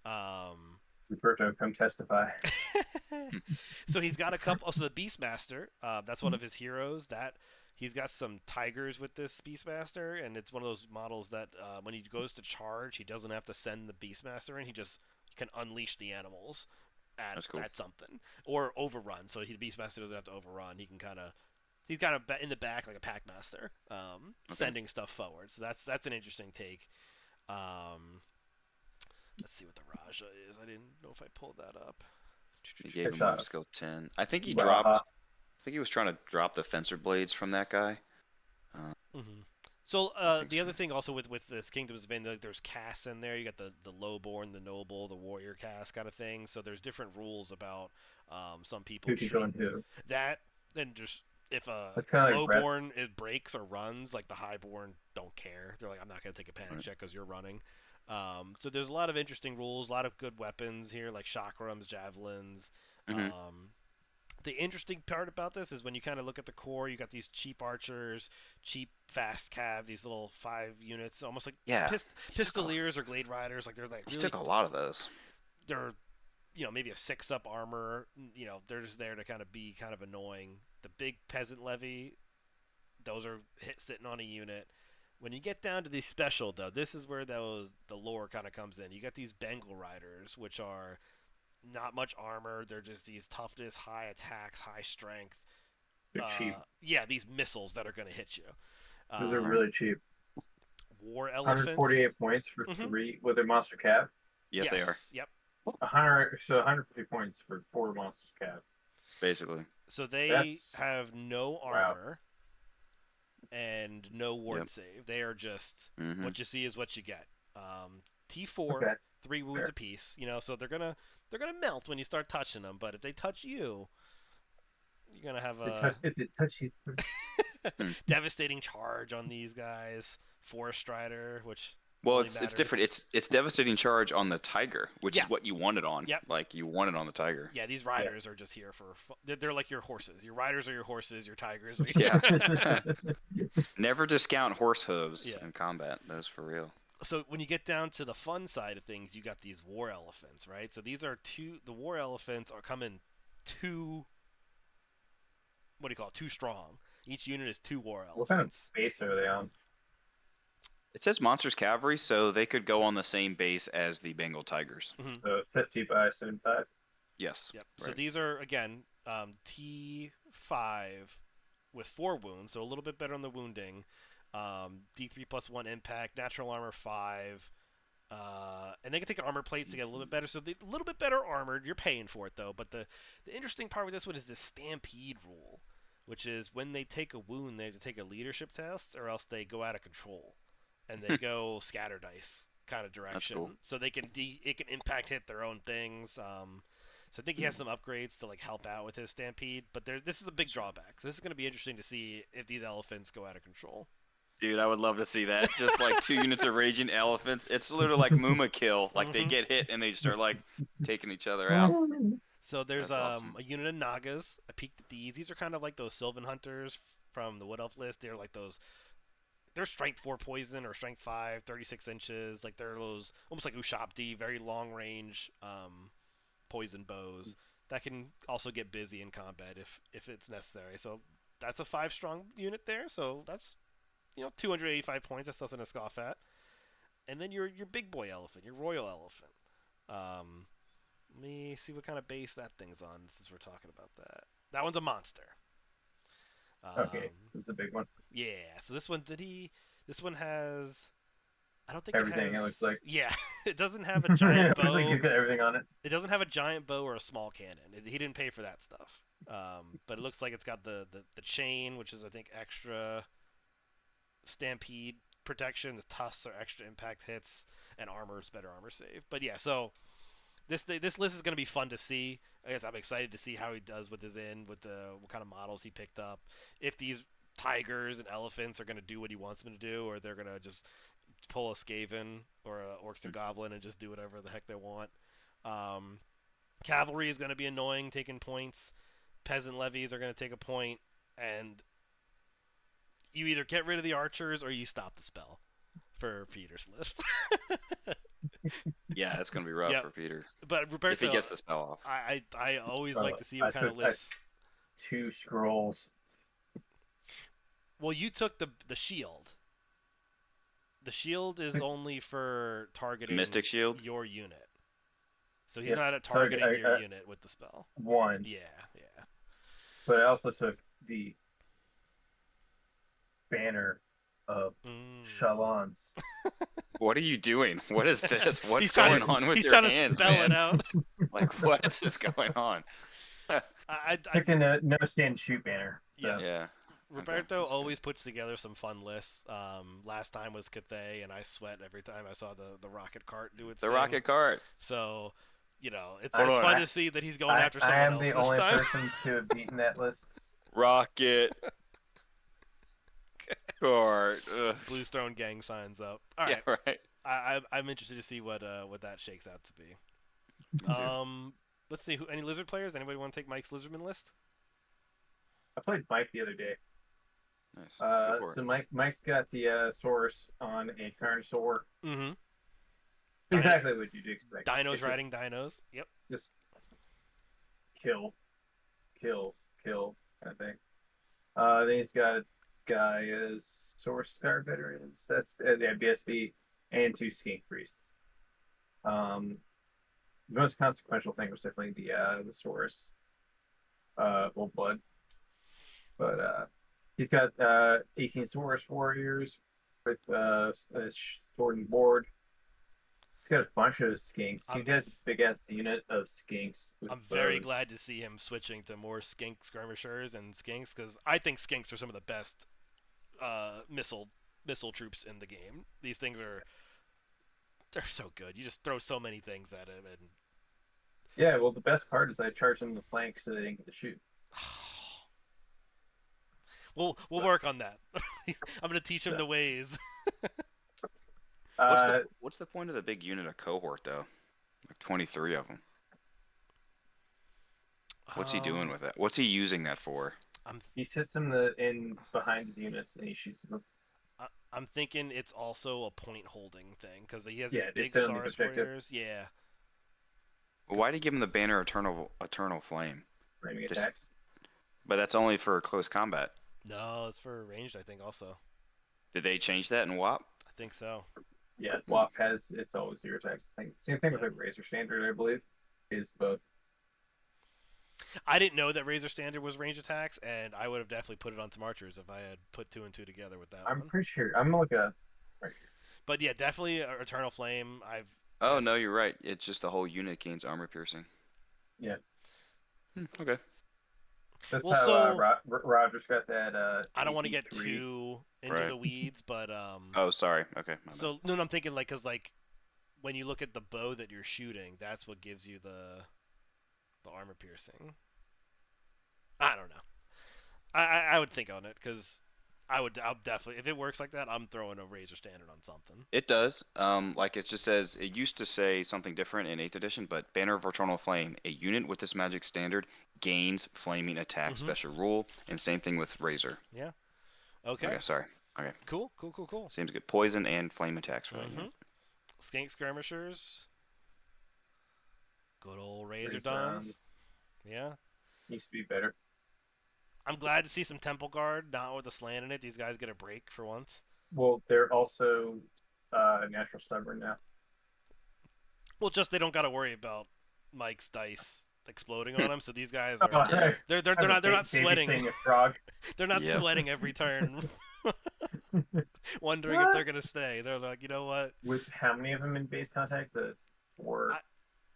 Ruperto, come testify. So he's got a couple. So the Beastmaster, that's one of his heroes. That he's got some tigers with this Beastmaster, and it's one of those models that when he goes to charge, he doesn't have to send the Beastmaster in. He just can unleash the animals at something or overrun. So the Beastmaster doesn't have to overrun. He's kind of in the back like a Packmaster, sending stuff forward. So that's an interesting take. Let's see what the Raja is. I didn't know if I pulled that up. He gave It's him a- a skill 10. I think he Raha. dropped. I think he was trying to drop the fencer blades from that guy. So think the so. other thing also with this Kingdom's Vein, like, there's castes in there. You got the lowborn, the noble, the warrior caste kind of thing. So there's different rules about some people Who can go treat into? that. Then just if a That's kinda like Brett's. lowborn it breaks or runs, like the highborn don't care. They're like, I'm not gonna take a panic check because you're running. So there's a lot of interesting rules, a lot of good weapons here, like chakrams, javelins. The interesting part about this is when you kind of look at the core, you got these cheap archers, cheap fast cav, these little 5 units, almost like Yeah. pistoliers or glade riders. Like they're like He really, took a lot of those. they're maybe a 6-up armor. They're just there to kind of be kind of annoying. The big peasant levy, those are sitting on a unit. When you get down to the special, though, this is where the lore kind of comes in. You got these Bengal riders, which are not much armor. They're just these toughness, high attacks, high strength. They're cheap. Yeah, these missiles that are going to hit you. Those are really cheap. War elephants. 148 points for 3 with their monster cav. Yes, they are. Yep. 150 points for 4 monsters cav. Basically. So they That's- have no armor and no ward save. They are just what you see is what you get. T4, Okay. 3 wounds Fair. apiece. So they're gonna melt when you start touching them. But if they touch you, you're gonna have a If it touch you, devastating charge on these guys. Forest Strider, which Well, really it's matters. different. It's devastating charge on the tiger, which Yeah. is what you wanted on. Yep. Like you wanted on the tiger. Yeah, these riders are just here for they're like your horses. Your riders are your horses. Your tigers. Are Yeah. Never discount horse hooves Yeah. in combat. Those for real. So when you get down to the fun side of things, you got these war elephants, right? So these are the war elephants are coming too, what do you call it, too strong. Each unit is 2 war What kind of elephants. base are they on? It says Monsters Cavalry, so they could go on the same base as the Bengal Tigers. So 50 by 75. Yes. Yep. So Right. these are again T5 with 4 wounds, so a little bit better on the wounding. D3+1 impact, natural armor 5, and they can take armor plates to get a little bit better. So a little bit better armored. You're paying for it though. But the interesting part with this one is the stampede rule, which is when they take a wound, they have to take a leadership test, or else they go out of control, and they go scatter dice kind of direction. cool. So they can it can impact hit their own things. So I think he has some upgrades to like help out with his stampede, but this is a big drawback. So this is going to be interesting to see if these elephants go out of control. Dude, I would love to see that. Just like 2 units of raging elephants. It's literally like Muma kill. Like they get hit and they start like taking each other out. So there's That's awesome. a unit of Nagas. I peeked at these. These are kind of like those Sylvan Hunters from the Wood Elf list. They're like those. They're strength 4 poison or strength 5, 36 inches. Like they're those almost like Ushabti, very long range poison bows that can also get busy in combat if it's necessary. So that's a 5 strong unit there. So that's 285 points. That's nothing to scoff at. And then your big boy elephant, your royal elephant. Let me see what kind of base that thing's on since we're talking about that. That one's a monster. Okay, this is a big one. Yeah. So this one This one has. I don't think Everything, it has. it looks like. Yeah, it doesn't have a giant It looks like bow. he's got everything on it. It doesn't have a giant bow or a small cannon. He didn't pay for that stuff. But it looks like it's got the chain, which is I think extra stampede protection. The tusks are extra impact hits, and armor is better armor save. But yeah, so this list is going to be fun to see. I guess I'm excited to see how he does with his what kind of models he picked up. If these tigers and elephants are going to do what he wants them to do, or they're going to just pull a Skaven or a Orcs and Goblin and just do whatever the heck they want. Cavalry is going to be annoying, taking points. Peasant levies are going to take a point, and you either get rid of the archers or you stop the spell for Peter's list. Yeah, it's gonna be rough Yep. for Peter But Roberto, if he gets the spell off. I always like to see what kind of I lists. 2 scrolls. Well, you took the shield. The shield is only for targeting Mystic Shield? your unit. So he's Yeah, not targeting your I- unit with the spell. 1. Yeah. But I also took the banner of Shalons. What are you doing? What is this? What's He's trying going to- on with he's your trying hands, to spell man? it out. Like, what is going on? I Took the no stand shoot banner. So. Yeah. Roberto that's good. always puts together some fun lists. Last time was Cathay, and I sweat every time I saw the rocket cart do its The thing. rocket cart. So, it's Hold on, fun to see that he's going after someone I am else the this only time. person to have beaten that list. Rocket cart. Ugh. Blue Stone Gang signs up. All right, Yeah, right. I'm interested to see what that shakes out to be. Me too. Let's see. Any lizard players? Anybody want to take Mike's lizardman list? I played Mike the other day. Nice. Go for So it. Mike's got the source on a Carnosaur. Mm-hmm. Exactly what you'd expect. Dinos It's riding dinos. Yep. Just kill kind of thing. Then he's got a guy as Source Star veterans. That's yeah, BSB and 2 skink priests. The most consequential thing was definitely the Source Old Blood. But he's got 18 Source warriors with a sword and board. He's got a bunch of skinks. He's got this big ass unit of skinks. I'm very glad to see him switching to more skink skirmishers and skinks, because I think skinks are some of the best missile troops in the game. These things they're so good. You just throw so many things at him, and yeah. Well, the best part is I charged them in the flank so they didn't get to shoot. we'll work on that. I'm gonna teach him the ways. What's the point of the big unit of cohort though? Like 23 of them. What's he doing with that? What's he using that for? He sits them in behind his units and he shoots them. I'm thinking it's also a point holding thing, because he has Yeah, these big they sit on the Saurus objective. warriors. Yeah. Why did he give him the banner Eternal Flame? Framing Just- attacks. But that's only for close combat. No, it's for ranged, I think, also. Did they change that in WAP? I think so. Yeah, WAP has it's always zero attacks. Same thing with like Razor Standard, I believe, is both. I didn't know that Razor Standard was range attacks, and I would have definitely put it on some archers if I had put 2 and 2 together with that I'm one. pretty sure. I'm like a right here. But yeah, definitely Eternal Flame. Oh, no, you're right. It's just the whole unit gains armor piercing. Yeah. Okay. That's Well, how so Roger's got that. I don't want to get AP3. too into Right. the weeds, but Oh, sorry. Okay. My bad. so no, I'm thinking like, cause like when you look at the bow that you're shooting, that's what gives you the armor piercing. I don't know. I would think on it because I'll definitely, if it works like that, I'm throwing a Razor Standard on something. It does. Like it just says, it used to say something different in 8th edition, but Banner of Eternal Flame, a unit with this magic standard gains flaming attack special rule, and same thing with Razor. Yeah. Okay. Okay, sorry. Okay. Cool. Seems good. Poison and flame attacks for that unit. Skink Skirmishers. Good old Razor Razor Dons. Yeah. Needs to be better. I'm glad to see some Temple Guard, not with a slant in it. These guys get a break for once. Well, they're also natural stubborn now. Well, just they don't got to worry about Mike's dice exploding on them. So these guys Oh, are hey, they're I'm not sweating. babysitting a frog. They're not Yep. sweating every turn, wondering if What? they're gonna stay. They're like, you know what? With how many of them in base contact? That's 4.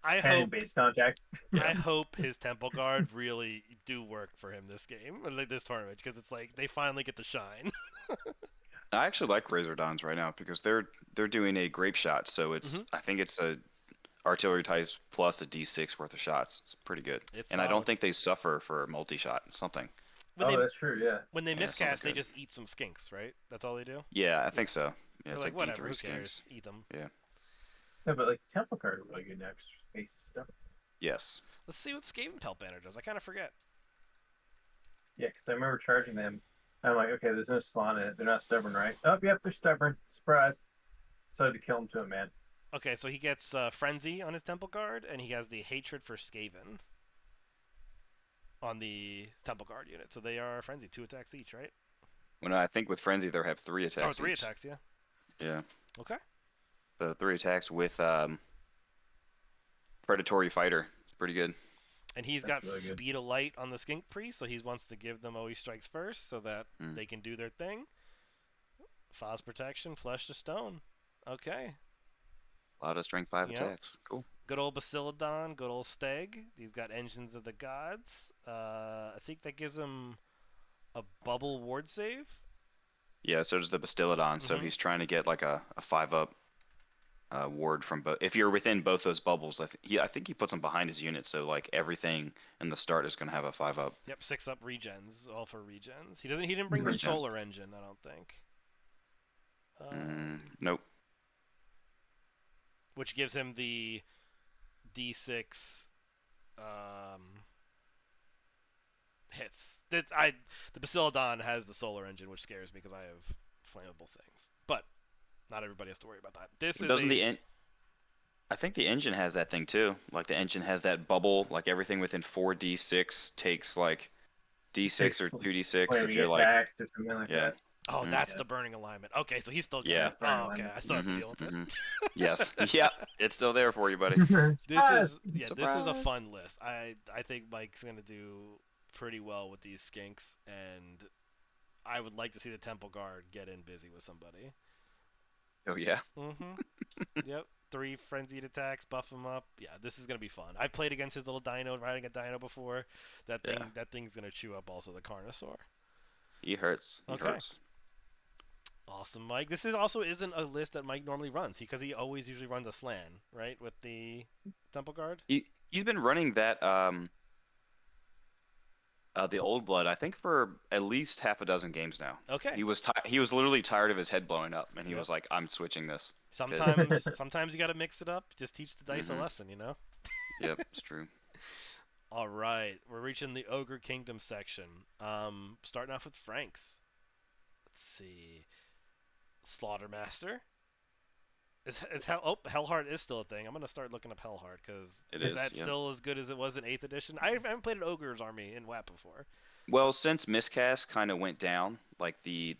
I 10 in hope base contact. I hope his Temple Guard really do work for him this game, or like this tournament, because it's like they finally get to shine. I actually like Razor Dons right now because they're doing a grape shot, so it's I think it's a artillery ties plus a D6 worth of shots. It's pretty good. It's And I solid. don't think they suffer for multi-shot. Something. When Oh, they that's true. Yeah. when they Yeah, miscast, they something good. just eat some skinks, right? That's all they do. Yeah, I think so. Yeah, They're it's like, like whatever, who D3 cares? skinks. Eat them. Yeah. No, but like Temple card are really good now 'cause space stuff. Yes. Let's see what Skaven Pelt Banner does. I kind of forget. Yeah, because I remember charging them. I'm like, okay, there's no salon in it. They're not stubborn, right? Oh, yep, they're stubborn. Surprise. So I had to kill him to a man. Okay, so he gets Frenzy on his Temple Guard, and he has the Hatred for Skaven on the Temple Guard unit. So they are Frenzy, 2 attacks each, right? When I think with Frenzy, they have 3 attacks. Oh, 3 each. attacks, yeah. Yeah. Okay. So 3 attacks with Predatory Fighter. It's pretty good. And he's That's got really good. Speed of Light on the Skink Priest, so he wants to give them always strikes first so that they can do their thing. Phos Protection, Flesh to Stone. Okay. A lot of strength 5 Yep. attacks. Cool. Good old Basilodon, good old Steg. He's got Engines of the Gods. I think that gives him a bubble ward save. Yeah, so does the Bastillodon. So he's trying to get like a 5-up ward from both. If you're within both those bubbles, I think he puts them behind his unit. So like everything in the start is going to have a 5-up. Yep, 6-up regens, all for regens. He didn't bring the Regens. solar engine, I don't think. Nope. Which gives him the D6 hits. The Basilodon has the solar engine, which scares me because I have flammable things. But not everybody has to worry about that. This is Doesn't I think the engine has that thing too. Like the engine has that bubble. Like everything within 4d6 takes like d6 or 2d6 if you're like attacks or something like yeah. that. Oh, that's the burning alignment. Okay, so he's still good. Yeah. Oh, okay. I still have to deal with it. Yes. Yep. It's still there for you, buddy. This is this is a Surprise. fun list. I think Mike's gonna do pretty well with these skinks, and I would like to see the Temple Guard get in busy with somebody. Oh yeah. Yep. 3 frenzied attacks, buff him up. Yeah, this is gonna be fun. I played against his little dino, riding a dino before. That thing's gonna chew up also the Carnosaur. He hurts. He Okay. hurts. Awesome, Mike. This also isn't a list that Mike normally runs because he always usually runs a slan, right, with the Temple Guard. You've been running that the Old Blood, I think, for at least half a dozen games now. Okay. He was literally tired of his head blowing up, and he was like, "I'm switching this." Sometimes you got to mix it up. Just teach the dice a lesson, you know. Yep, it's true. All right, we're reaching the Ogre Kingdom section. Starting off with Franks. Let's see. Slaughtermaster. Hellheart is still a thing. I'm gonna start looking up Hellheart because It is is, that yeah. still as good as it was in 8th edition? I haven't played an Ogre's army in WAP before. Well, since miscast kind of went down, like the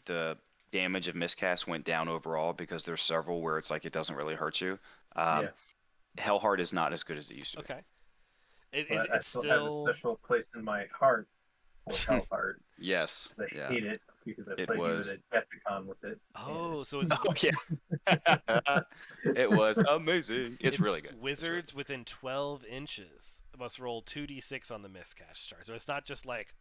damage of miscast went down overall because there's several where it's like it doesn't really hurt you. Yeah, Um, Hellheart is not as good as it used to Okay. but I It's still have a still. special place in my heart for be. Hellheart Yes, because I yeah, hate it because I it played you at was. a Adepticon with it, and Oh, so it's Oh yeah, it was amazing. It's really it's good. It's really wizards within 12 inches must roll 2d6 on the miscast chart. So it's not just like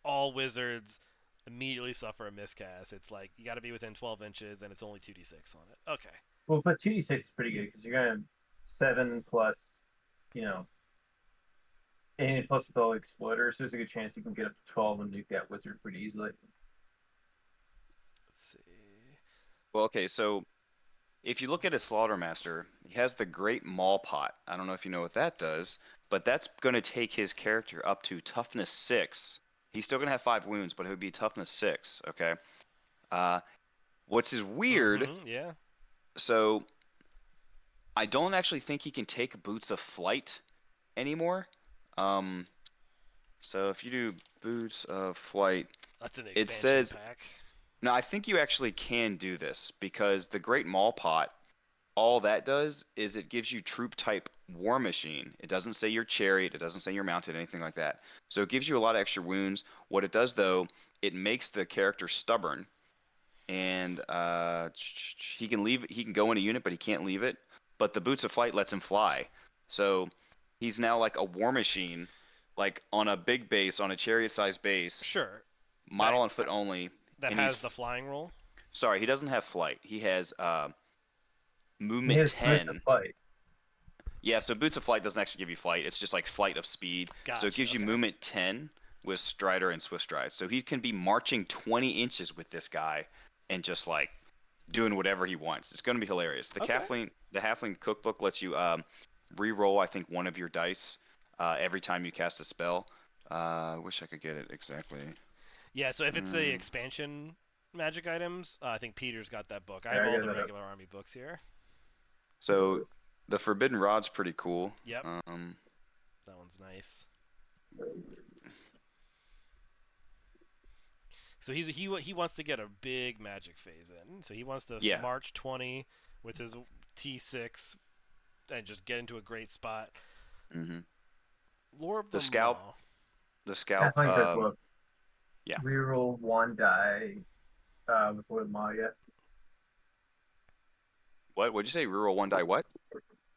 all wizards immediately suffer a miscast. It's like you got to be within 12 inches, and it's only 2d6 on it. Okay. well, but 2d6 is pretty good because you're gonna 7 plus, you know, and plus with all the exploders, there's a good chance you can get up to 12 and nuke that wizard pretty easily. Let's see. well. Okay, so if you look at his Slaughtermaster, he has the Great Maul Pot. I don't know if you know what that does, but that's going to take his character up to toughness 6. He's still going to have 5 wounds, but it would be toughness 6. Okay. Uh, what's is weird? Yeah. So I don't actually think he can take Boots of Flight anymore. Um, so if you do Boots of Flight, That's an it expansion says pack. no. I think you actually can do this because the Great Maul Pot, all that does is it gives you troop type War Machine. It doesn't say your chariot. It doesn't say you're mounted, anything like that. So it gives you a lot of extra wounds. What it does though, it makes the character stubborn, and he can leave. He can go in a unit, but he can't leave it. But the Boots of Flight lets him fly. So he's now like a War Machine, like on a big base, on a chariot-sized base, Sure. model That on foot only, that and has the flying roll. sorry, he doesn't have flight. He has He movement has Boots of 10. Flight. Yeah, so Boots of Flight doesn't actually give you flight. It's just like flight of speed. So it Gotcha. gives you Okay. movement 10 with Strider and Swift Stride. So he can be marching 20 inches with this guy and just like doing whatever he wants. It's going to be hilarious. Okay. The Halfling cookbook lets you re-roll, I think, one of your dice every time you cast a spell. I wish I could get it exactly. Yeah. So if it's the Mm, expansion magic items, I think Peter's got that book. I Yeah, have I all got the that up. regular army books here. so the Forbidden Rod's pretty cool. Yep. Um, That one's nice. So he wants to get a big magic phase in. So he wants to yeah. march 20 with his T6 and just get into a great spot. hmm Lore of The the scalp. Maw. The scalp. Halfling Cookbook. Yeah. Reroll 1 die before the Maya. What? Would you say? Reroll 1 die. What?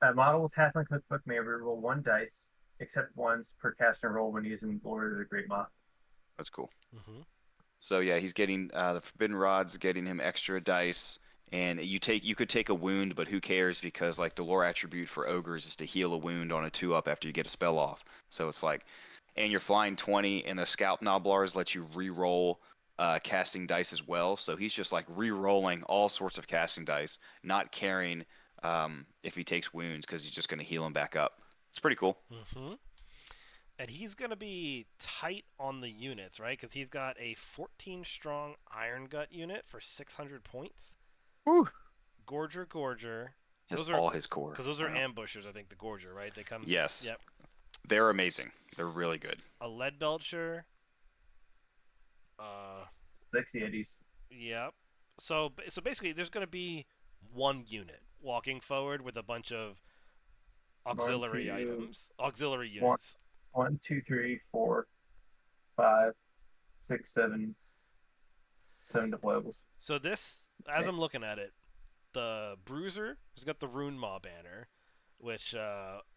A model with Halfling Cookbook may reroll 1 dice, except once per cast and roll when using Lord of the Great Maw. That's cool. Mm-hmm. So yeah, he's getting the Forbidden Rod's getting him extra dice, and you could take a wound, but who cares because like the lore attribute for ogres is to heal a wound on a 2-up after you get a spell off. So it's like, and you're flying 20, and the Scalp Noblars let you re-roll casting dice as well. So he's just like re-rolling all sorts of casting dice, not caring if he takes wounds because he's just going to heal him back up. It's pretty cool. Mm-hmm. And he's going to be tight on the units, right? Because he's got a 14 strong Iron Gut unit for 600 points. Woo. Gorger. Has Those are all his core. because those are Wow. ambushers. I think the Gorger, right? They come. Yes. Yep. They're amazing. They're really good. A Lead Belcher. 60 eddies. Yep. So basically, there's going to be one unit walking forward with a bunch of auxiliary items, auxiliary One, units. 1, 2, 3, 4, 5, 6, 7, 7 deployables. So this, as I'm looking at it, the Bruiser has got the Rune Maw banner, which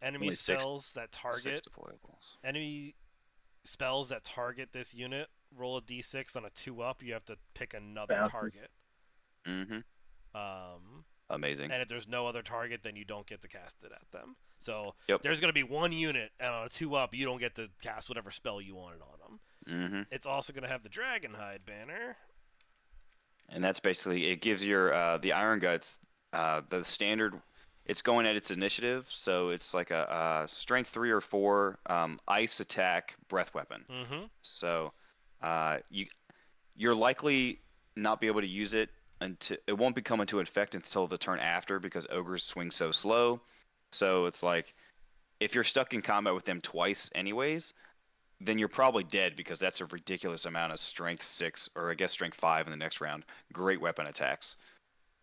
enemy Only six- spells that 6 target deployables. enemy spells that target this unit roll a d6 on a 2-up. You have to pick another Bounces. target. Mm-hmm. Um, Amazing. and if there's no other target, then you don't get to cast it at them. So Yep. there's going to be one unit, and on a 2-up, you don't get to cast whatever spell you wanted on them. Mm-hmm. It's also going to have the Dragonhide banner. And that's basically it. Gives your the Iron Guts the standard. It's going at its initiative, so it's like a strength 3 or 4 ice attack breath weapon. Mm-hmm. So you're likely not be able to use it until it won't become into effect until the turn after because ogres swing so slow. So it's like if you're stuck in combat with them twice anyways, then you're probably dead because that's a ridiculous amount of strength 6 or I guess strength 5 in the next round. Great weapon attacks.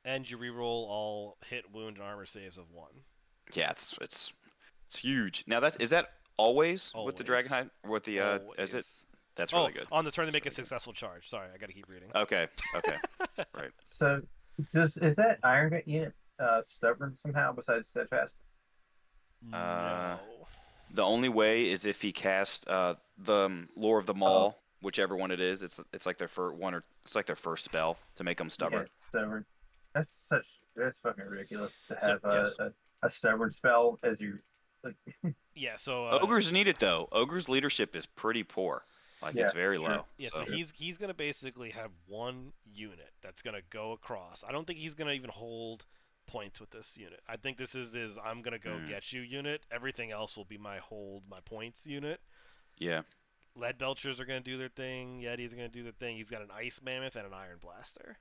And you reroll all hit, wound, and armor saves of 1. Yeah, it's huge. Now is that always with the Always. Dragonhide or with the is it? Always. That's really good. On the turn to make a Really good. successful charge. Sorry, I gotta keep reading. Okay. Right. So, is that Iron Gut unit stubborn somehow besides steadfast? No. The only way is if he casts the Lore of the Maul, whichever one it is. It's like their first one, or it's like their first spell to make them stubborn. Yeah, stubborn. That's fucking ridiculous to So- have Yes. a stubborn spell as your like. Yeah, so Ogres need it though. Ogres leadership is pretty poor. Like Yeah, it's very sure. low. Yeah, so he's gonna basically have one unit that's gonna go across. I don't think he's gonna even hold points with this unit. I think this is I'm gonna go get you unit. Everything else will be my points unit. Yeah. Lead Belchers are gonna do their thing. Yetis are gonna do their thing. He's got an Ice Mammoth and an Iron Blaster.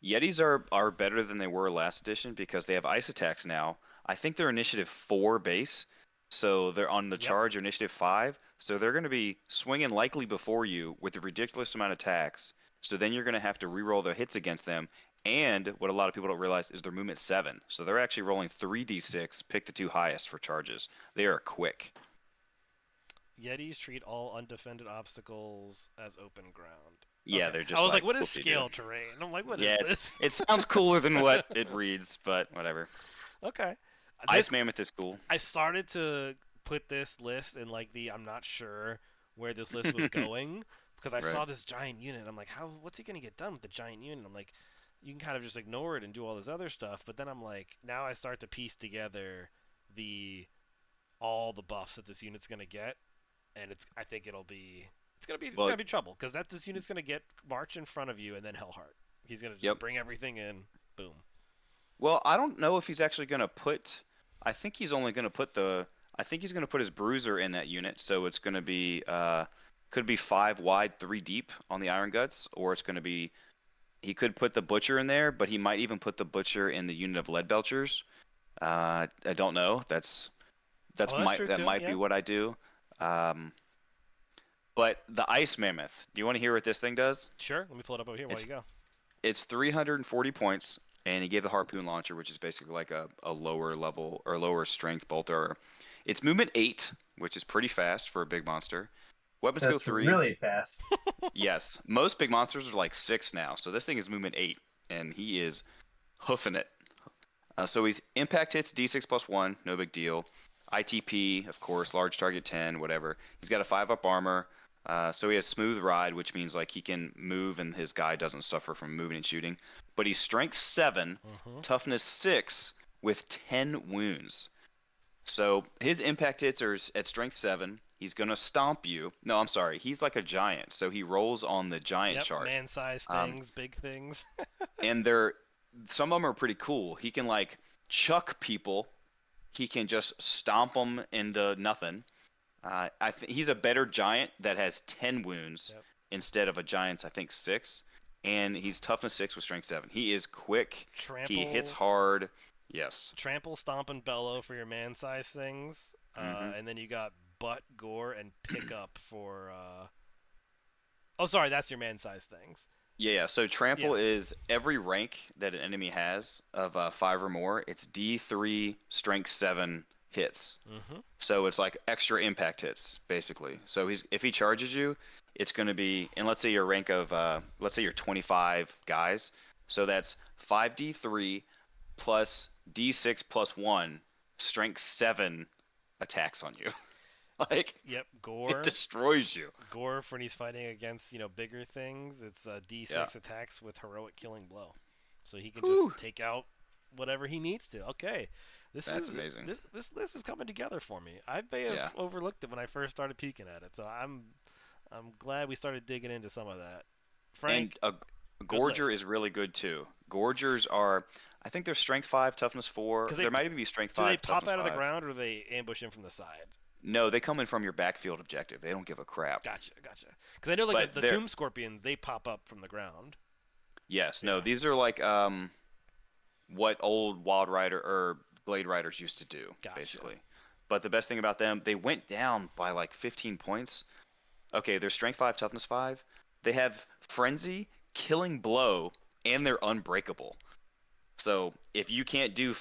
Yetis are better than they were last edition because they have ice attacks now. I think they're initiative 4 base, so they're on the charge or initiative 5. So they're going to be swinging likely before you with a ridiculous amount of attacks. So then you're going to have to reroll their hits against them. And what a lot of people don't realize is their movement 7. So they're actually rolling 3d6, pick the 2 highest for charges. They are quick. Yetis treat all undefended obstacles as open ground. Yeah, Okay. they're just I was like, what is whoop-de-doo. scale terrain? I'm like, what is Yeah, this? it sounds cooler than what it reads, but whatever. Okay. Ice Mammoth is cool. I started to put this list in like I'm not sure where this list was going because I saw this giant unit. I'm like, what's he gonna get done with the giant unit? I'm like, you can kind of just ignore it and do all this other stuff. But then I'm like, now I start to piece together all the buffs that this unit's gonna get, and I think it's gonna be trouble because this unit's gonna get March in front of you and then Hellheart. He's gonna just bring everything in, boom. Well, I don't know if he's actually gonna put. I think he's only gonna put I think he's gonna put his Bruiser in that unit, so it's gonna be could be 5 wide, 3 deep on the Iron Guts, or it's gonna be. He could put the Butcher in there, but he might even put the Butcher in the unit of Lead Belchers. I don't know. That might be what I do. But the Ice Mammoth. Do you want to hear what this thing does? Sure. Let me pull it up over here while you go. It's 340 points, and he gave the Harpoon Launcher, which is basically like a lower level or lower strength bolter. It's movement 8, which is pretty fast for a big monster. Weapon skill 3. Really fast. Yes. Most big monsters are like 6 now, so this thing is movement 8, and he is hoofing it. So he's impact hits D6 plus 1, no big deal. ITP, of course, large target 10, whatever. He's got a 5-up armor. So he has smooth ride, which means like he can move and his guy doesn't suffer from moving and shooting. But he's strength 7, toughness 6 with 10 wounds. So his impact hits are at strength 7. He's gonna stomp you. No, I'm sorry. He's like a giant, so he rolls on the giant chart. Man-sized things, big things. And some of them are pretty cool. He can like chuck people. He can just stomp them into nothing. He's a better giant that has 10 wounds instead of a giant's, I think, 6. And he's toughness 6 with strength 7. He is quick. He hits hard. Yes. Trample, stomp, and bellow for your man-sized things. And then you got butt, gore, and pick up for... Oh, sorry, that's your man-sized things. Yeah, so trample is every rank that an enemy has of 5 or more. It's D3, strength 7 hits. So it's like extra impact hits, basically. So if he charges you, it's going to be, and let's say your rank of, let's say you're 25 guys. So that's 5D3 plus D6 plus 1, strength 7 attacks on you. Like, gore. It destroys you. Gore for when he's fighting against, bigger things. It's D6 attacks with heroic killing blow. So he can just take out whatever he needs to. Okay. That's amazing. This list is coming together for me. I may have overlooked it when I first started peeking at it. So I'm glad we started digging into some of that. Frank, and Gorger is really good too. Gorgers are, I think they're strength 5, toughness 4. There might even be strength 5. Do they pop toughness out of 5. the ground or they ambush in from the side? No, they come in from your backfield objective. They don't give a crap. Gotcha. Because I know like the Tomb Scorpion, they pop up from the ground. Yes. No, these are like what old Wild Rider or Blade Riders used to do, basically. But the best thing about them, they went down by like 15 points. okay, they're strength 5, toughness 5. They have frenzy, killing blow, and they're unbreakable. So if you can't do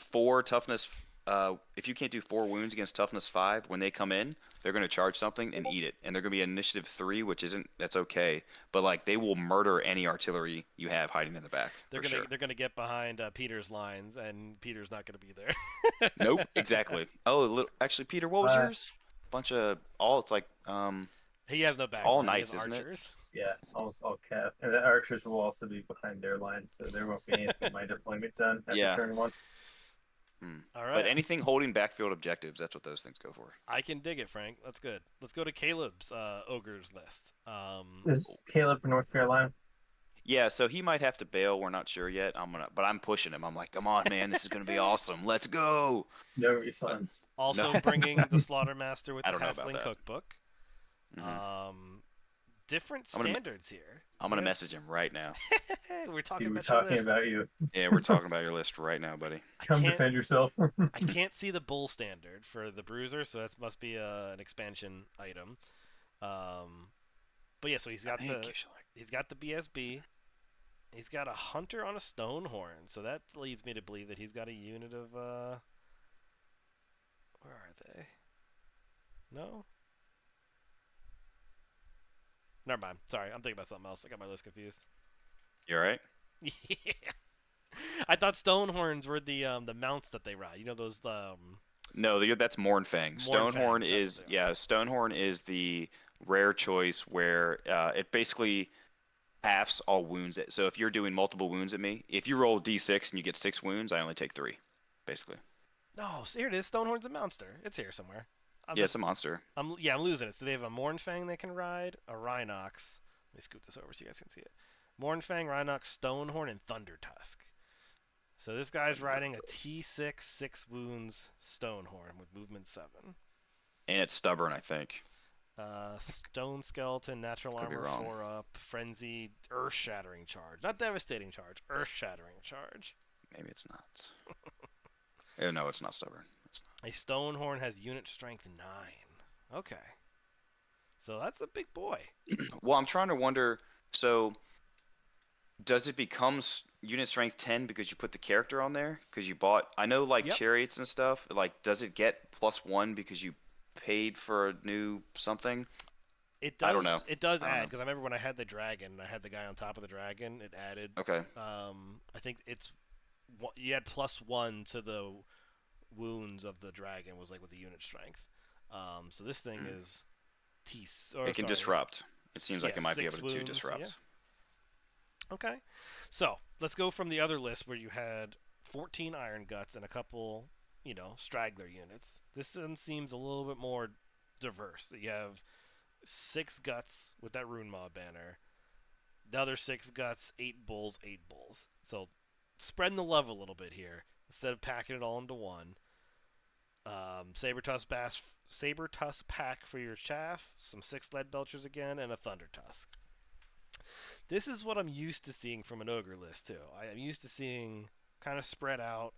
if you can't do 4 wounds against toughness 5, when they come in, they're going to charge something and eat it, and they're going to be initiative 3, that's okay. But like they will murder any artillery you have hiding in the back. They're gonna get behind Peter's lines, and Peter's not gonna be there. Nope, exactly. Oh, actually, Peter, what was yours? Bunch of all. It's like He has no it's backline. all He has knights, isn't it? archers. Yeah, almost all cap. And the archers will also be behind their lines, so there won't be anything in my deployment zone after Yeah. turn 1. All right. But anything holding backfield objectives, that's what those things go for. I can dig it, Frank. That's good. Let's go to Caleb's ogres list. Is Caleb from North Carolina? Yeah, so he might have to bail. We're not sure yet. But I'm pushing him. I'm like, come on, man, this is gonna be awesome. Let's go. No refunds. Also No. bringing the Slaughtermaster with I the don't know about Halfling that. cookbook. Mhm. Different I'm gonna- standards here. I'm gonna Yes. message him right now. We're talking Dude, we're about your talking list. about you. Yeah, we're talking about your list right now, buddy. Come defend yourself. I can't see the bull standard for the bruiser, so that must be an expansion item. But yeah, so he's got the BSB. He's got a hunter on a stone horn, so that leads me to believe that he's got a unit of where are they? No. Never mind. Sorry, I'm thinking about something else. I got my list confused. You all right? Yeah. I thought stone horns were the mounts that they ride. You know those No, that's Mournfang. Stonehorn Mournfangs, that's Stonehorn is the rare choice where it basically halves all wounds. So if you're doing multiple wounds at me, if you roll d6 and you get 6 wounds, I only take 3, basically. No, so here it is. Stonehorn's a monster. It's here somewhere. It's a monster. I'm losing it. So they have a Mournfang they can ride, a Rhinox. Let me scoot this over so you guys can see it. Mournfang, Rhinox, Stonehorn, and Thundertusk. So this guy's riding a T6, 6 wounds Stonehorn with movement 7. And it's stubborn, I think. Stone Skeleton, Natural Could be Armor, wrong. 4 up, Frenzy, Earth Shattering Charge. Not Devastating Charge, Earth Shattering Charge. Maybe it's not. Oh, no, it's not stubborn. It's not. A Stonehorn has unit strength 9. Okay. So that's a big boy. Well, I'm trying to wonder, so does it become unit strength 10 because you put the character on there? Because you bought, I know like Yep. chariots and stuff, like does it get +1 because you paid for a new something? It does. I don't know. It does I don't add know. because I remember when I had the dragon, and I had the guy on top of the dragon. It added. Okay. I think you had +1 to the wounds of the dragon was like with the unit strength. So this thing is It can disrupt. It seems like it might be able 6 to wounds, disrupt. yeah. Okay, so let's go from the other list where you had 14 Iron Guts and a couple, straggler units. This one seems a little bit more diverse. You have 6 Guts with that Rune Maw banner. The other 6 Guts, 8 Bulls, 8 Bulls. So spreading the love a little bit here instead of packing it all into one. Saber-Tusk Pack for your chaff, some 6 Lead Belchers again, and a Thunder Tusk. This is what I'm used to seeing from an ogre list too. I'm used to seeing kind of spread out,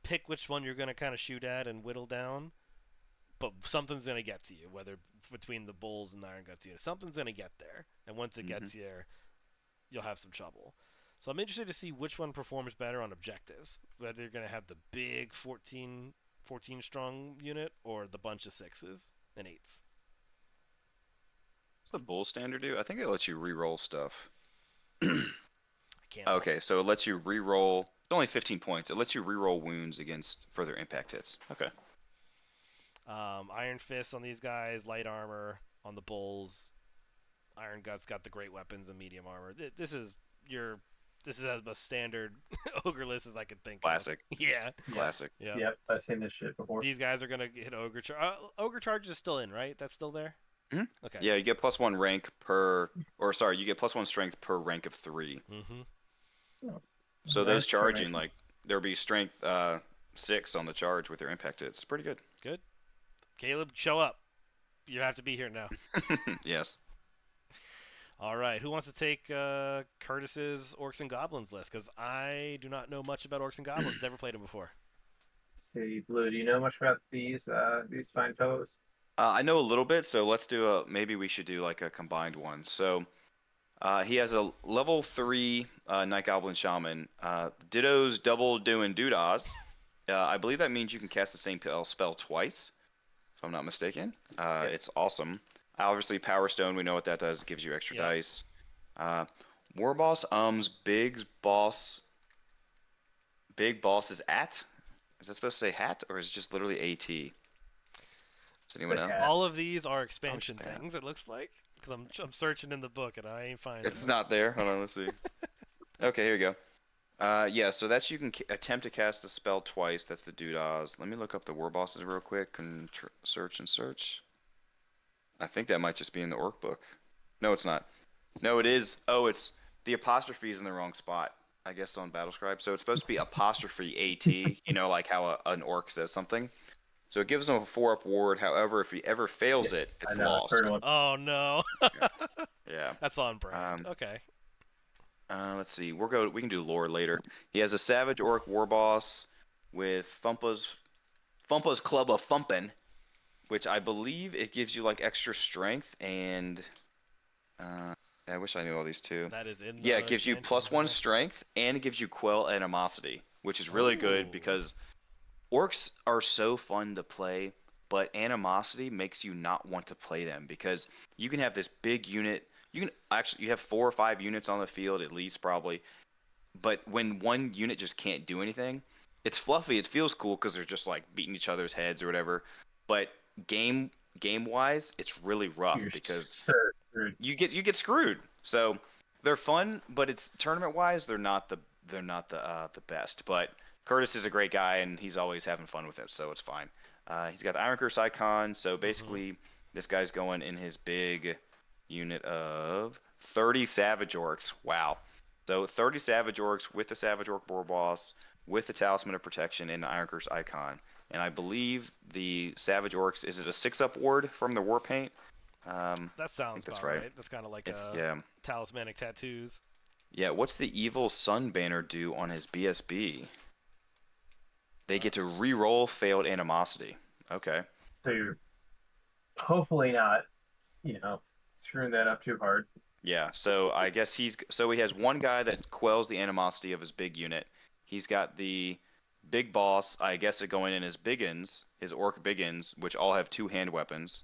pick which one you're going to kind of shoot at and whittle down, but something's going to get to you, whether between the bulls and the Iron Guts unit. Something's going to get there, and once it gets there, you'll have some trouble. So I'm interested to see which one performs better on objectives, whether you're going to have the big 14 strong unit or the bunch of 6s and 8s. What's the bull standard do? I think it lets you re-roll stuff. I can't. Okay, so it lets you re-roll. It's only 15 points. It lets you re-roll wounds against further impact hits. Okay. Iron Fist on these guys, light armor on the bulls. Iron Guts got the great weapons and medium armor. This is as much standard ogre list as I could think Classic. of. Yeah. Classic. Yeah. Yep, I've seen this shit before. These guys are gonna hit ogre charge. Ogre charge is still in, right? That's still there. Mhm. Okay. Yeah, you get +1 rank per, or sorry, you get +1 strength per rank of 3. Mm-hmm. So Nice those charging, formation. like there'll be strength 6 on the charge with their impact hits. Pretty good. Good. Caleb, show up. You have to be here now. Yes. All right. Who wants to take Curtis's Orcs and Goblins list? Because I do not know much about Orcs and Goblins. Never played them before. Let's see, Blue, do you know much about these fine fellows? I know a little bit, so let's do maybe we should do like a combined one. So he has a level 3 Night Goblin Shaman. Ditto's double doing doodas. I believe that means you can cast the same spell twice, if I'm not mistaken. Yes. It's awesome. Obviously, Power Stone, we know what that does. It gives you extra Yeah. dice. War Boss Big Boss is at? Is that supposed to say hat, or is it just literally AT? Does anyone know? Hat. All of these are expansion just that. things. It looks like because I'm searching in the book and I ain't finding. It's it. not there. Hold on, let's see. Okay, here we go. Yeah, so that's you can attempt to cast the spell twice. That's the doodads. Let me look up the war bosses real quick. Search and search. I think that might just be in the orc book. No, it's not. No, it is. Oh, it's the apostrophe is in the wrong spot. I guess on Battlescribe. So it's supposed to be apostrophe AT. You know, like how an orc says something. So it gives him a 4-up ward. However, if he ever fails it, I it's know, lost. third one. Oh no. Yeah. That's on brand. Okay. Let's see. We can do lore later. He has a savage orc war boss with Thumpa's Club of Thumpin', which I believe it gives you like extra strength and I wish I knew all these too. That is in. Yeah, it gives you expansions, +1 okay. strength and it gives you Quell Animosity, which is really Ooh. good because orcs are so fun to play, but Animosity makes you not want to play them because you can have this big unit. You have 4 or 5 units on the field at least probably, but when one unit just can't do anything, it's fluffy. It feels cool because they're just like beating each other's heads or whatever. But game wise, it's really rough You're because so screwed. you get screwed. So they're fun, but it's tournament wise, they're not the best. But Curtis is a great guy and he's always having fun with it, so it's fine. He's got the Iron Curse icon, so basically this guy's going in his big unit of 30 Savage Orcs. Wow. So 30 Savage Orcs with the Savage Orc War Boss, with the Talisman of Protection and the Iron Curse icon. And I believe the Savage Orcs, is it a 6-up ward from the War Paint? That sounds that's about right. right. That's kind of like Yeah. talismanic tattoos. Yeah, what's the Evil Sun banner do on his BSB? They get to re-roll failed animosity. Okay. So you're hopefully not, screwing that up too hard. Yeah, so I guess he has one guy that quells the animosity of his big unit. He's got the big boss, I guess it going in his biggins, his orc biggins, which all have 2 hand weapons.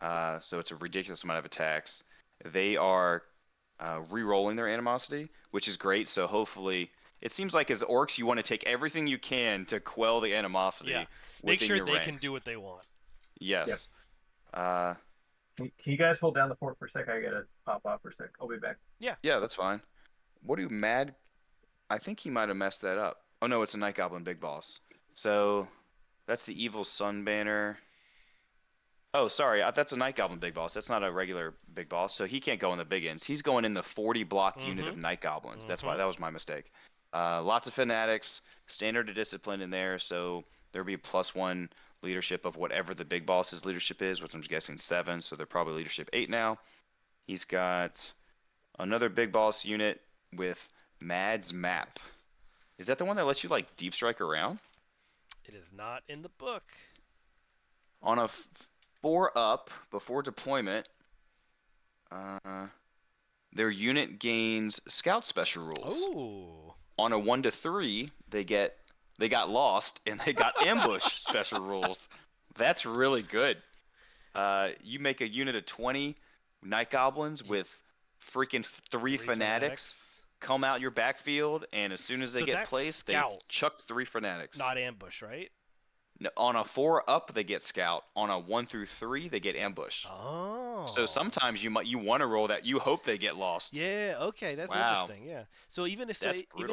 So it's a ridiculous amount of attacks. They are re-rolling their animosity, which is great. So hopefully, it seems like as orcs, you want to take everything you can to quell the animosity. Yeah. Make within sure your they can ranks. do what they want. Yes. Can you guys hold down the fort for a sec? I gotta pop off for a sec. I'll be back. Yeah. Yeah, that's fine. What do Mad? I think he might have messed that up. Oh no, it's a Night Goblin Big Boss. So that's the Evil Sun banner. Oh, sorry, that's a Night Goblin Big Boss. That's not a regular Big Boss, so he can't go in the big ends. He's going in the 40 block unit of Night Goblins. That's why that was my mistake. Lots of fanatics, standard to discipline in there, so there'll be +1 leadership of whatever the Big Boss's leadership is, which I'm guessing 7, so they're probably leadership 8 now. He's got another Big Boss unit with Mad's Map. Is that the one that lets you like deep strike around? It is not in the book. On a 4-up before deployment, their unit gains scout special rules. Ooh. On a 1 to 3, they got lost and they got ambush special rules. That's really good. You make a unit of 20 Night Goblins with freaking 3 fanatics come out your backfield, and as soon as they get placed, they chuck 3 fanatics. Not ambush, right? No, on a 4-up, they get scout. On a 1 through 3, they get ambush. Oh. So sometimes you want to roll that. You hope they get lost. Yeah. Okay. That's Wow. interesting. Yeah. So even if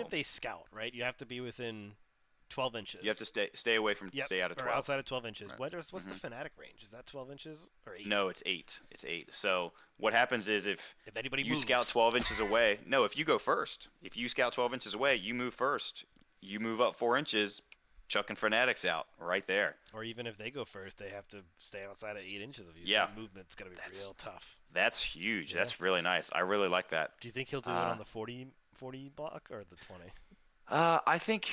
they scout, right, you have to be within 12 inches. You have to stay away from stay out of 12. Or outside of 12 inches. Right. What's the fanatic range? Is that 12 inches or 8? No, it's 8. It's 8. So what happens is if anybody you moves. scout 12 inches away, no, if you go first, if you scout 12 inches away, you move first. You move up 4 inches, chucking fanatics out right there. Or even if they go first, they have to stay outside of 8 inches of you. Yeah. So movement's gonna be real tough. That's huge. Yeah. That's really nice. I really like that. Do you think he'll do it on the 40 block or the 20? I think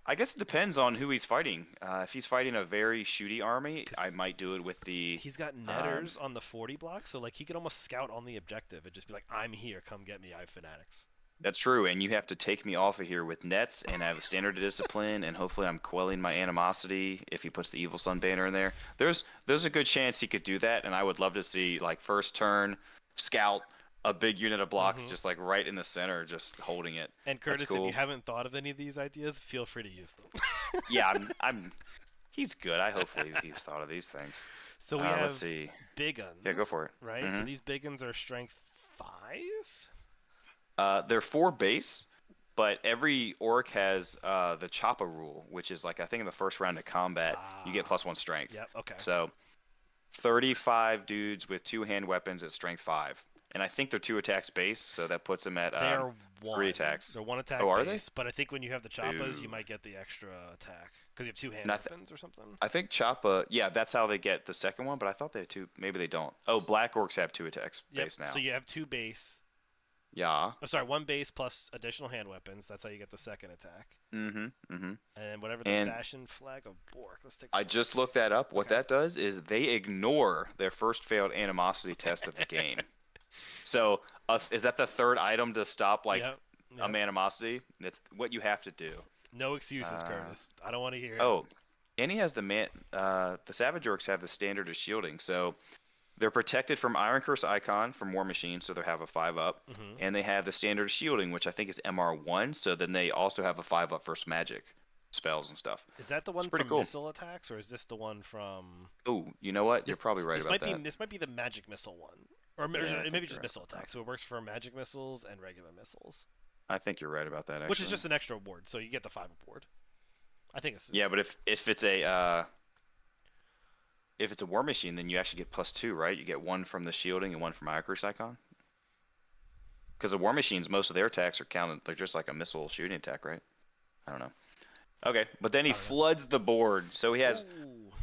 I guess it depends on who he's fighting. If he's fighting a very shooty army, I 'Cause might do it with the. he's got netters on the 40 block, so like he could almost scout on the objective and just be like, "I'm here, come get me. I have fanatics." That's true, and you have to take me off of here with nets, and I have a standard of discipline, and hopefully I'm quelling my animosity if he puts the Evil Sun banner in there. There's a good chance he could do that, and I would love to see like first turn, scout, a big unit of blocks just like right in the center, just holding it. And That's Curtis, if cool. you haven't thought of any of these ideas, feel free to use them. Yeah, he's good. Hopefully he's thought of these things. So we Let's have see. big uns. Yeah, go for it. Right? So these big uns are strength 5? They're 4 base, but every orc has the Choppa rule, which is like I think in the first round of combat you get +1 strength. Yep, okay. So 35 dudes with 2 hand weapons at strength 5. And I think they're 2 attacks base, so that puts them at They are 3 attacks. They're 1 attack Oh, are base, but I think when you have the Choppas, you might get the extra attack. Because you have 2 hand weapons or something. I think Choppa, yeah, that's how they get the second one, but I thought they had 2. Maybe they don't. Oh, black orcs have 2 attacks base now. So you have 2 base. Yeah. Oh, sorry, 1 base plus additional hand weapons. That's how you get the second attack. And whatever the Bastion Flag of Bork. Let's take. I just looked that up. What that does is they ignore their first failed animosity test of the game. So is that the third item to stop like animosity? That's what you have to do. No excuses, Curtis. I don't want to hear it. Oh, and he has the Savage Orcs have the standard of shielding, so they're protected from Iron Curse Icon from War Machine, so they have a 5-up, and they have the standard of shielding, which I think is MR1. So then they also have a 5-up for magic spells and stuff. Is that the one from missile attacks, or is this the one from? Oh, you know what? You're probably right about that. This might be the magic missile one, or maybe just missile attacks. So it works for magic missiles and regular missiles. I think you're right about that. Actually. Which is just an extra award, so you get the 5 award. I think it's. Yeah, but if it's a War Machine, then you actually get +2, right? You get 1 from the shielding and 1 from Iron Curse Icon. Because the War Machines, most of their attacks are counted. They're just like a missile shooting attack, right? I don't know. Okay, but then he floods the board. So he has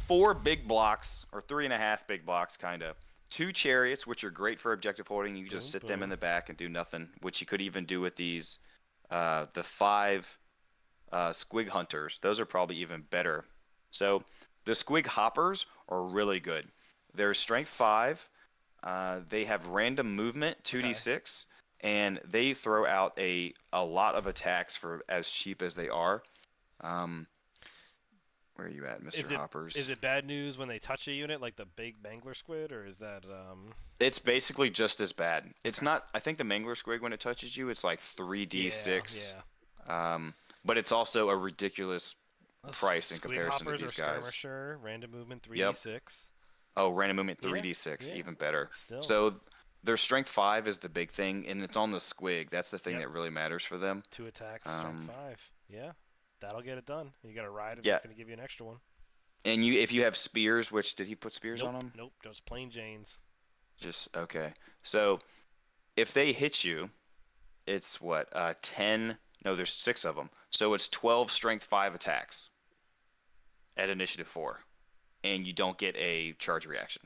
4 big blocks, or 3.5 big blocks, kind of. 2 chariots, which are great for objective holding. You can just sit them in the back and do nothing, which you could even do with these, the 5 Squig Hunters. Those are probably even better. So the Squig Hoppers are really good. They're strength 5. They have random movement, 2d6, and they throw out a lot of attacks for as cheap as they are. Where are you at, Mr. Hoppers? Is it bad news when they touch a unit like the big Mangler Squid, or is that It's basically just as bad. It's not. I think the Mangler Squig, when it touches you, it's like 3d6. Yeah. But it's also a ridiculous price in comparison to these guys. Skirmisher, random movement 3d6. Oh, random movement 3d6, even better. Still. So their strength 5 is the big thing, and it's on the Squig. That's the thing that really matters for them. 2 attacks, strength 5. Yeah. That'll get it done. You got to ride it. It's going to give you an extra one. And if you have spears, which did he put spears Nope, on them? Nope, just plain Janes. Just okay. So if they hit you, it's what 10. No, there's 6 of them. So it's 12 strength 5 attacks at initiative 4, and you don't get a charge reaction.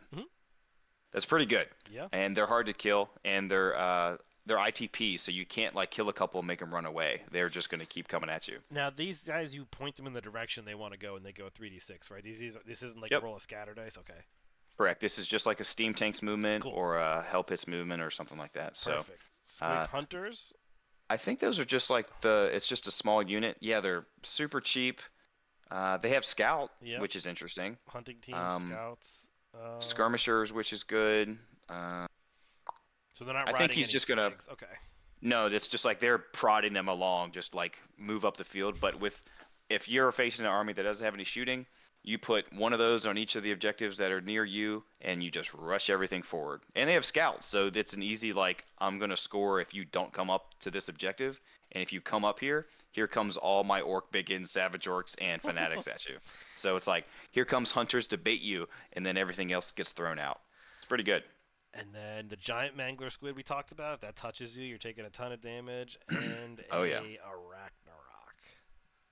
That's pretty good. Yeah. And they're hard to kill, and they're ITP, so you can't like kill a couple and make them run away. They're just going to keep coming at you. Now these guys, you point them in the direction they want to go, and they go 3d6, right? This isn't like roll a scatter dice, okay? Correct. This is just like a Steam Tanks movement or a Hell Pits movement or something like that. Perfect. So, Squig Hunters. I think those are just like it's just a small unit. Yeah, they're super cheap. They have Scout, which is interesting. Hunting team, Scouts. Skirmishers, which is good. So they're not. I think he's just gonna. Okay. No, it's just like they're prodding them along, just like move up the field. But if you're facing an army that doesn't have any shooting, you put one of those on each of the objectives that are near you, and you just rush everything forward. And they have scouts, so it's an easy like I'm gonna score if you don't come up to this objective, and if you come up here comes all my orc biggins, savage orcs, and fanatics at you. So it's like here comes hunters to bait you, and then everything else gets thrown out. It's pretty good. And then the giant mangler squid we talked about, if that touches you, you're taking a ton of damage. And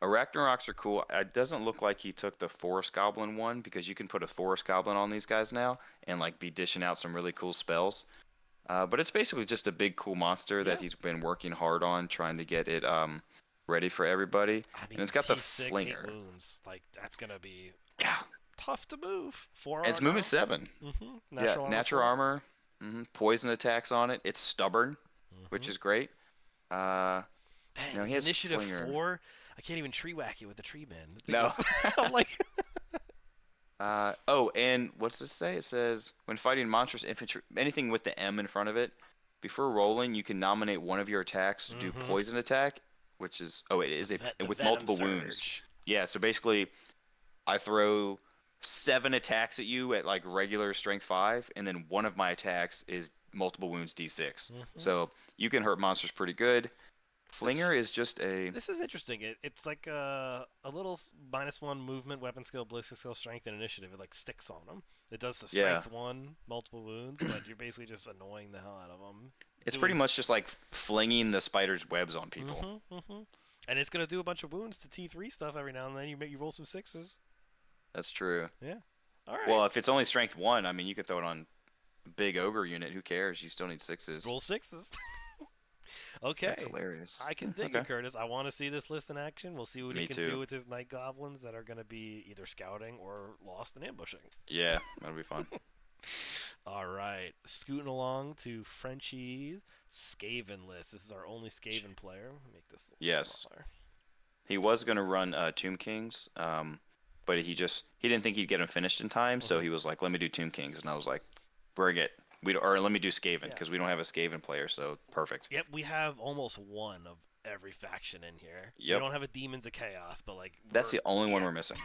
Arachnoroks are cool. It doesn't look like he took the Forest Goblin one, because you can put a Forest Goblin on these guys now and like be dishing out some really cool spells. But it's basically just a big cool monster that he's been working hard on trying to get it ready for everybody. I mean, And it's got the T6, 8 flinger. wounds. Like, that's going to be Yeah. tough to move. 4 And it's movement 7. Natural armor. Natural 4. armor. Poison attacks on it. It's stubborn, which is great. Dang, No, it's he has initiative flinger. 4. I can't even tree whack you with the tree man. No. I'm like, And what's this say? It says, when fighting monstrous infantry, anything with the M in front of it, before rolling, you can nominate one of your attacks to do poison attack, which is, it is with multiple wounds. Yeah, so basically, I throw 7 attacks at you at like regular strength 5, and then one of my attacks is multiple wounds D6. So you can hurt monsters pretty good. Flinger is just a... This is interesting. It's like a little -1 movement, weapon skill, ballistic skill, strength, and initiative. It like sticks on them. It does the strength 1, multiple wounds, but you're basically just annoying the hell out of them. It's pretty much just like flinging the spider's webs on people. And it's gonna do a bunch of wounds to T3 stuff every now and then. You roll some 6s. That's true. Yeah. All right. Well, if it's only strength 1, I mean, you could throw it on big ogre unit. Who cares? You still need 6s. Just roll 6s. Okay. That's hilarious. I can dig it, Curtis. I want to see this list in action. We'll see what he can do with his night goblins that are going to be either scouting or lost and ambushing. Yeah, that'll be fun. All right. Scooting along to Frenchie's Skaven list. This is our only Skaven player. Make this a little smaller. He was going to run Tomb Kings, but he didn't think he'd get them finished in time, so he was like, let me do Tomb Kings. And I was like, bring it. Let me do Skaven, because we don't have a Skaven player, so perfect. Yep, we have almost one of every faction in here. Yep. We don't have a Demons of Chaos, but like... That's the only one we're missing.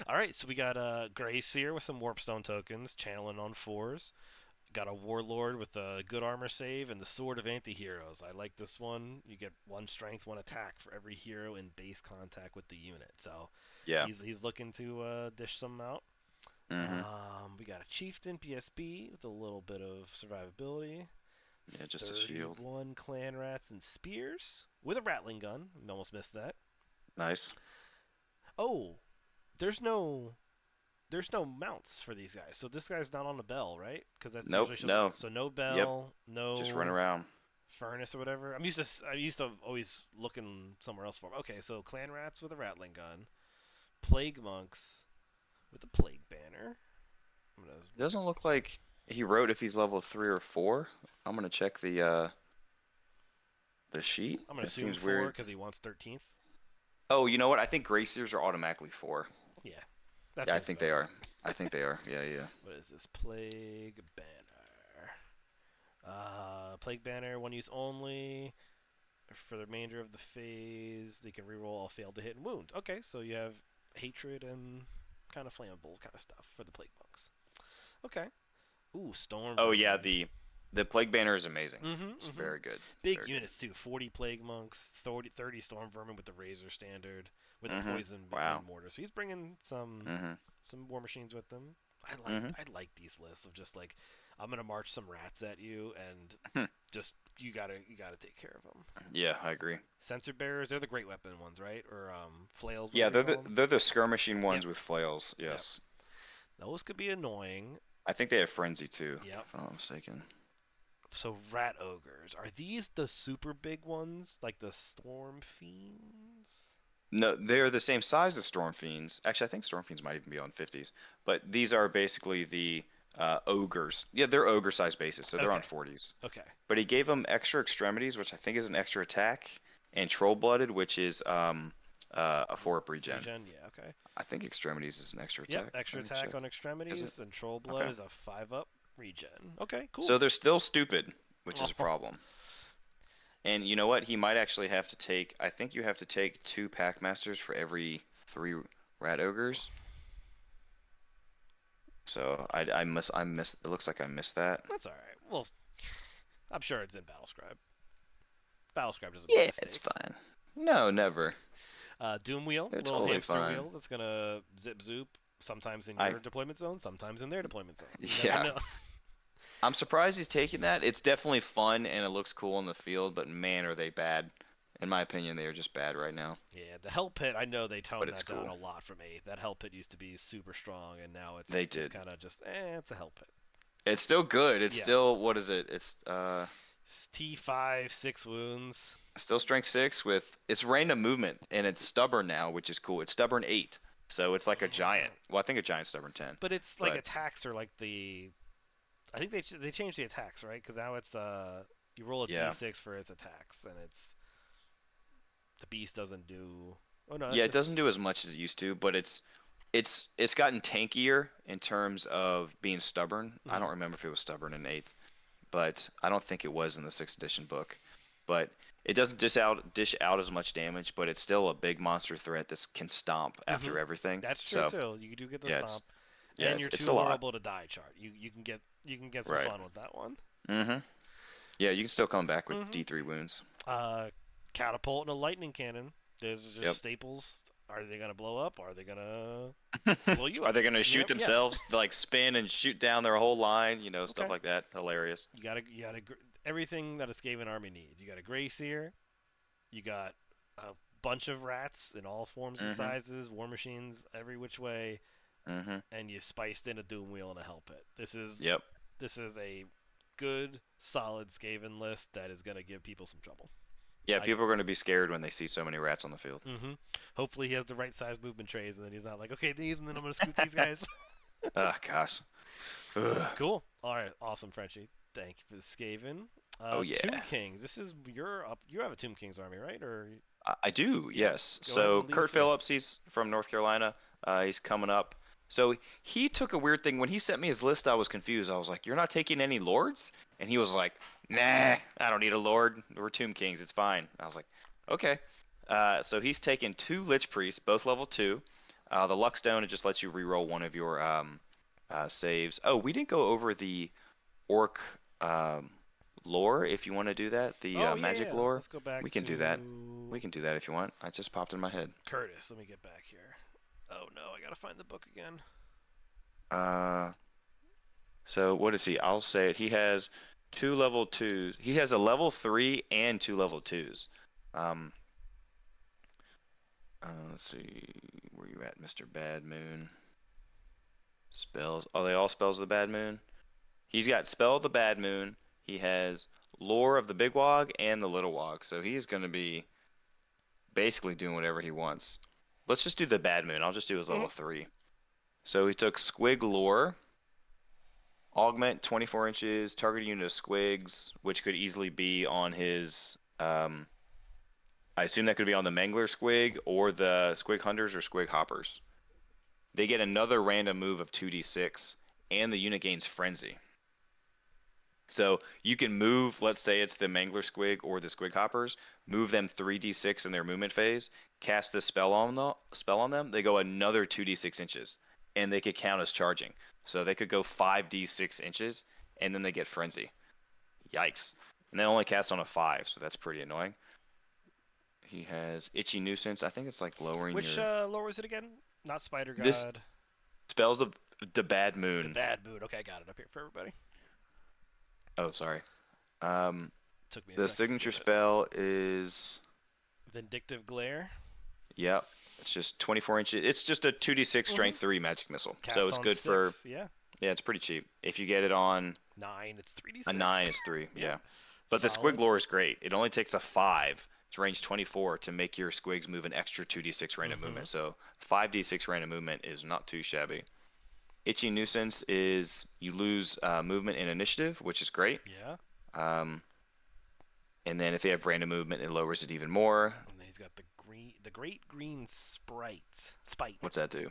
All right, so we got a Greyseer with some Warpstone tokens, channeling on 4s. Got a Warlord with a good armor save and the Sword of Anti-Heroes. I like this one. You get 1 strength, 1 attack for every hero in base contact with the unit. So yeah, he's looking to dish some out. We got a Chieftain PSB with a little bit of survivability. Yeah, just a shield. 1 Clan Rats and Spears with a Rattling Gun. Almost missed that. Nice. Oh, there's no mounts for these guys. So this guy's not on the bell, right? Because that's no. So no bell, no. Just run around. Furnace or whatever. I'm used to always looking somewhere else for him. Okay, so Clan Rats with a Rattling Gun, Plague Monks with a Plague Banner. It doesn't look like he wrote if he's level 3 or 4. I'm gonna check the sheet. I'm gonna assume 4 because he wants 13th. Oh, you know what? I think Greyseers are automatically 4. Yeah. I think they are. I think they are. Yeah. What is this? Plague Banner. Plague Banner, 1 use only. For the remainder of the phase, they can reroll all failed to hit and wound. Okay, so you have hatred and kind of flammable kind of stuff for the Plague Monks. Okay. Ooh, Storm. Oh yeah, the Plague Banner is amazing. It's very good. Big very units too. 40 Plague Monks, 30 Storm Vermin with the Razor Standard, with the Poison Mortar. So he's bringing some War Machines with them. I like these lists of just like, I'm gonna march some rats at you and just you gotta take care of them. Yeah, I agree. Sensor Bearers, they're the great weapon ones, right? Or flails. Yeah, they're the skirmishing ones with flails. Yes. Yep. Those could be annoying. I think they have frenzy too. Yep. If I'm not mistaken. So rat ogres, are these the super big ones, like the Storm Fiends? No, they're the same size as Storm Fiends. Actually, I think Storm Fiends might even be on 50s. But these are basically the ogres. Yeah, they're ogre-sized bases, so they're on 40s. Okay. But he gave them extra extremities, which I think is an extra attack, and troll-blooded, which is a 4-up regen. Yeah, okay. I think extremities is an extra attack. Yep, extra attack on extremities, and troll blood is a 5-up regen. Okay, cool. So they're still stupid, which is a problem. And you know what? He might actually have to take... I think you have to take 2 Packmasters for every 3 Rat Ogres. So I missed... It looks like I missed that. That's alright. Well, I'm sure it's in Battlescribe. Battlescribe doesn't make mistakes. It's fine. No, never. Doom Wheel. They're little totally hamster fine. wheel that's going to zip-zoop, sometimes in your deployment zone, sometimes in their deployment zone. Yeah. I'm surprised he's taking that. It's definitely fun and it looks cool in the field, but man, are they bad. In my opinion, they are just bad right now. Yeah, the Hell Pit, I know they toned that down a lot from 8th. That Hell Pit used to be super strong, and now it's kind of just, it's a Hell Pit. It's still good. It's still, what is it? It's T5, 6 wounds. Still strength 6 with it's random movement and it's stubborn now, which is cool. It's stubborn 8, so it's like a giant. Well, I think a giant's stubborn 10. But it's like But attacks are like the. I think they changed the attacks, right? Because now it's you roll a yeah, d6 for its attacks, and it's the beast doesn't do. Oh no, that's yeah, it just doesn't do as much as it used to, but it's gotten tankier in terms of being stubborn. I don't remember if it was stubborn in 8th, but I don't think it was in the 6th edition book. But it doesn't dish out as much damage, but it's still a big monster threat that can stomp after everything. That's true So too. You do get the yeah, stomp, yeah, and you're it's too a lot. horrible to die chart. You can get some Right. fun with that one. Mm-hmm. Yeah, you can still come back with D3 wounds. Catapult and a lightning cannon. There's just Yep. staples. Are they gonna blow up? Are they gonna blow you Are up? they going to shoot Yep, yeah. themselves, like spin and shoot down their whole line? Stuff Okay. like that. Hilarious. You gotta everything that a Skaven army needs. You got a Grey Seer. You got a bunch of rats in all forms and sizes, war machines every which way, and you spiced in a Doom Wheel and a Hell Pit. This is a good, solid Skaven list that is gonna give people some trouble. Yeah, people are going to be scared when they see so many rats on the field. Hopefully he has the right size movement trays, and then he's not like, okay, these, and then I'm gonna scoot these guys. Oh, gosh. Ugh. Cool. All right, awesome, Frenchie. Thank you for the Skaven. Oh, yeah. Tomb Kings. This is you're up. You have a Tomb Kings army, right? Or I do, yes. Go ahead So and lead Kurt us through. Phillips, he's from North Carolina. He's coming up. So he took a weird thing. When he sent me his list, I was confused. I was like, "You're not taking any lords?" And he was like, "Nah, I don't need a lord. We're Tomb Kings. It's fine." I was like, "Okay." So he's taken 2 Lich Priests, both level 2. The Luck Stone, it just lets you reroll one of your saves. Oh, we didn't go over the Orc lore. If you want to do that, the magic lore, Let's go back. we can do that. We can do that if you want. I just popped in my head. Curtis, let me get back here. Oh no, I gotta find the book again. So what is he? I'll say it. He has 2 level 2s. He has a level 3 and 2 level 2s. Let's see. Where you at, Mr. Bad Moon? Spells. Are they all spells of the Bad Moon? He's got Spell of the Bad Moon. He has Lore of the Big Wog and the Little Wog. So he's going to be basically doing whatever he wants. Let's just do the Bad Moon. I'll just do his level 3. So he took Squig Lore. Augment 24 inches. Target unit of Squigs, which could easily be on his... I assume that could be on the Mangler Squig or the Squig Hunters or Squig Hoppers. They get another random move of 2d6, and the unit gains Frenzy. So you can move, let's say it's the Mangler Squig or the Squig Hoppers, move them 3d6 in their movement phase, cast this spell on them, they go another 2d6 inches, and they could count as charging. So they could go 5d6 inches, and then they get Frenzy. Yikes. And they only cast on a 5, so that's pretty annoying. He has Itchy Nuisance. I think it's like lowering Which your... lore is it again? Not Spider God. This Spells of the Bad Moon. The Bad Moon. Okay, I got it up here for everybody. Oh, sorry. Took me a The second signature to get it. spell is... Vindictive Glare. Yep. It's just 24 inches. It's just a 2d6 strength 3 magic missile. Cast So it's on good 6. for... Yeah. Yeah, it's pretty cheap. If you get it on 9, it's 3d6. a 9, it's 3. Yeah. Yeah. But the Solid. Squig Lore is great. It only takes a 5. It's range 24 to make your Squigs move an extra 2d6 random movement. So 5d6 random movement is not too shabby. Itchy Nuisance is you lose movement and initiative, which is great. Yeah. And then if they have random movement, it lowers it even more. And then he's got the Great Green Spite. What's that do?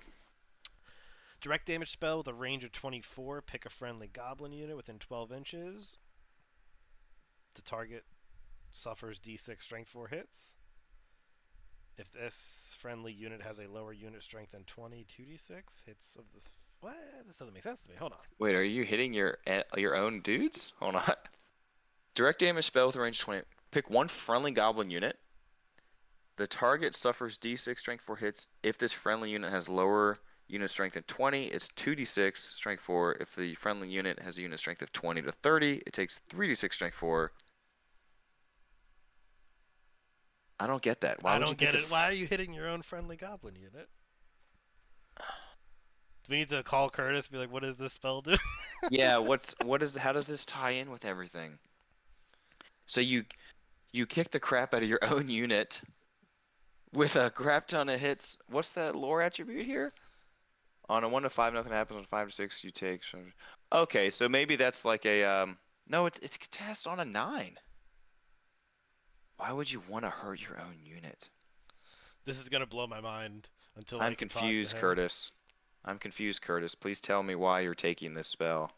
Direct damage spell with a range of 24. Pick a friendly goblin unit within 12 inches. The target suffers d6 strength 4 hits. If this friendly unit has a lower unit strength than 20, 2d6 hits of the... What? This doesn't make sense to me. Hold on. Wait, are you hitting your own dudes? Hold on. Direct damage spell with a range 20. Pick one friendly goblin unit. The target suffers d6 strength 4 hits. If this friendly unit has lower unit strength than 20, it's 2d6 strength 4. If the friendly unit has a unit strength of 20 to 30, it takes 3d6 strength 4. I don't get that. Why I would don't you get pick it. Why are you hitting your own friendly goblin unit? Do we need to call Curtis and be like, what does this spell do? Yeah, how does this tie in with everything? So you kick the crap out of your own unit with a crap ton of hits. What's that lore attribute here? On a 1 to 5, nothing happens. On 5 to 6, you take. Okay, so maybe that's like a no, it's cast on a 9. Why would you want to hurt your own unit? This is gonna blow my mind until I'm I can talk confused, to him. Curtis. I'm confused, Curtis. Please tell me why you're taking this spell.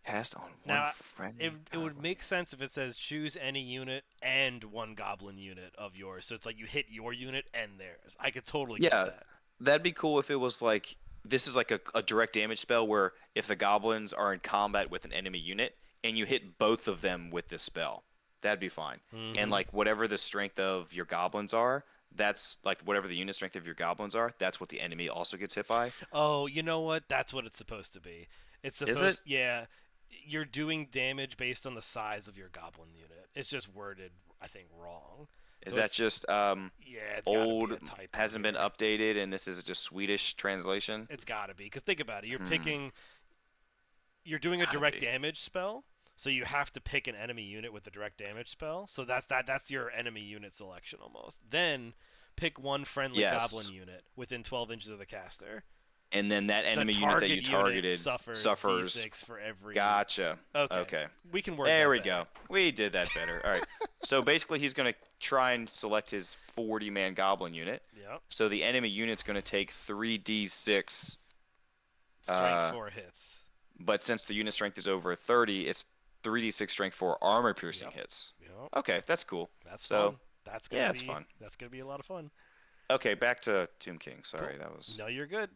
Cast on one Now, friendly it would goblin. make sense if it says choose any unit and 1 goblin unit of yours. So it's like you hit your unit and theirs. I could totally get Yeah, that. that'd be cool if it was like this is like a direct damage spell where if the goblins are in combat with an enemy unit and you hit both of them with this spell, that'd be fine. And like whatever the strength of your goblins are, that's like whatever the unit strength of your goblins are, that's what the enemy also gets hit by. Oh, you know what? That's what it's supposed to be. It's Is supposed, it? yeah. You're doing damage based on the size of your goblin unit. It's just worded, I think, wrong. Is So that it's, just yeah, it's gotta old, be a typo hasn't been here. updated, and this is just Swedish translation? It's gotta be, because think about it. You're Hmm. you're doing a Gotta direct be. damage spell, so you have to pick an enemy unit with the direct damage spell. So that's your enemy unit selection almost. Then pick 1 friendly goblin Yes. unit within 12 inches of the caster. And then that The enemy unit that you target unit targeted suffers suffers. d6 for every. Gotcha. Okay. Okay. We can word There that we better. go. We did that better. All right. So basically, he's going to try and select his 40-man goblin unit. Yep. So the enemy unit's going to take 3d6. Strength 4 hits. But since the unit strength is over 30, it's 3d6 strength 4 armor piercing Yep. hits. Yep. Okay, that's cool. That's So, fun. That's gonna yeah, be it's fun. That's gonna be a lot of fun. Okay, back to Tomb King. Sorry, Cool. that was. No, you're good.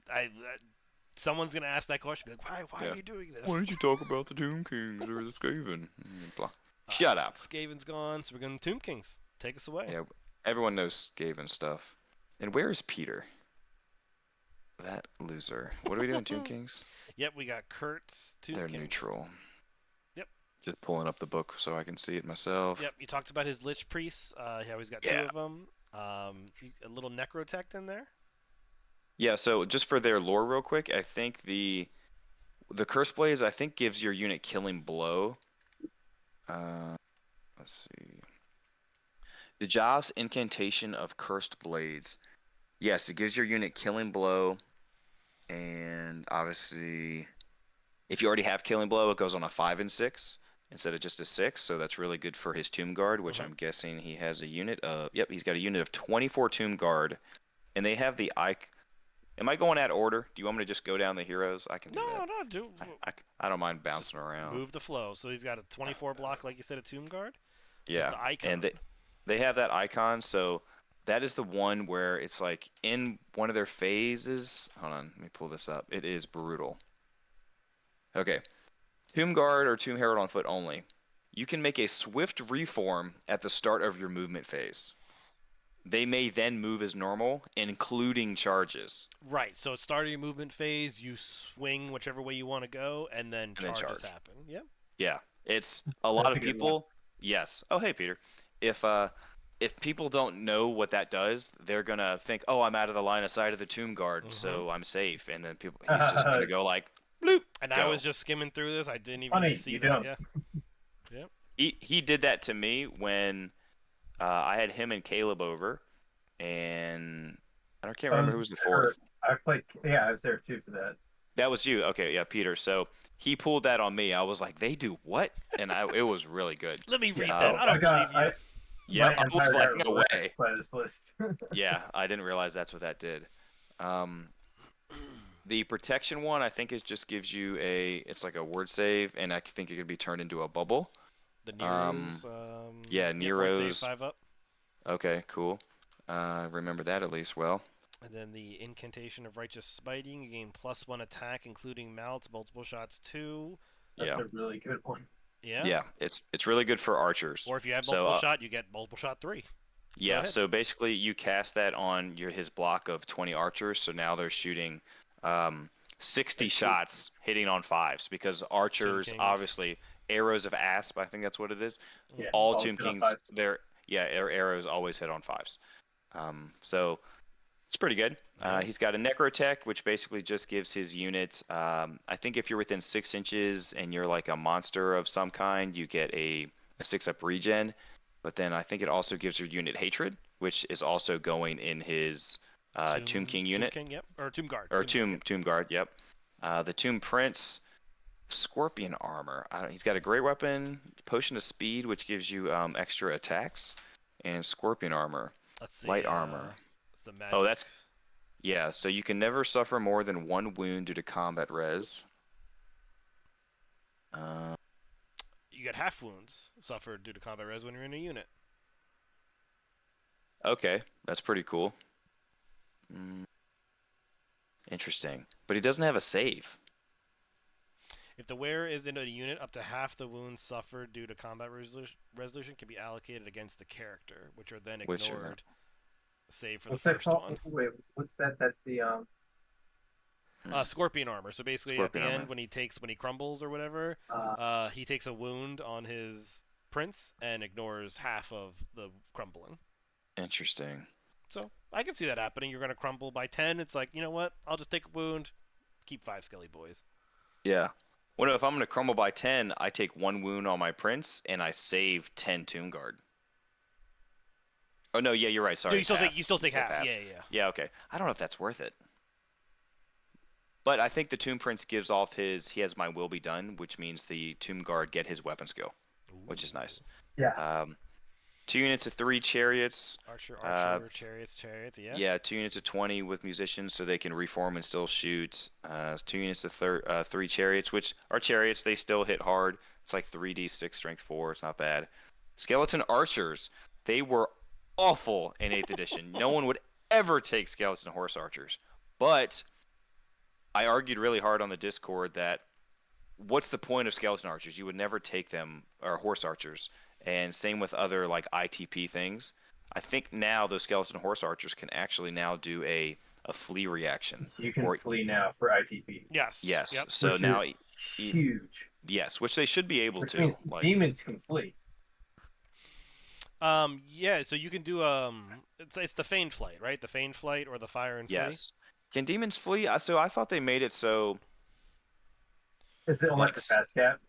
Someone's gonna ask that question. Be like, why Yeah. are you doing this? Why did you talk about the Tomb Kings or the Skaven? Blah. Uh, Shut up. Skaven's gone, so we're going to Tomb Kings. Take us away. Yeah, everyone knows Skaven stuff. And where is Peter? That loser. What are we doing, Tomb Kings? Yep, we got Kurt's Tomb They're Kings. neutral. Yep. Just pulling up the book so I can see it myself. Yep, you talked about his Lich Priests. He always got 2 Yeah. of them. A little Necrotect in there. Yeah, so just for their lore real quick, I think the Curse Blaze, I think, gives your unit Killing Blow. Let's see. The Joss Incantation of Cursed Blades. Yes, it gives your unit Killing Blow. And obviously, if you already have Killing Blow, it goes on a 5 and 6 instead of just a 6. So that's really good for his Tomb Guard, which I'm guessing he has a unit of. Yep, he's got a unit of 24 Tomb Guard. And they have the Am I going out of order? Do you want me to just go down the heroes? I can do that. No, I don't mind bouncing around. move the flow. So he's got a 24 block, like you said, a Tomb Guard. Yeah, The icon. and they have that icon, so that is the one where it's like in one of their phases. Hold on, let me pull this up. It is brutal. Okay, Tomb Guard or Tomb Herald on foot only. You can make a swift reform at the start of your movement phase. They may then move as normal, including charges. Right. So at start of your movement phase, you swing whichever way you want to go, and then charges charge. happen. Yep. Yeah, it's a lot That's of a good people. Yes. Oh, hey, Peter. If people don't know what that does, they're gonna think, "Oh, I'm out of the line of sight of the Tomb Guard, so I'm safe." And then he's just gonna go like, "Bloop." And go. I was just skimming through this. I didn't even Funny, see you that. don't. Yeah. Yep. He did that to me when I had him and Caleb over, and I can't remember who was the fourth. I played. Yeah, I was there too for that. That was you. Okay, yeah, Peter. So he pulled that on me. I was like, "They do what?" And it was really good. Let me read Yeah. that. I don't believe you. Yeah, I was like, "No way." By this list. Yeah, I didn't realize that's what that did. The protection one, I think, just gives you it's like a word save, and I think it could be turned into a bubble. The Nero's. Yeah, One save, Nero's. 5 up. Okay, cool. Remember that at least well. And then the Incantation of Righteous Smiting. You gain +1 attack, including mouths, multiple shots 2. That's a really good one. Yeah. Yeah, it's really good for archers. Or if you have So, multiple shot, you get multiple shot 3. Yeah, ahead. so basically you cast that on his block of 20 archers, so now they're shooting 60 shots hitting on 5s because archers Kings. obviously arrows of asp, I think that's what it is. Yeah, All all Tomb hit on Kings, 5s. their arrows always hit on 5s. So It's pretty good. Yeah. He's got a Necro Tech, which basically just gives his units. I think if you're within 6 inches and you're like a monster of some kind, you get a 6-up regen. But then I think it also gives your unit Hatred, which is also going in his Tomb King unit. Tomb King, yep. Or Tomb Guard. Or Tomb Guard, yep. The Tomb Prince, Scorpion Armor. He's got a great weapon, Potion of Speed, which gives you extra attacks, and Scorpion Armor. That's the, Light Armor. That's the magic. Oh, that's... Yeah, so you can never suffer more than 1 wound due to combat res. You get half wounds suffered due to combat res when you're in a unit. Okay, that's pretty cool. Interesting. But he doesn't have a save. If the wearer is in a unit, up to half the wounds suffered due to combat resolution can be allocated against the character, which are then ignored. Save for the first one. Wait, what's that? That's the Scorpion Armor. So basically, Scorpion at the armor. end, when he crumbles or whatever, he takes a wound on his prince and ignores half of the crumbling. Interesting. So I can see that happening. You're gonna crumble by 10. It's like, you know what? I'll just take a wound, keep 5 skelly boys. Yeah. Well, no, if I'm going to crumble by 10, I take 1 wound on my prince, and I save 10 Tomb Guard. Oh, no, yeah, you're right. Sorry. No, you still take half. Yeah. Yeah, okay. I don't know if that's worth it. But I think the Tomb Prince gives off he has My Will Be Done, which means the Tomb Guard get his weapon skill, which is nice. Yeah. 2 units of 3 chariots. Archer, chariots, yeah. Yeah, 2 units of 20 with musicians, so they can reform and still shoot. 2 units of 3 chariots, which are chariots. They still hit hard. It's like 3d6 strength 4. It's not bad. Skeleton archers. They were awful in 8th edition. No one would ever take skeleton horse archers. But I argued really hard on the Discord that what's the point of skeleton archers? You would never take them, or horse archers. And same with other like ITP things. I think now those skeleton horse archers can actually now do a flee reaction. You can flee now for ITP. Yes. Yes. Yep. So which now is huge. Yes, which they should be able Which to. means demons can flee. Yeah. So you can do it's the feigned flight, right? The feigned flight or the fire and flee. Yes. Can demons flee? So I thought they made it so. Is it only for fast cap?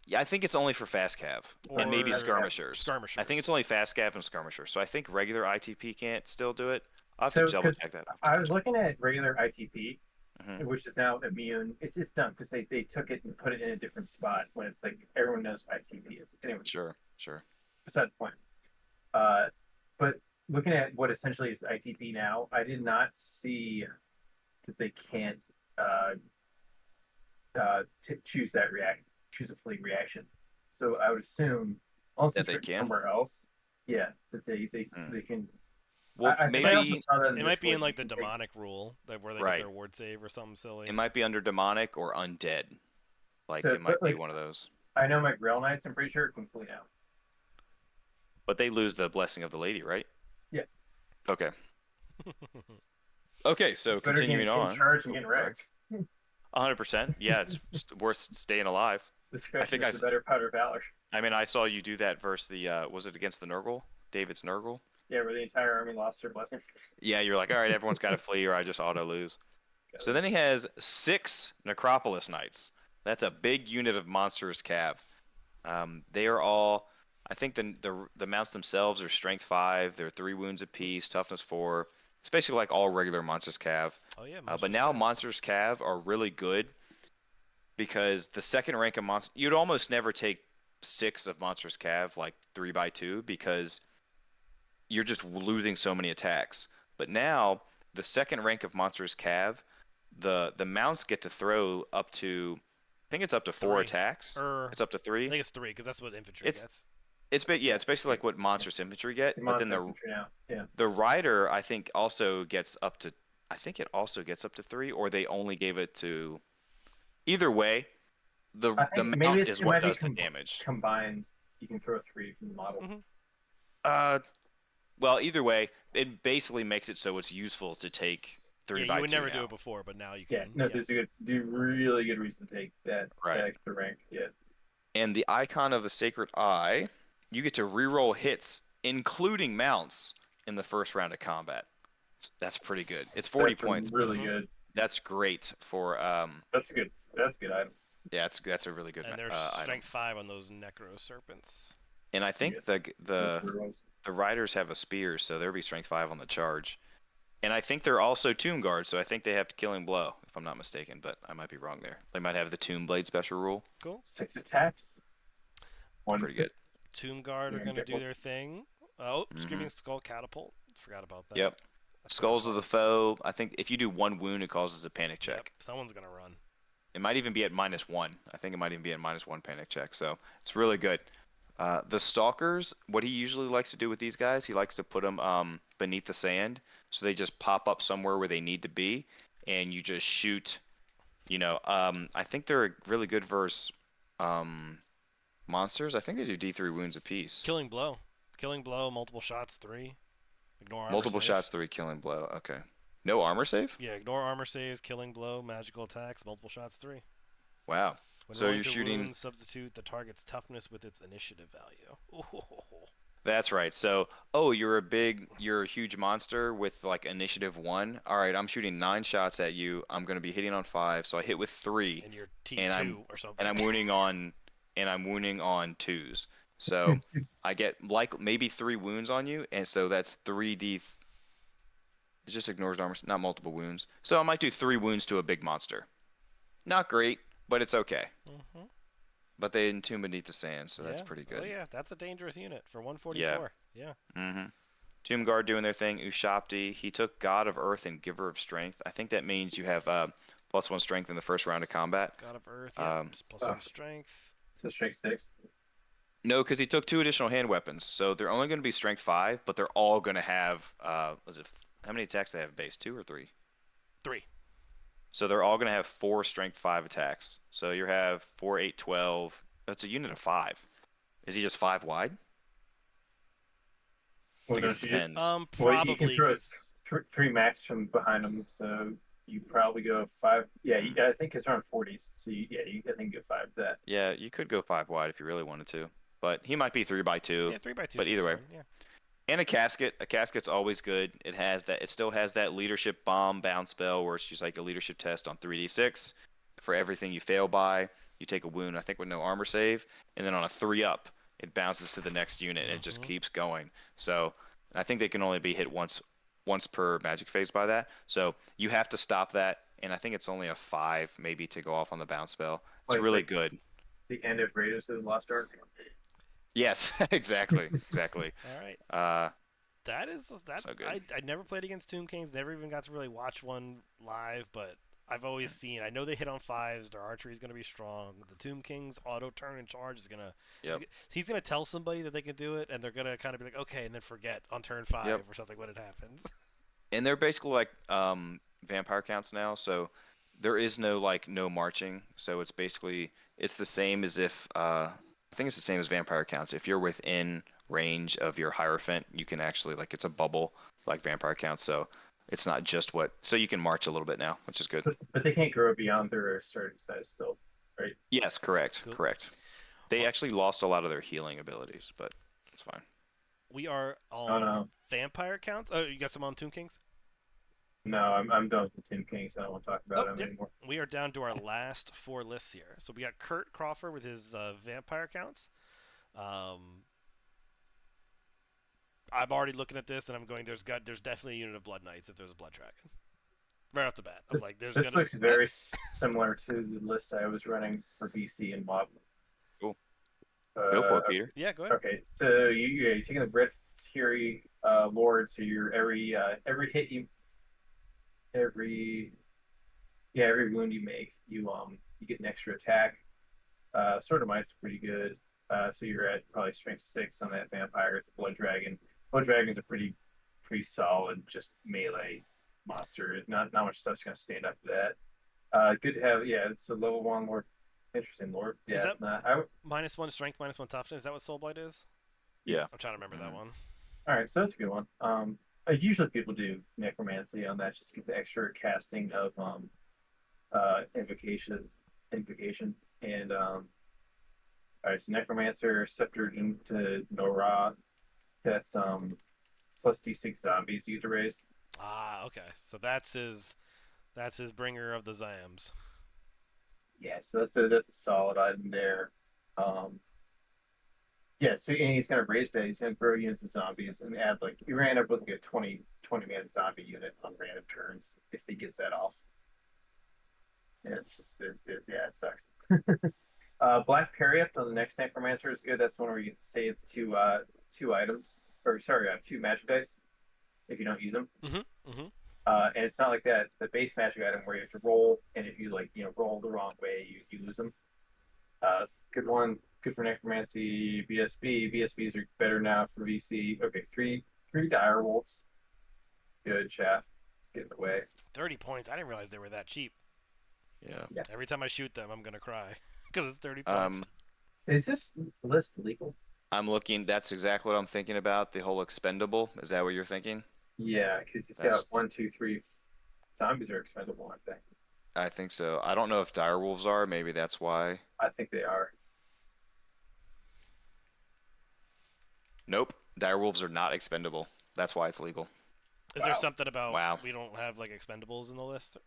Yeah, I think it's only for fast cav and maybe skirmishers. Skirmishers. I think it's only fast cav and skirmishers. So I think regular ITP can't still do it. I'll have to double check that. I was looking at regular ITP, which is now immune. It's dumb because they took it and put it in a different spot when it's like everyone knows what ITP is. Anyway, Sure. beside the point. But looking at what essentially is ITP now, I did not see that they can't choose a flee reaction. So I would assume, unless it's written somewhere else, that they can. Well, maybe it might be in like the demonic rule where they get their ward save or something silly. It might be under demonic or undead. Like it might be one of those. I know my Grail Knights, I'm pretty sure, can flee now. But they lose the blessing of the lady, right? Yeah. Okay. Okay, so continuing on. Charge and getting wrecked. 100%. Yeah, it's worth staying alive. Discretion is the better powder of valor. I mean, I saw you do that versus the, was it against the Nurgle? David's Nurgle? Yeah, where the entire army lost their blessing. Yeah, you're like, all right, everyone's got to flee or I just auto lose. So then he has 6 Necropolis Knights. That's a big unit of monstrous cav. They are all, I think the mounts themselves are strength 5. They're 3 wounds apiece, toughness 4. It's basically like all regular monstrous cav. Oh yeah. But now monstrous cav are really good because the second rank of monster, you'd almost never take 6 of monstrous cav like 3x2 because you're just losing so many attacks. But now the second rank of monstrous cav, the mounts get to throw up to, I think it's up to 4 attacks. It's up to 3. I think it's 3 because that's what infantry gets. It's basically like what monstrous infantry get. But then the rider, I think, also gets up to, I think it also gets up to 3, or they only gave it to. Either way, the mount is what does the damage. Combined, you can throw 3 from the model. Mm-hmm. Well, either way, it basically makes it so it's useful to take 3x2. You would never do it before, but now you can. Yeah, no, there's a really good reason to take that extra rank. Yeah. And the icon of the Sacred Eye, you get to reroll hits, including mounts, in the first round of combat. That's pretty good. It's 40 That's points. really good. That's great for That's a good. That's a good item. yeah, that's a really good And there's item. strength 5 on those necro serpents. And I think Yes, the those were ones. the riders have a spear, so there'll be strength 5 on the charge. And I think they're also tomb guards, so I think they have killing blow, if I'm not mistaken, but I might be wrong there. They might have the tomb blade special rule. Cool. 6 attacks. One Pretty six. good. Tomb Guard are Yeah, going to get do one. their thing. Oh, Mhm. Screaming Skull Catapult. Forgot about that. Yep. That's what it Skulls of the was. foe. I think if you do 1 wound, it causes a panic check. Yep, someone's going to run. It might even be at -1. I think it might even be at -1 panic check. So it's really good. The stalkers, what he usually likes to do with these guys, he likes to put them beneath the sand, so they just pop up somewhere where they need to be, and you just shoot. I think they're really good versus monsters. I think they do D3 wounds apiece. Killing Blow. Killing Blow, multiple shots, 3. Ignore armor Multiple save. shots, 3 killing blow. Okay. No armor save? Yeah, ignore armor saves, killing blow, magical attacks, multiple shots, 3. Wow. When So rolling you're to shooting. wounds, substitute the target's toughness with its initiative value. Ooh. That's right. So, you're a huge monster with like initiative 1. All right, I'm shooting 9 shots at you. I'm going to be hitting on 5, so I hit with 3, And you're T2 and or something. and I'm wounding on 2s. So I get like maybe 3 wounds on you, and so that's 3d. It just ignores armor, not multiple wounds. So I might do 3 wounds to a big monster. Not great, but it's okay. Mm-hmm. But they entomb beneath the sand, so that's pretty good. Oh yeah, that's a dangerous unit for 144. Yeah. Mm-hmm. Tomb Guard doing their thing. Ushapti, he took God of Earth and Giver of Strength. I think that means you have +1 strength in the first round of combat. God of Earth, yeah. +1 strength. So strength 6. No, because he took 2 additional hand weapons, so they're only going to be strength 5, but they're all going to have how many attacks they have base? 2 or 3? 3. So they're all going to have 4 strength 5 attacks. So you have 4, 8, 12. That's a unit of 5. Is he just 5 wide? Well, I guess it don't you- depends. Well, you can Probably. throw 'Cause- 3 max from behind them, so you probably go 5. Yeah, I think it's around 40s. So I think go 5 to that. Yeah, you could go 5 wide if you really wanted to. But he might be 3x2. Yeah, 3x2. But either way. Yeah. And a casket. A casket's always good. It still has that leadership bomb bounce spell where it's just like a leadership test on 3d6. For everything you fail by, you take a wound, I think with no armor save. And then on a 3-up, it bounces to the next unit and it just keeps going. So I think they can only be hit once per magic phase by that. So you have to stop that. And I think it's only a 5 maybe to go off on the bounce spell. It's Well, it's really like- good. The end of Raiders of the Lost Ark. Yes, exactly. All right. That's so good. I never played against Tomb Kings. Never even got to really watch one live, but I've always seen. I know they hit on 5s. Their archery is going to be strong. The Tomb Kings auto turn and charge is going to. Yep. He's going to tell somebody that they can do it, and they're going to kind of be like, okay, and then forget on turn 5 Yep. or something when it happens. And they're basically like vampire counts now, so there is no marching. So it's the same as if I think it's the same as vampire counts. If you're within range of your Hierophant, you can actually it's a bubble like vampire counts. So it's not just so you can march a little bit now, which is good. But they can't grow beyond their starting size still, right? Yes, correct, Cool. correct. They actually lost a lot of their healing abilities, but it's fine. We are Oh on no, vampire counts. Oh, you got some on Tomb Kings? no, I'm done with the Tomb Kings. I don't want to talk about them yep. anymore. We are down to our last 4 lists here. So we got Kurt Crawford with his vampire counts. I'm already looking at this and I'm going, there's definitely a unit of Blood Knights if there's a Blood Dragon. Right off the bat. I'm like, This looks very similar to the list I was running for VC and Mob. Cool. Go for it, Uh, Peter. Yeah, go ahead. Okay, so you're taking the Red Fury Lord, so you're every hit every wound you make, you get an extra attack. Sword of Might's pretty good. So you're at probably strength 6 on that vampire. It's a Blood Dragon. Blood Dragons are pretty solid, just melee monster. Not much stuff's gonna stand up to that. Good to have. Yeah, it's a level 1 Lord. Interesting Lord. Is Yeah, that- -1 strength, -1 toughness. Is that what Soul Blight is? Yeah. I'm trying to remember that Mhm. one. all right, so that's a good one. Usually people do necromancy on that, just get the extra casting of invocation, and all right, so necromancer scepter into Nora. That's plus D6 zombies you get to raise. Ah, okay. So that's his. That's his bringer of the Zams. Yeah, so that's a solid item there. Um, yeah, so and he's gonna raise that. He's gonna grow units of zombies and add like you ran up with like a 20 man zombie unit on random turns if he gets that off. Yeah, yeah, it sucks. Black Periapt on the next Necromancer is good. That's the one where you get to save two items, or sorry, two magic dice if you don't use them. Mm-hmm. And it's not like that the base magic item where you have to roll, and if you roll the wrong way, you lose them. Good one, good for Necromancy. BSB. BSBs are better now for VC. Okay, three dire wolves. Good, Chaff. Let's get in the way. 30 points. I didn't realize they were that cheap. Yeah. Yeah. Every time I shoot them, I'm gonna cry because it's 30 points. Is this list legal? I'm looking. That's exactly what I'm thinking about. The whole expendable. Is that what you're thinking? Yeah, because he's That's- got one, two, three. Zombies are expendable, aren't they? I think so. I don't know if direwolves are. Maybe that's why. I think they are. Nope. Direwolves are not expendable. That's why it's legal. Is there something about Wow. we don't have like expendables in the list?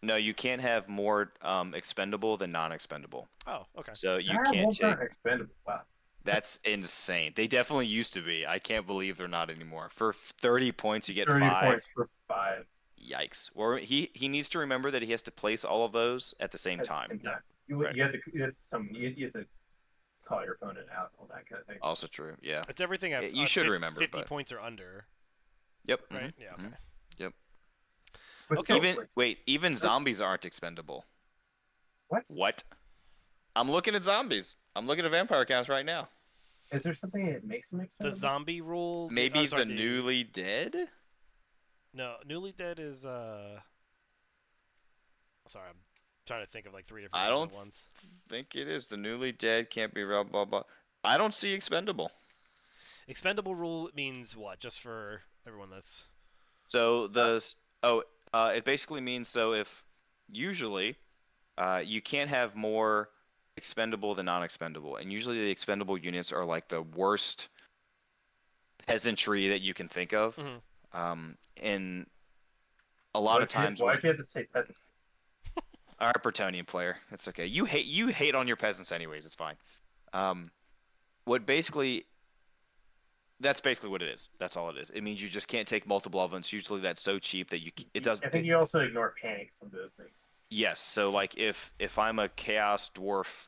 No, you can't have more expendable than non-expendable. Oh, okay. So you Dire can't wolves take. aren't expendable. Wow. That's insane. They definitely used to be. I can't believe they're not anymore. For 30 points, you get 30 5. points for 5. Yikes. Or he needs to remember that he has to place all of those at the same time. Yeah. Right. You have to. You have to call your opponent out, all that kind of thing. Also true. Yeah. It's everything at You should remember. 50 but... points or under. Yep. Right. Yeah. Okay. Yep. But Okay. still, Even zombies aren't expendable. what? I'm looking at zombies. I'm looking at vampire counts right now. Is there something that makes them The expendable? zombie rule. Maybe the newly dead? No, newly dead is Sorry, I'm trying to think of like 3 different I things don't at once. think it is. The newly dead can't be blah blah blah. I don't see expendable. Expendable rule means what? Just for everyone that's. So it basically means so if usually you can't have more expendable than non-expendable, and usually the expendable units are like the worst peasantry that you can think of. And a lot of times, Why'd you have to say peasants? our Bretonnian player, it's okay. You hate on your peasants anyways. It's fine. That's basically what it is. That's all it is. It means you just can't take multiple of them. It's usually that's so cheap that it doesn't. I think you also ignore panic from those things. Yes. So like if I'm a chaos dwarf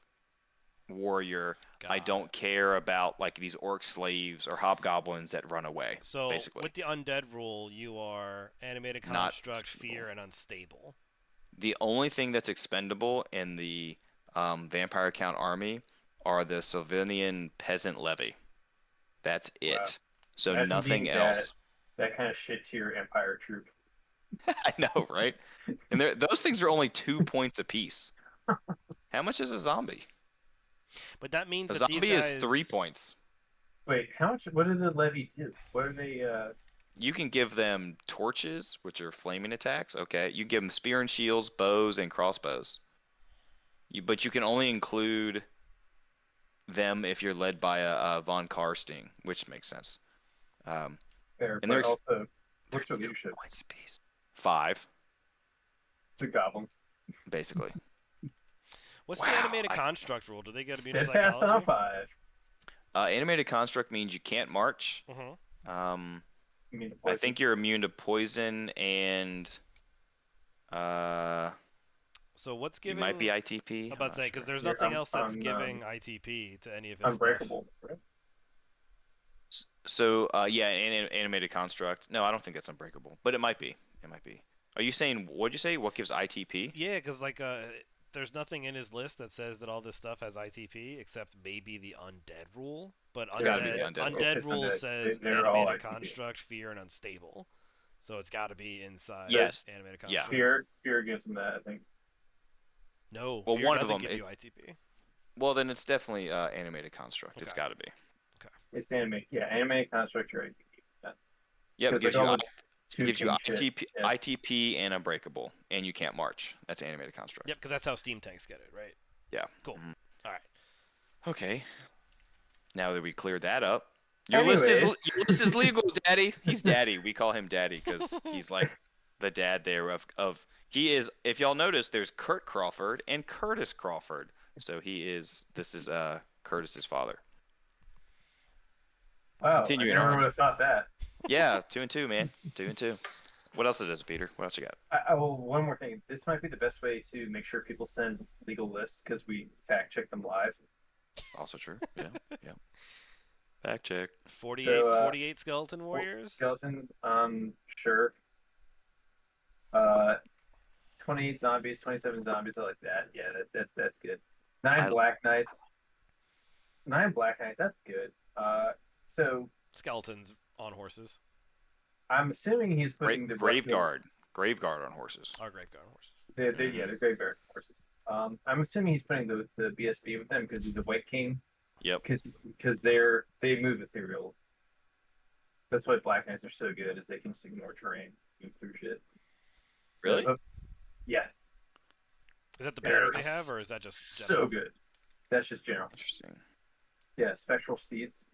warrior, I don't care about like these orc slaves or hobgoblins that run away. So basically, with the undead rule, you are animated construct, fear, and unstable. the only thing that's expendable in the vampire count army are the Sylvanian peasant levy. That's it. Wow. So Imagine nothing being else. That kind of shit to your empire troop. I know, right? And those things are only 2 points apiece. How much is a zombie? But that means A that zombie these guys... is 3 points. Wait, how much? What do the levy do? What are they? You can give them torches, which are flaming attacks. Okay, you give them spear and shields, bows, and crossbows. But you can only include them if you're led by a von Karsting, which makes sense. Fair, and but also, what's their leadership? Points apiece. 5, It's a goblin. basically. What's the animated construct rule? Do they get immune to Steadfast on psychology? 5. Animated construct means you can't march. You mean I think you're immune to poison and so what's giving? you might be ITP. I'm about to say because there's You're nothing else that's giving ITP to any of his unbreakable. Right? So yeah, animated construct. No, I don't think that's unbreakable, but it might be. It might be. Are you saying what'd you say? What gives ITP? Yeah, because like there's nothing in his list that says that all this stuff has ITP except maybe the undead rule. But It's gotta be the undead rule Undead. says They're all animated ITP. construct, fear, and unstable. So it's got to be inside. Yes. Animated Yeah. construct. Fear gives them that. I think. No. Well, fear one of doesn't them, give you ITP. Well, then it's definitely animated construct. It's Okay. got to be. It's animated. Yeah, animated construct or ITP. Yep, it gives you King shit. ITP, Yeah. ITP and unbreakable, and you can't march. That's animated construct. Yep, because that's how steam tanks get it, right? Yeah. Cool. Mhm. All right. Okay. Now that we cleared that up, Anyways, your list is legal, Daddy. He's Daddy. We call him Daddy because he's like the dad there of he is. If y'all notice, there's Kurt Crawford and Curtis Crawford. So this is Curtis's father. wow, I Continuing never on. would have thought that. Yeah, 2-2, man. 2-2. What else it is, Peter? What else you got? Well, one more thing. This might be the best way to make sure people send legal lists because we fact check them live. Also true. Yeah, yeah. Fact check. 48, So, 48 skeleton warriors. Skeletons, sure. 28 zombies, 27 zombies. I like that. Yeah, that's good. Nine Black Knights. 9 Black Knights. That's good. So Skeletons on horses. I'm assuming he's putting the Graveguard on horses. Our Graveguard on horses. They're Graveguard horses. I'm assuming he's putting the BSB with them because he's the White King. Yep. Because they move ethereal. That's why Black Knights are so good, is they can just ignore terrain, move through shit. Really? Yes. Is that the banner they have, or is that just general? So good? That's just general. Interesting. Yeah, Spectral Steeds,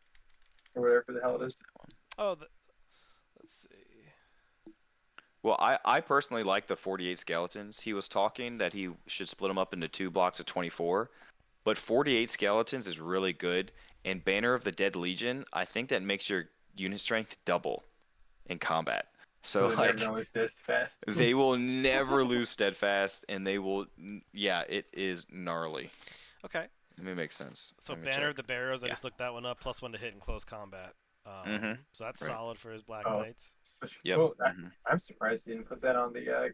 or whatever the hell it is. That one. Oh, let's see. Well, I personally like the 48 skeletons. He was talking that he should split them up into 2 blocks of 24, but 48 skeletons is really good. And Banner of the Dead Legion, I think that makes your unit strength double in combat. So like, they will never lose steadfast, and they will. Yeah, it is gnarly. Okay. It makes sense. So Banner of the Barrows, I just looked that one up. +1 to hit in close combat. So that's solid for his Black Knights. Yep. Cool. I'm surprised he didn't put that on the.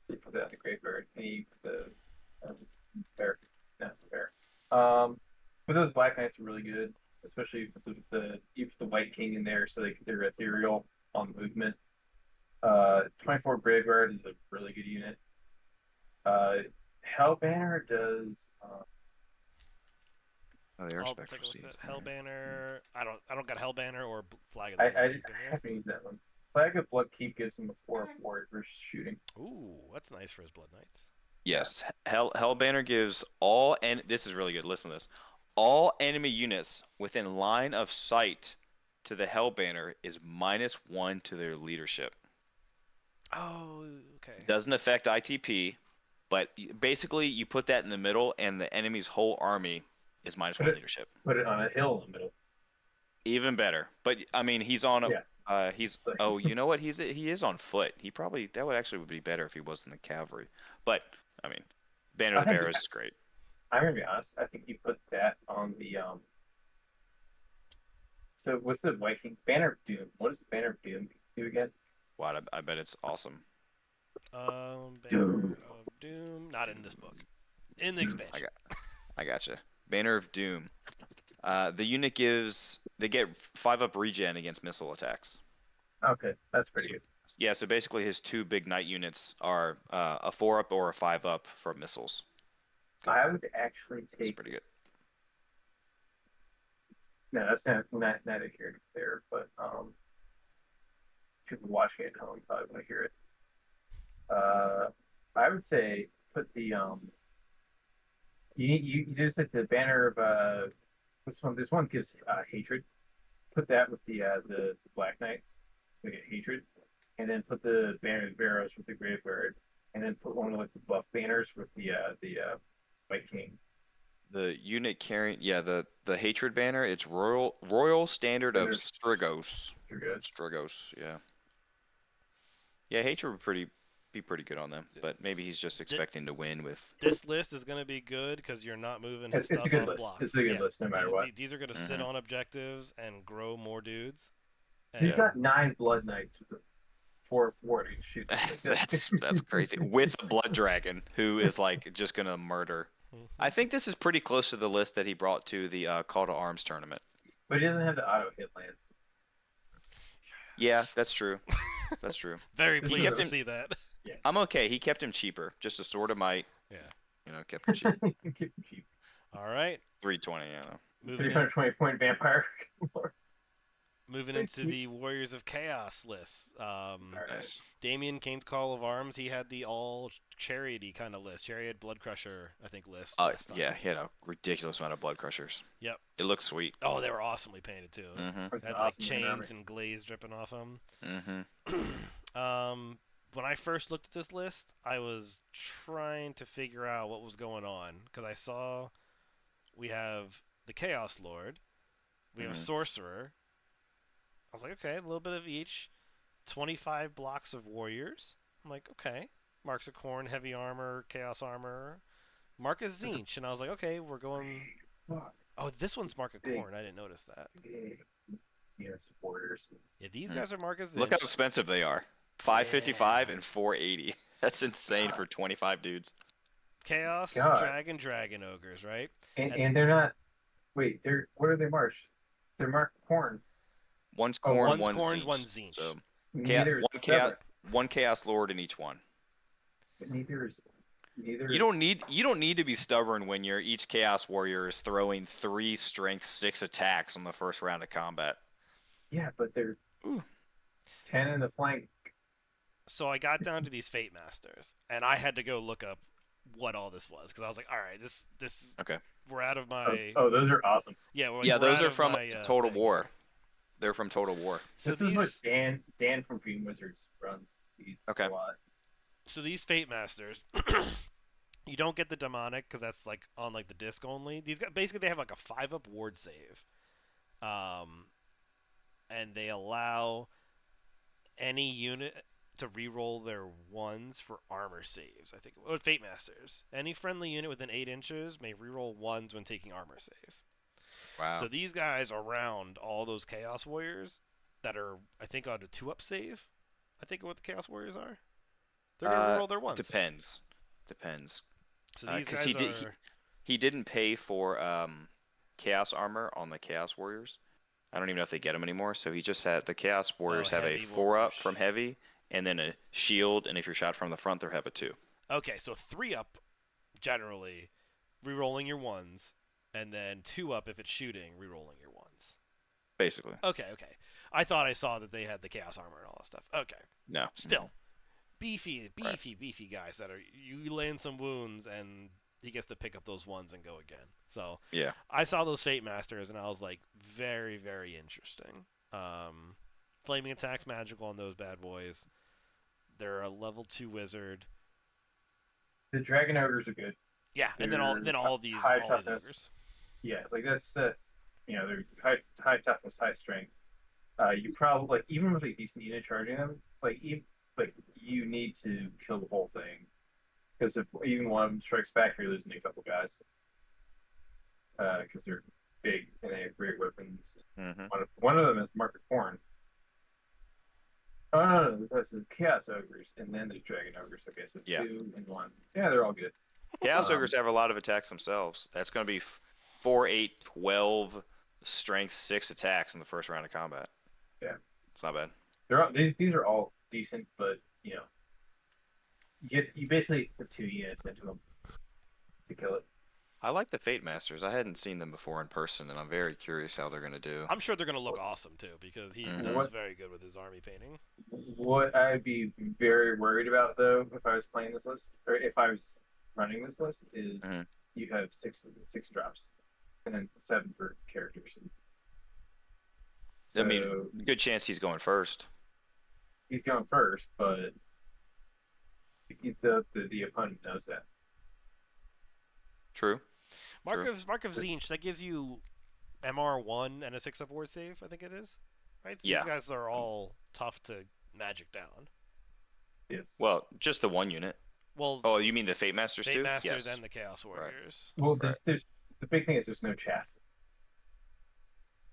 He put that on the Graveyard. He put the fair. Not fair. But those Black Knights are really good, especially with you put the White King in there, so they're ethereal on movement. 24 Graveyard is a really good unit. Hell Banner does. Oh, they are Spectral Steeds. Hell Banner. I don't got Hell Banner or Flag of I Bloodkeep. haven't used that one. Flag of Bloodkeep gives him a 4/4 versus shooting. Ooh, that's nice for his Blood Knights. Yes, Hell Banner gives all, and this is really good. Listen to this. All enemy units within line of sight to the Hell Banner is -1 to their leadership. Oh, okay. Doesn't affect ITP, but basically you put that in the middle, and the enemy's whole army is -1 leadership. Put it on a hill in the middle. Even better. But I mean, he's on a. Yeah. Oh, you know what? He is on foot. That would actually be better if he was in the cavalry. But I mean, Banner of the Barrows is great. I'm gonna be honest. I think you put that on the So what's the Viking Banner of Doom? What does Banner of Doom do again? Wow, I bet it's awesome. Banner of Doom, not in this book. In the expansion. I gotcha. Banner of Doom. The unit they get 5+ regen against missile attacks. Okay, that's pretty good. Yeah, so basically his 2 big knight units are a 4+ or a 5+ for missiles. I would actually take. That's pretty good. No, that's not here there, but people watching at home probably want to hear it. I would say put the you just hit the Banner of this one gives hatred. Put that with the Black Knights, so they get hatred, and then put the Banner of the Barrows with the Graveyard, and then put one of the buff banners with the White King. The unit carrying, the hatred banner. It's Royal Standard of Strigos. Strigos, yeah. Yeah, hatred would be pretty good on them, but maybe he's just expecting to win with. This list is going to be good because you're not moving his stuff a good off list. blocks. It's a good list no matter what. These are going to sit on objectives and grow more dudes. He's got 9 Blood Knights with a 4/4 to shoot. That's crazy. With a Blood Dragon, who is like just gonna murder. I think this is pretty close to the list that he brought to the Call to Arms tournament. But he doesn't have the auto hit lance. Yeah, that's true. That's true. Very pleased to see that. Yeah. I'm okay. He kept him cheaper. Just a Sword of Might. Yeah. Kept him cheap. Keep him cheap. All right. 320, 320 point vampire. Moving Thanks, into the Warriors of Chaos list. Nice. Damien came to Call of Arms. He had the all chariot kind of list. Chariot Blood Crusher, I think, list last time. Yeah, he had a ridiculous amount of blood crushers. Yep. It looks sweet. Oh, they were awesomely painted too. Mm-hmm. Had like chains and glaze dripping off them. Mm-hmm. When I first looked at this list, I was trying to figure out what was going on because I saw we have the Chaos Lord, we have a Sorcerer. I was like, okay, a little bit of each. 25 blocks of Warriors. I'm like, okay. Marks of Khorne, heavy armor, chaos armor. Mark of Tzeentch, and I was like, okay, we're going. Fuck. Oh, this one's Mark of Khorne. I didn't notice that. Yeah, supporters. Yeah, these guys are Mark of Tzeentch. Look how expensive they are. 555 and 480. That's insane for 25 dudes. Chaos, Dragon Ogres, right? And they're not. Wait, what are they marked? They're marked Khorne. One's Khorne, one's Tzeentch. one's Tzeentch. So Neither is one chaos lord in each one. But neither. You don't need to be stubborn when each chaos warrior is throwing 3 strength 6 attacks on the first round of combat. Yeah, but they're 10 in the flank. So I got down to these Fate Masters, and I had to go look up what all this was because I was like, all right, this is okay. We're out of my. Oh, those are awesome. Yeah, those are from Total War. They're from Total War. So this is what Dan from Dream Wizards runs these a lot. So these Fate Masters, you don't get the demonic because that's like on like the disc only. These guys basically they have like a 5-up ward save, and they allow any unit to reroll their 1s for armor saves. I think Fate Masters. Any friendly unit within 8 inches may reroll 1s when taking armor saves. Wow. So these guys around all those Chaos Warriors that are, I think, on a 2-up save. I think what the Chaos Warriors are. They're gonna reroll their 1s. Depends. So these guys he didn't pay for Chaos armor on the Chaos Warriors. I don't even know if they get them anymore. So he just had the Chaos Warriors have a 4-up from heavy, and then a shield, and if you're shot from the front, they have a 2. Okay, so 3-up generally, rerolling your 1s. And then 2-up if it's shooting, rerolling your 1s. Basically. Okay. I thought I saw that they had the chaos armor and all that stuff. Okay. No. Still, beefy guys that are you land some wounds and he gets to pick up those 1s and go again. So yeah, I saw those Fate Masters and I was like, very, very interesting. Flaming attacks magical on those bad boys. They're a level 2 wizard. The Dragon Ogres are good. Yeah, and then all these ogres. Yeah, like that's they're high toughness, high strength. You probably even with a decent unit charging them, you need to kill the whole thing because if even one strikes back, you're losing a couple guys. Because they're big and they have great weapons. Mm-hmm. One of them is Mark of Khorne. Oh no, that's the Chaos Ogres, and then there's Dragon Ogres. Okay, so 2 and 1. Yeah, they're all good. Chaos Ogres have a lot of attacks themselves. That's going to be 4, 8, 12 strength 6 attacks in the first round of combat. Yeah, it's not bad. These are all decent, but you basically put 2 units into them to kill it. I like the Fate Masters. I hadn't seen them before in person, and I'm very curious how they're going to do. I'm sure they're going to look awesome too because he does very good with his army painting. What I'd be very worried about though, if I was playing this list or if I was running this list, is you have 6 drops, and then 7 for characters. So, I mean, good chance he's going first. He's going first, but the opponent knows that. True. Mark of Tzeentch, that gives you MR1 and a 6-up ward save, I think it is. Right? So these guys are all tough to magic down. Yes. Well, just the 1 unit. Well, oh, you mean the Fate Masters too? Fate Masters and the Chaos Warriors. Right. Well, there's the big thing is there's no chaff.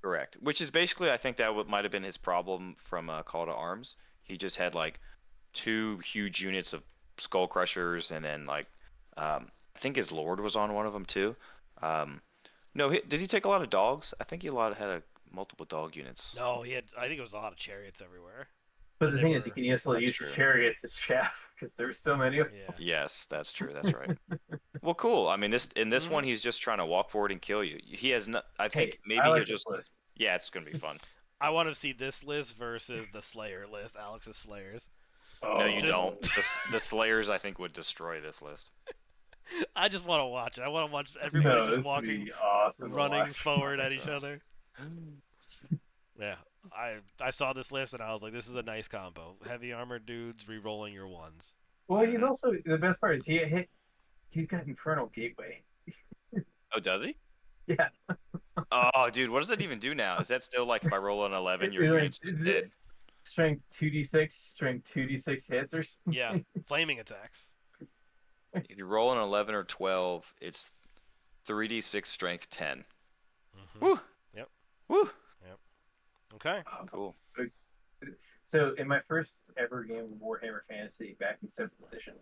Correct. Which is basically, I think that might have been his problem from Call to Arms. He just had 2 huge units of Skull Crushers, and then I think his Lord was on one of them too. No, did he take a lot of dogs? I think he had multiple dog units. No, he had. I think it was a lot of chariots everywhere. But the thing is, you can easily use the chariots as chaff because there's so many of them. Yeah. Yes, that's true. That's right. Well, cool. I mean, in this one, he's just trying to walk forward and kill you. He has no. I think maybe he'll just. List. Yeah, it's gonna be fun. I want to see this list versus the Slayer list, Alex's Slayers. No, you Just- don't. The Slayers, I think, would destroy this list. I just want to watch it. I want to watch everybody No, just this would walking, be awesome to running watch. forward I at think each so. other. Yeah, I saw this list and I was like, this is a nice combo. Heavy armored dudes re-rolling your ones. Well, he's also the best part is he's got Infernal Gateway. Oh, does he? Yeah. Oh, dude, what does that even do now? Is that still like if I roll an 11, your unit's just dead? Strength 2d6, strength 2d6 hits or something. Yeah, flaming attacks. If you roll an 11 or 12, it's 3d6 strength 10. Mm-hmm. Woo! Yep. Woo! Okay. Cool. So in my first ever game of Warhammer Fantasy back in 7th edition,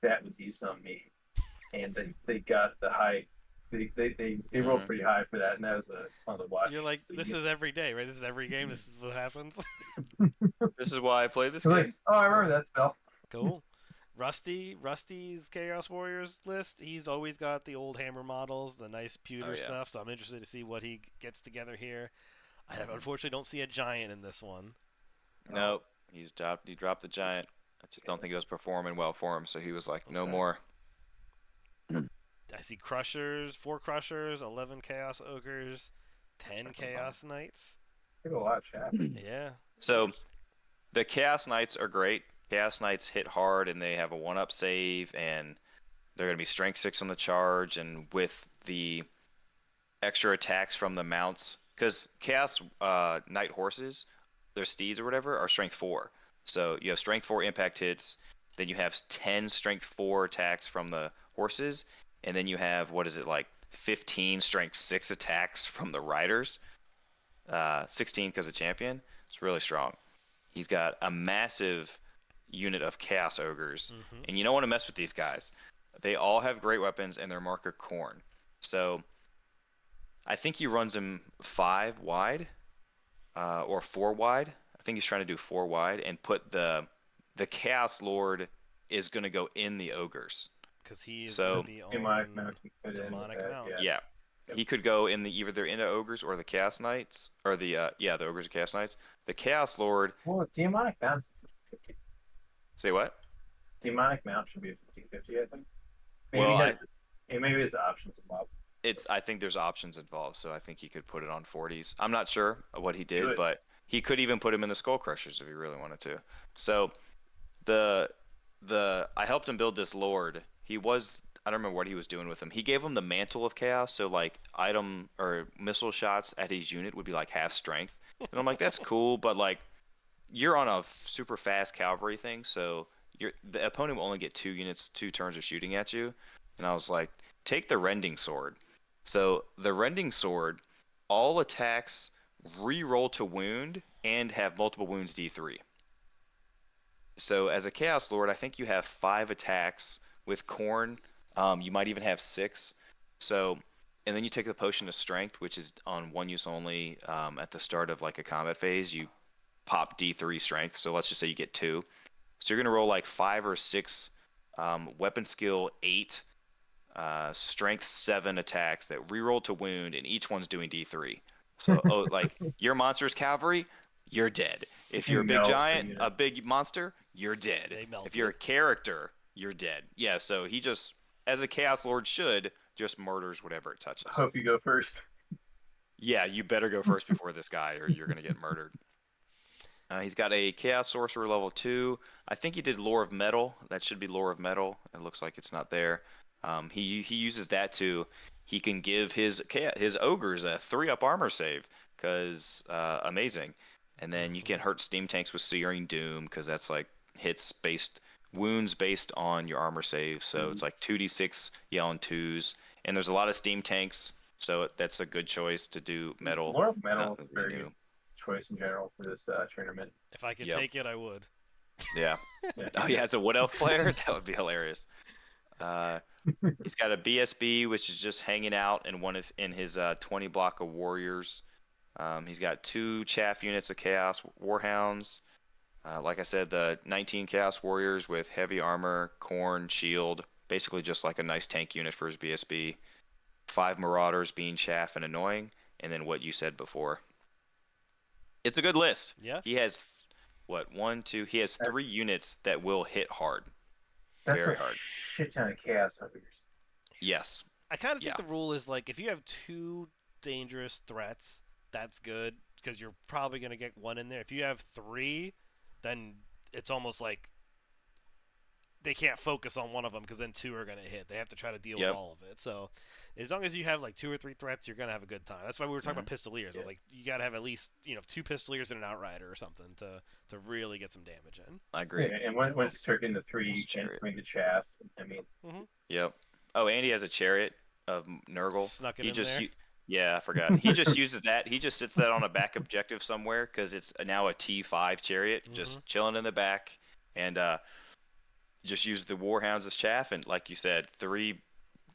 that was used on me, and they got the high. They rolled pretty high for that, and that was fun to watch. You're like, So this is every day, right? This is every game. This is what happens. This is why I play this like, game. oh, I remember that spell. Cool. Rusty's Chaos Warriors list. He's always got the old hammer models, the nice pewter yeah. stuff. So I'm interested to see what he gets together here. I unfortunately don't see a giant in this one. Nope. He dropped the giant. I just don't think it was performing well for him, so he was like, no Okay. more. I see Crushers, 4 Crushers, 11 Chaos Ogres, 10 Chaos Knights. Give a lot of chat. Yeah. So the Chaos Knights are great. Chaos Knights hit hard and they have a 1-up save, and they're going to be strength 6 on the charge, and with the extra attacks from the mounts, because Chaos Knight horses, their steeds or whatever, are strength 4. So you have strength 4 impact hits, then you have 10 strength 4 attacks from the horses, and then you have, what is it, like 15 strength 6 attacks from the riders. 16 because of champion. It's really strong. He's got a massive unit of Chaos Ogres, and you don't want to mess with these guys. They all have great weapons, and they're marker Khorne. So I think he runs them 5 wide or 4 wide. I think he's trying to do 4 wide and put the Chaos Lord is going to go in the ogres. Because he is So- going to be on Demonic Mount can fit in with Demonic that, Mount. yeah. Yeah. He could go in either they're into ogres or the Chaos Knights, or the ogres or Chaos Knights. The Chaos Lord. Well, Demonic Mount's 50-50. Say what? Demonic Mount should be a 50-50, I think. Well, Maybe his options involved. I think there's options involved, so I think he could put it on 40s. I'm not sure what he did, Good. but he could even put him in the Skull Crushers if he really wanted to. So I helped him build this Lord. I don't remember what he was doing with him. He gave him the Mantle of Chaos, so like item or missile shots at his unit would be like half strength. And I'm like, that's cool, but like you're on a super fast cavalry thing, so the opponent will only get 2 turns of shooting at you. And I was like, take the Rending Sword. So the Rending Sword, all attacks re-roll to wound and have multiple wounds D3. So as a Chaos Lord, I think you have 5 attacks with Khorne. You might even have 6. So, and then you take the Potion of Strength, which is on 1 use only. At the start of like a combat phase, you pop D3 Strength. So let's just say you get 2. So you're gonna roll like 5 or 6 weapon skill 8, strength 7 attacks that reroll to wound, and each one's doing D3. So like your monster's cavalry, you're dead. If you're a big giant, a big monster, you're dead. They melted. If you're a character, you're dead. Yeah, so he just, as a Chaos Lord should, just murders whatever it touches. I hope you go first. Yeah, you better go first before this guy, or you're gonna get murdered. He's got a Chaos Sorcerer level 2. I think he did Lore of Metal. That should be Lore of Metal. It looks like it's not there. He uses that to, he can give his ogres a 3-up armor save, because amazing. And then you can hurt steam tanks with Searing Doom, because that's like wounds based on your armor save. So it's like 2d6 on 2s. And there's a lot of steam tanks, so that's a good choice to do metal. Lore of Metal is a very good choice in general for this tournament. If I could Yep. take it, I would. Yeah. Oh, yeah, as a Wood Elf player, that would be hilarious. He's got a BSB, which is just hanging out in his 20 block of warriors. He's got 2 chaff units of Chaos Warhounds. Like I said, the 19 Chaos Warriors with heavy armor, Khorne, shield, basically just like a nice tank unit for his BSB. 5 Marauders being chaff and annoying, and then what you said before. It's a good list. Yeah. He has what, one, two. He has 3 That's units that will hit hard, that's very a hard. shit ton of chaos ogres. Yes. I kind of think Yeah. the rule is like if you have 2 dangerous threats, that's good because you're probably gonna get one in there. If you have 3, then it's almost like they can't focus on one of them because then 2 are gonna hit. They have to try to deal with Yep. all of it. So as long as you have like 2 or 3 threats, you're gonna have a good time. That's why we were talking Hmm. about pistoliers. I Yeah. was like, you gotta have at least 2 pistoliers and an outrider or something to really get some damage in. I Yeah, agree. and once you start getting the 3, you Almost can't chariot. bring the chaff. I mean, Hmm. Yep. Oh, Andy has a chariot of Nurgle. Snuck it He in just there. yeah, I forgot. He just uses that. He just sits that on a back objective somewhere because it's now a T5 chariot, Hmm. just chilling in the back, and just use the Warhounds as chaff, and like you said, 3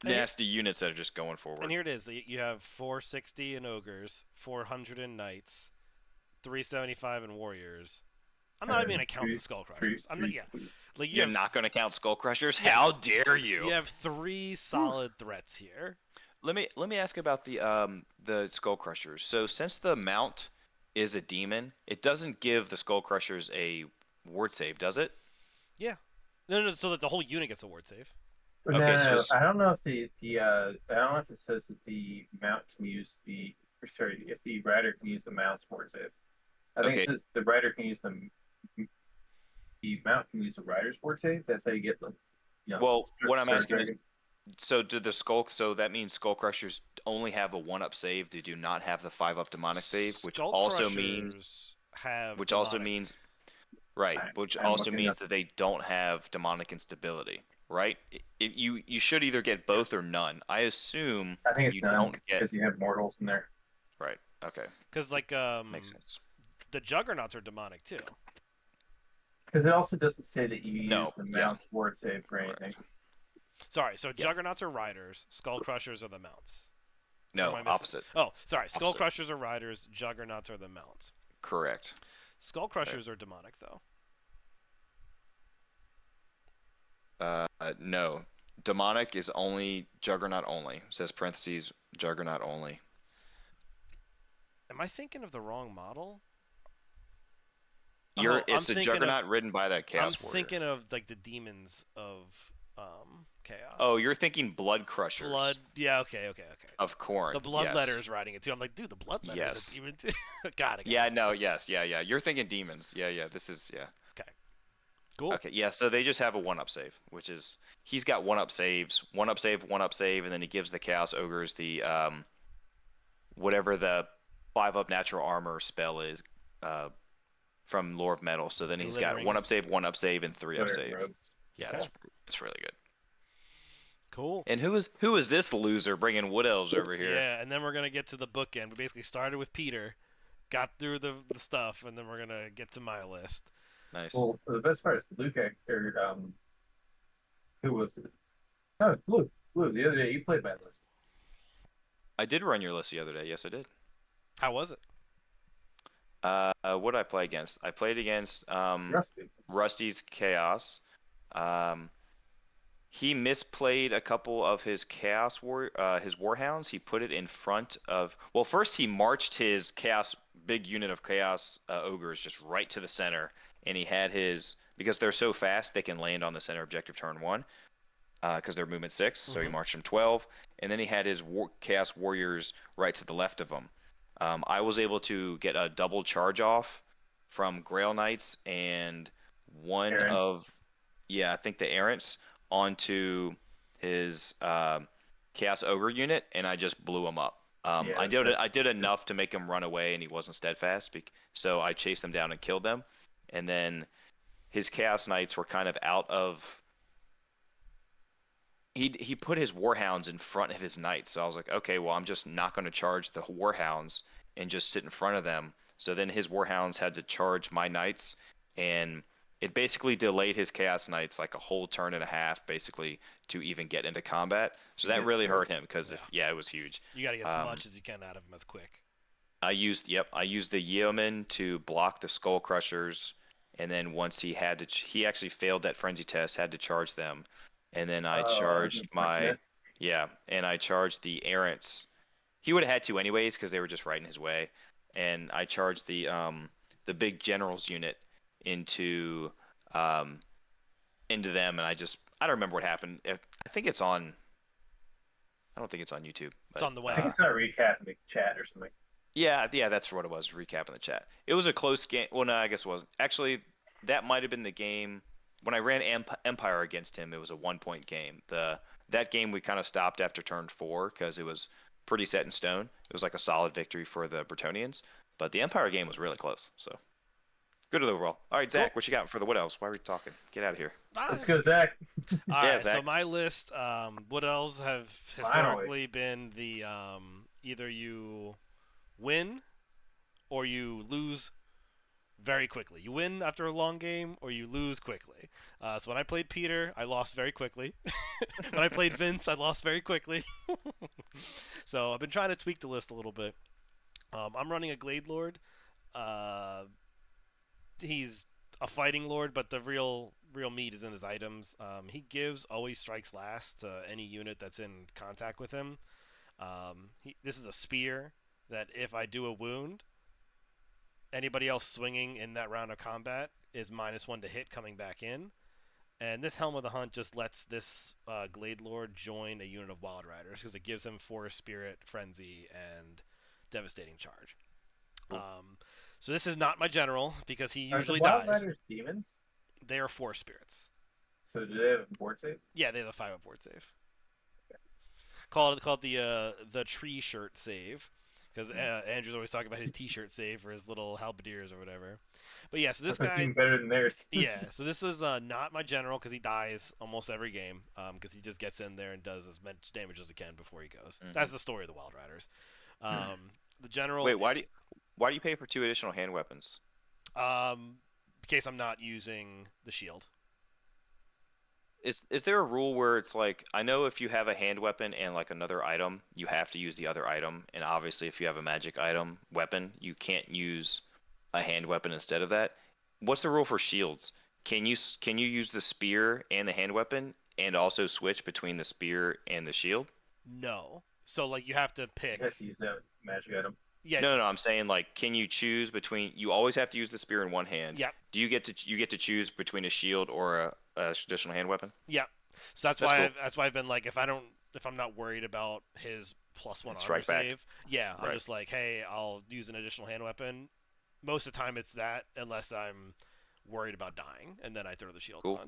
nasty units that are just going And forward. here it is. You have 460 in ogres, 400 in knights, 375 in warriors. I'm not even gonna count the skull crushers. I'm not. Yeah, like you You're have. not going to count Skull Crushers? Yeah, How dare you you? have 3 solid threats here. Let me ask about the Skull Crushers. So since the mount is a demon, it doesn't give the Skull Crushers a ward save, does it? Yeah. No, so that the whole unit gets a ward save. no, Okay, no, so no. I don't know if I don't know if it says that the mount can use the or sorry, if the rider can use the mount sport save. I think it okay, says the rider can use the mount can use the rider sport save. That's how you get the well, what I'm start asking is, dragon. so do the Skull? So that means Skull Crushers only have a 1-up save. They do not have the 5-up demonic save, Skull crushers have which also demonic. means right, I, which I'm also looking means up. that they don't have demonic instability, right? You should either get both or none. I assume I think it's you none don't get because you have mortals in there. right. Okay, Because like makes sense. the juggernauts are demonic too. Because it also doesn't say that you use No, the yeah, mount sport save for anything. correct. Sorry, so Yeah, juggernauts are riders, skull crushers are the mounts. Or am no, I missing? opposite, Oh, sorry, skull opposite. crushers are riders, juggernauts are the mounts. Correct. Skull Right. crushers are demonic though. No, demonic is only Juggernaut only. It says parentheses Juggernaut only. Am I thinking of the wrong model? You're Oh, it's a Juggernaut ridden by that I'm Chaos Warrior. thinking of like the demons of Oh, chaos. you're thinking Blood Crushers Blood. Yeah. Okay. of Khorne. The Yes. bloodletter's riding it too. I'm like, dude, the bloodletter's a Yes. demon too. Got it. Yeah, no, yes, yeah. You're thinking demons. Yeah. This is yeah. Okay. Cool. Okay, yeah, so they just have a 1-up save, which is he's got 1-up saves, 1-up save, 1-up save, and then he gives the Chaos Ogres the whatever the 5-up natural armor spell is from Lore of Metal. So then he's got Glittering. 1-up save, and 3-up Glittering save. robes. Yeah, Okay. it's really good. Cool. And who is this loser bringing Wood Elves over here? Yeah, and then we're gonna get to the bookend. We basically started with Peter, got through the stuff, and then we're gonna get to my list. Nice. Well, the best part is Luke or who was it? No, it's Blue. Blue. The other day you played my list. I did run your list the other day. Yes, I did. How was it? What did I play against? I played against Rusty. Rusty's Chaos. He misplayed a couple of his his Warhounds. He put it in front of. Well, first he marched his Chaos big unit of Chaos Ogres just right to the center, and he had his because they're so fast they can land on the center objective turn 1, because they're movement 6. So he marched them 12, and then he had his Chaos Warriors right to the left of him. I was able to get a double charge off from Grail Knights and one Errands. of I think the Errants onto his Chaos Ogre unit, and I just blew him up. Yeah, I did enough to make him run away, and he wasn't steadfast, so I chased them down and killed them. And then his Chaos Knights were kind of out of. He put his Warhounds in front of his Knights, so I was like, okay, well, I'm just not going to charge the Warhounds and just sit in front of them. So then his Warhounds had to charge my Knights, and it basically delayed his Chaos Knights like a whole turn and a half, basically, to even get into combat. So that really hurt him because it was huge. You got to get as much as you can out of him as quick. I used the Yeoman to block the Skull Crushers, and then once he actually failed that frenzy test, had to charge them, and then I charged and I charged the Errants. He would have had to anyways because they were just right in his way. and I charged the big generals unit into um, into them, and I don't remember what happened. I think it's on. I don't think it's on YouTube, It's but on the I way. think it's not recapping the chat or something. yeah, that's what it was. Recap in the chat. It was a close game. Well, no, I guess it wasn't. Actually, that might have been the game when I ran Empire against him. It was a 1 point game. That game we kind of stopped after turn 4 because it was pretty set in stone. It was like a solid victory for the Bretonnians, but the Empire game was really close. So good overall. All right, Cool. Zach, what you got for the Wood Elves? Why are we talking? Get out of here. Let's go, Zach. All Yeah, right, so Zach. my list, Wood Elves have historically been the either you win or you lose very quickly. You win after a long game or you lose quickly. So when I played Peter, I lost very quickly. When I played Vince, I lost very quickly. So I've been trying to tweak the list a little bit. I'm running a Glade Lord. Uh, he's a fighting lord, but the real meat is in his items. He gives always strikes last to any unit that's in contact with him. This is a spear that if I do a wound, anybody else swinging in that round of combat is -1 to hit coming back in. And this Helm of the Hunt just lets this Glade Lord join a unit of Wild Riders because it gives him Forest Spirit, Frenzy, and Devastating Charge. So this is not my general because he usually Are the Wild dies. Riders demons? They are Forest Spirits. So do they have a board save? Yeah, they have a 5 board save. Called the tree shirt save, because Andrew's always talking about his T-shirt save for his little halberdiers or whatever. But yeah, so this That's guy, even better than theirs. yeah, so this is not my general because he dies almost every game, because he just gets in there and does as much damage as he can before he goes. That's the story of the Wild Riders. The general. Wait, why do you pay for 2 additional hand weapons? In case I'm not using the shield. Is there a rule where it's like, I know if you have a hand weapon and like another item, you have to use the other item, and obviously if you have a magic item weapon, you can't use a hand weapon instead of that. What's the rule for shields? Can you use the spear and the hand weapon and also switch between the spear and the shield? No. So like you have to pick. You have to use that magic item. Yeah. No, I'm saying like, can you choose between? You always have to use the spear in one hand. Yep. Do you get to choose between a shield or a traditional hand weapon? Yeah. So that's That's why cool. that's why I've been like, if I'm not worried about his +1 armor Strike back. save, yeah, I'm Right. just like, hey, I'll use an additional hand weapon. Most of the time it's that, unless I'm worried about dying, and then I throw the shield Cool.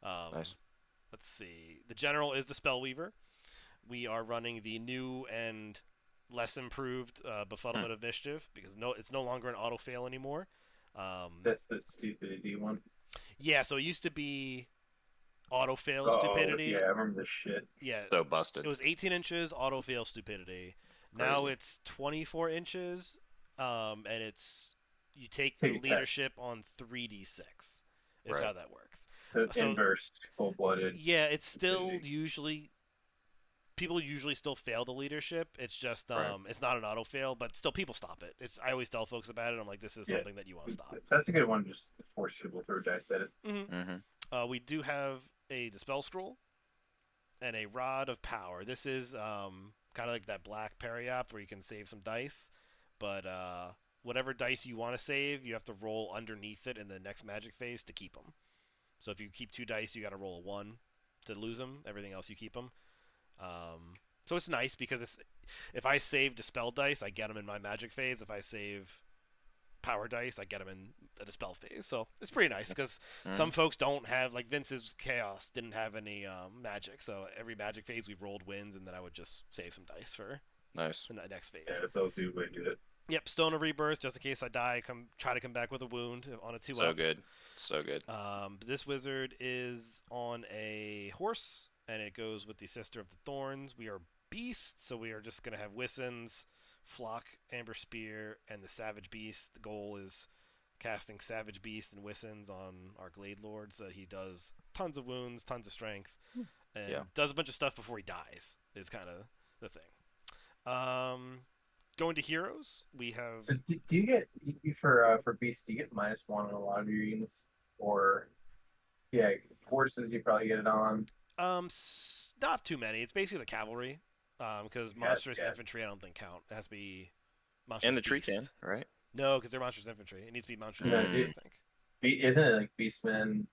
on. Nice. Let's see. The general is the Spellweaver. We are running the new and less improved Befuddlement of Mischief because it's no longer an auto fail anymore. That's the stupidity one. Yeah, so it used to be auto fail Oh, stupidity. yeah, I remember this shit. Yeah, So busted. it was 18 inches auto fail stupidity. Now Crazy. it's 24 inches, and it's you take Take the a test. leadership on 3d6. Is Right. how that works. So, So- inverse, full-blooded. Yeah, it's still stupidity. usually people usually still fail the leadership. It's just Right. it's not an auto fail, but still people stop it. I always tell folks about it. I'm like, this is Yeah. something that you want to stop. That's a good one, just to force people to throw dice at it. Mm-hmm. We do have a Dispel Scroll and a Rod of Power. This is kind of like that black Periap where you can save some dice, but whatever dice you want to save, you have to roll underneath it in the next magic phase to keep them. So if you keep 2 dice, you got to roll a 1 to lose them. Everything else you keep them. So it's nice because if I save Dispel dice, I get them in my magic phase. If I save Power dice, I get them in the Dispel phase. So it's pretty nice because some folks don't have, like Vince's Chaos didn't have any magic. So every magic phase we rolled wins, and then I would just save some dice for Nice. the next phase. Yeah, that's also a good way to do it. Yep, Stone of Rebirth, just in case I die, try to come back with a wound on a 2-up. So good. So good. This wizard is on a horse, and it goes with the Sister of the Thorns. We are beasts, so we are just going to have Wissons, Flock, Amber Spear, and the Savage Beast. The goal is casting Savage Beast and Wissons on our Glade Lord, so that he does tons of wounds, tons of strength, and does a bunch of stuff before he dies, is kind of the thing. Going to heroes, we have... So do you get, for Beast, do you get -1 on a lot of your units? Or, yeah, horses, you probably get it on. Not too many. It's basically the cavalry, because monstrous infantry I don't think count. It has to be Monstrous And the tree can, Beast. right? No, because they're Monstrous Infantry. It needs to be Monstrous No, Beast, Mm. I think. Isn't it like Beastmen,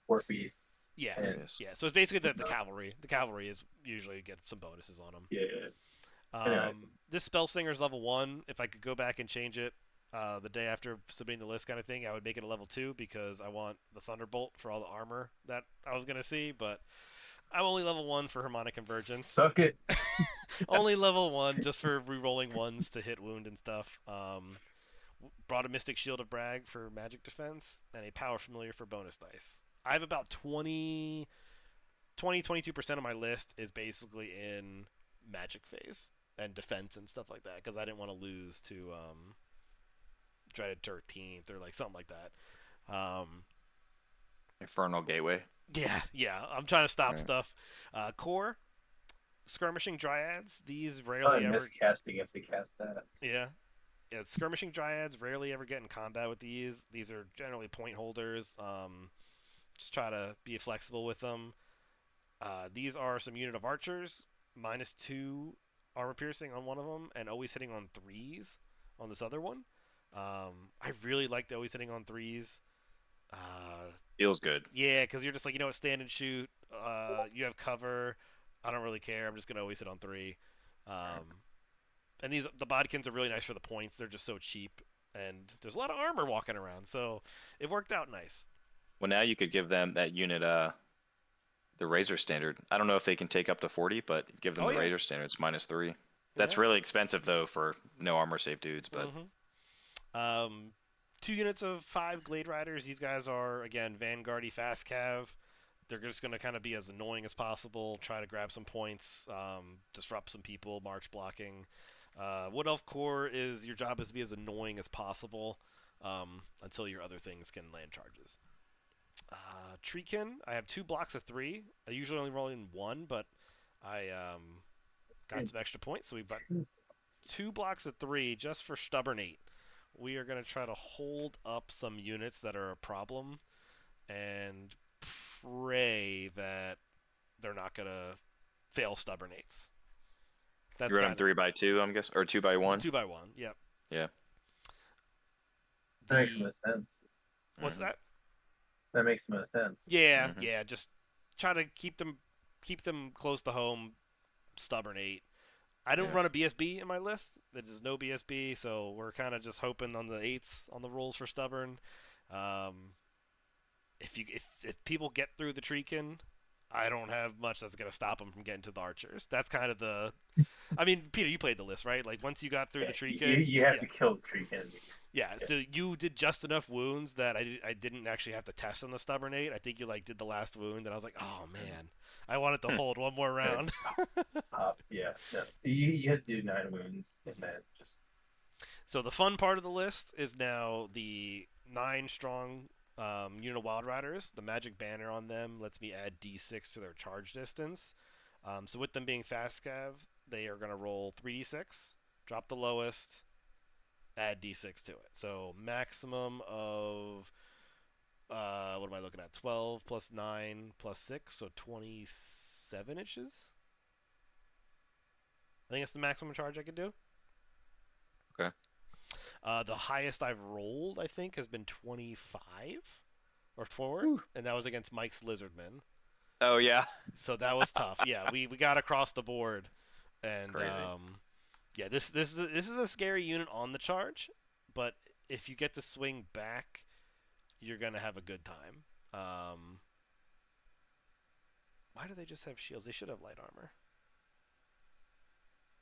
Dwarf Beasts, Yeah, There it and is. yeah. So it's basically some the cavalry. The cavalry is usually get some bonuses on them. yeah, yeah. Anyways, This Spell Singer's level 1. If I could go back and change it the day after submitting the list kind of thing, I would make it a level 2 because I want the Thunderbolt for all the armor that I was going to see, but I'm only level 1 for Harmonic Convergence. suck it. Only level 1 just for re-rolling ones to hit wound and stuff. Brought a Mystic Shield of Bragg for magic defense and a Power Familiar for bonus dice. I have about 22% of my list is basically in magic phase and defense and stuff like that because I didn't want to lose to Dreaded 13th or like something like that. Infernal Gateway. Yeah. I'm trying to stop Right. stuff. Core, Skirmishing Dryads. These Probably rarely ever. miscasting if they cast that. Yeah. Skirmishing Dryads rarely ever get in combat with these. These are generally point holders. Just try to be flexible with them. These are some unit of archers, -2 armor piercing on one of them, and always hitting on 3s on this other one. I really like the always hitting on 3s. Feels good. Yeah, because you're just like, stand and shoot. You have cover. I don't really care. I'm just gonna always hit on 3. And the bodkins are really nice for the points. They're just so cheap, and there's a lot of armor walking around, so it worked out nice. Well, now you could give them that unit the Razor Standard. I don't know if they can take up to 40, but give them Oh, the yeah. Razor Standard. It's -3. That's Yeah. really expensive though for no armor save dudes, but 2 units of 5 Glade Riders. These guys are, again, Vanguardy fast cav. They're just going to kind of be as annoying as possible, try to grab some points, disrupt some people, march blocking. Wood Elf Core is your job is to be as annoying as possible until your other things can land charges. Treekin, I have 2 blocks of 3. I usually only roll in 1, but I got some extra points, so we've got 2 blocks of 3 just for Stubbornate. We are going to try to hold up some units that are a problem and pray that they're not going to fail Stubbornates. That's you run them 3x2, I'm guessing, or 2x1. 2x1. Yep. Yeah. That makes the most sense. What's that? That makes the most sense. Yeah, yeah. Just try to keep them close to home. Stubbornate. I don't run a BSB in my list. There's no BSB, so we're kind of just hoping on the 8s on the rolls for stubborn. If people get through the Treekin, I don't have much that's gonna stop them from getting to the archers. That's kind of the. I mean, Peter, you played the list, right? Like once you got through the Treekin, you have to kill the Treekin. Yeah, so you did just enough wounds that I didn't actually have to test on the Stubbornate. I think you did the last wound, and I was like, oh man, I wanted to hold one more round. Yeah, no. You had to do 9 wounds, and then just. So the fun part of the list is now the 9 strong unit of Wild Riders. The magic banner on them lets me add D6 to their charge distance. So with them being fast scav, they are going to roll 3d6, drop the lowest, add d6 to it. So maximum of what am I looking at? 12 plus 9 plus 6, so 27 inches. I think it's the maximum charge I can do. Okay. The highest I've rolled, I think, has been 25 or forward, and that was against Mike's Lizardmen. Oh yeah. So that was tough. Yeah, we got across the board, and Crazy. yeah, this is a scary unit on the charge, but if you get to swing back, you're gonna have a good time. Why do they just have shields? They should have light armor.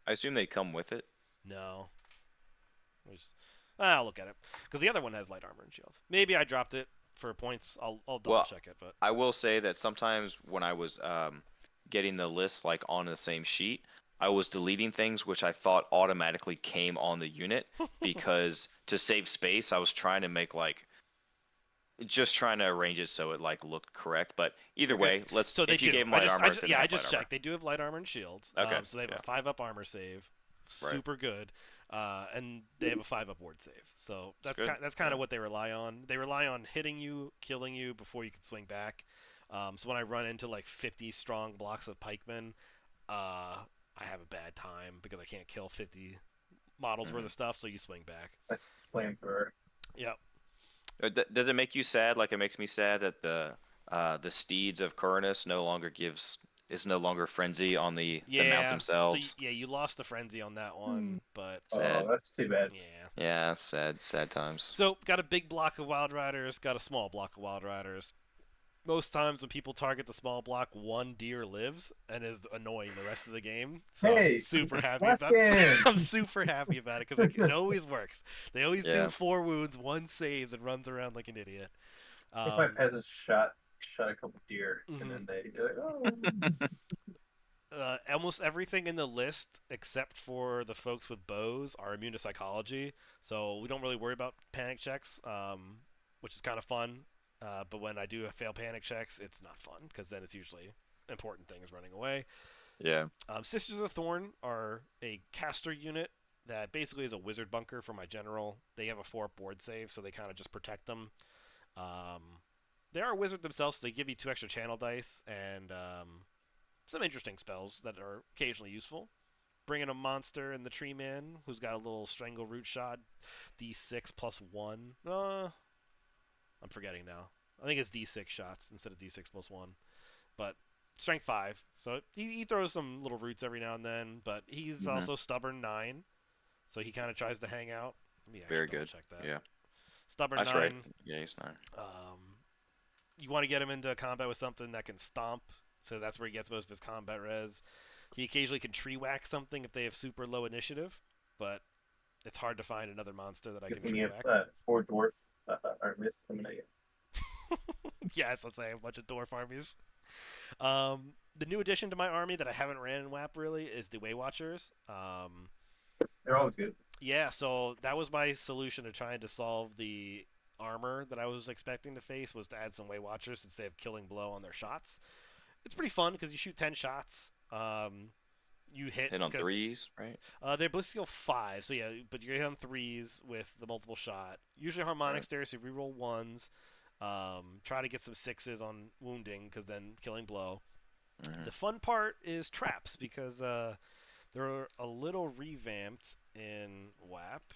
I assume they come with it. No. I'll look at it because the other one has light armor and shields. Maybe I dropped it for points. I'll double check it. But I will say that sometimes when I was getting the list on the same sheet, I was deleting things which I thought automatically came on the unit because to save space, I was trying to make just trying to arrange it so it looked correct. But either way, So if you gave them light armor, I just checked. They do have light armor and shields. Okay. So they have a 5-up armor save, super good, and they have a 5-up ward save. So that's kind of what they rely on. They rely on hitting you, killing you before you can swing back. So when I run into 50 strong blocks of pikemen, I have a bad time because I can't kill 50 models worth of stuff, so you swing back. Flamethrower. Yep. Does it make you sad? Like it makes me sad that the steeds of Curnus is no longer frenzy on the mount Yeah. So themselves. yeah, you lost the frenzy on that one, but Sad. Oh, that's too bad. yeah. Yeah, sad times. So got a big block of Wild Riders, got a small block of Wild Riders. Most times when people target the small block, one deer lives and is annoying the rest of the game. So I'm Hey, super happy last about game. I'm super happy about it because it always works. They always do Yeah. 4 wounds, 1 saves, and runs around like an idiot. I think my peasants shot a couple deer, and Mhm. then they're like, oh. Almost everything in the list except for the folks with bows are immune to psychology, so we don't really worry about panic checks, which is kind of fun. But when I do fail panic checks, it's not fun because then it's usually important things running away. Yeah. Sisters of Thorn are a caster unit that basically is a wizard bunker for my general. They have a 4 board save, so they kind of just protect them. They are a wizard themselves, so they give you 2 extra channel dice and some interesting spells that are occasionally useful. Bringing a monster in the Tree Man who's got a little strangle root shot, D6 plus 1. I'm forgetting now. I think it's D6 shots instead of D6 plus 1. But strength 5. So he throws some little roots every now and then, but he's also stubborn 9. So he kind of tries to hang out. Let me actually Very good. check that. Yeah. Stubborn That's 9. right. Yeah, he's 9. You want to get him into combat with something that can stomp, so that's where he gets most of his combat res. He occasionally can tree whack something if they have super low initiative, but it's hard to find another monster that I can Good thing tree you whack. have 4 dwarf armies coming at you. Yes, let's say a bunch of dwarf armies. The new addition to my army that I haven't ran in WAP really is the Way Watchers. They're always good. Yeah, so that was my solution to trying to solve the armor that I was expecting to face, was to add some Way Watchers since they have killing blow on their shots. It's pretty fun because you shoot 10 shots. You hit Hit on because 3s, right? they're ballistic skill 5, so yeah, but you're hit on 3s with the multiple shot. Usually harmonics there, so you reroll 1s. Try to get some 6s on wounding because then killing blow. The fun part is traps because they're a little revamped in WAP.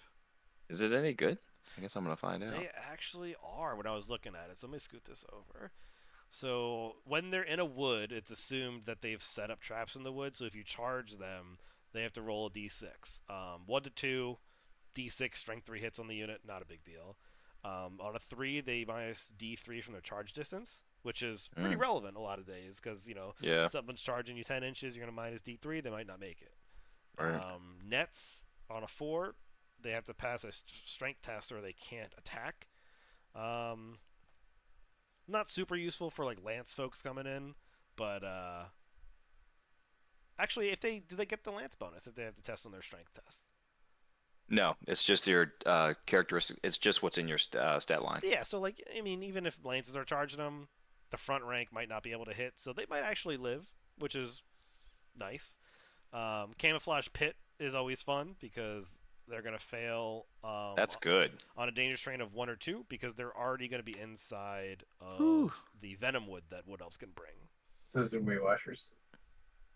Is it any good? I guess I'm gonna find out. They actually are when I was looking at it. So let me scoot this over. So when they're in a wood, it's assumed that they've set up traps in the wood. So if you charge them, they have to roll a d6. 1 to 2, d6, strength 3 hits on the unit, not a big deal. On a 3, they minus d3 from their charge distance, which is pretty relevant a lot of days because, Yeah. someone's charging you 10 inches, you're going to minus d3, they might not make it. Right. Nets, on a 4, they have to pass a strength test or they can't attack. Not super useful for like lance folks coming in, but actually, do they get the lance bonus if they have to test on their strength test? No, it's just your characteristic. It's just what's in your stat line. Yeah, so like I mean, even if lances are charging them, the front rank might not be able to hit, so they might actually live, which is nice. Camouflage pit is always fun because they're gonna fail. That's good. On a dangerous terrain of 1 or 2 because they're already gonna be inside of the venom wood that wood elves can bring. So those are Way Watchers.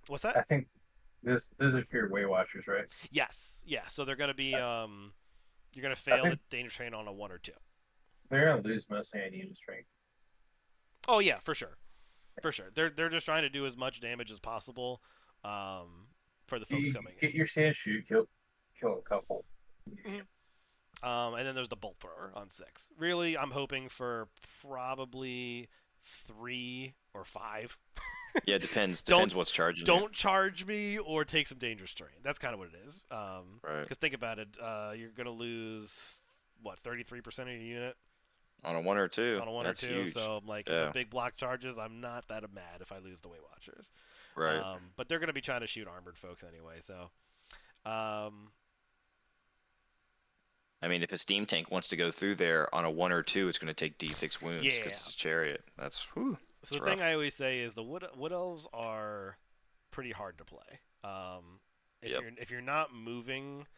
What's that? I think those are for your Way Watchers, right? Yes, yeah. So they're gonna be you're gonna fail the danger train on a 1 or 2. They're gonna lose most anti-unit strength. Oh yeah, for sure, for sure. They're just trying to do as much damage as possible for the folks coming. Get your sand shoot, kill a couple. And then there's the bolt thrower on 6. Really, I'm hoping for probably 3 or 5. Yeah, it depends. Depends what's charging. Don't charge me or take some dangerous terrain. That's kind of what it is. Right. Because think about it, you're gonna lose what 33% of your unit on a 1 or 2. On a 1 That's or 2. huge. So like, if big block charges, I'm not that mad if I lose the Way Watchers. Right. But they're gonna be trying to shoot armored folks anyway. So. I mean, if a steam tank wants to go through there on a 1 or 2, it's going to take D6 wounds because it's a chariot. That's whew. So the thing I always say is the wood elves are pretty hard to play. If you're not moving,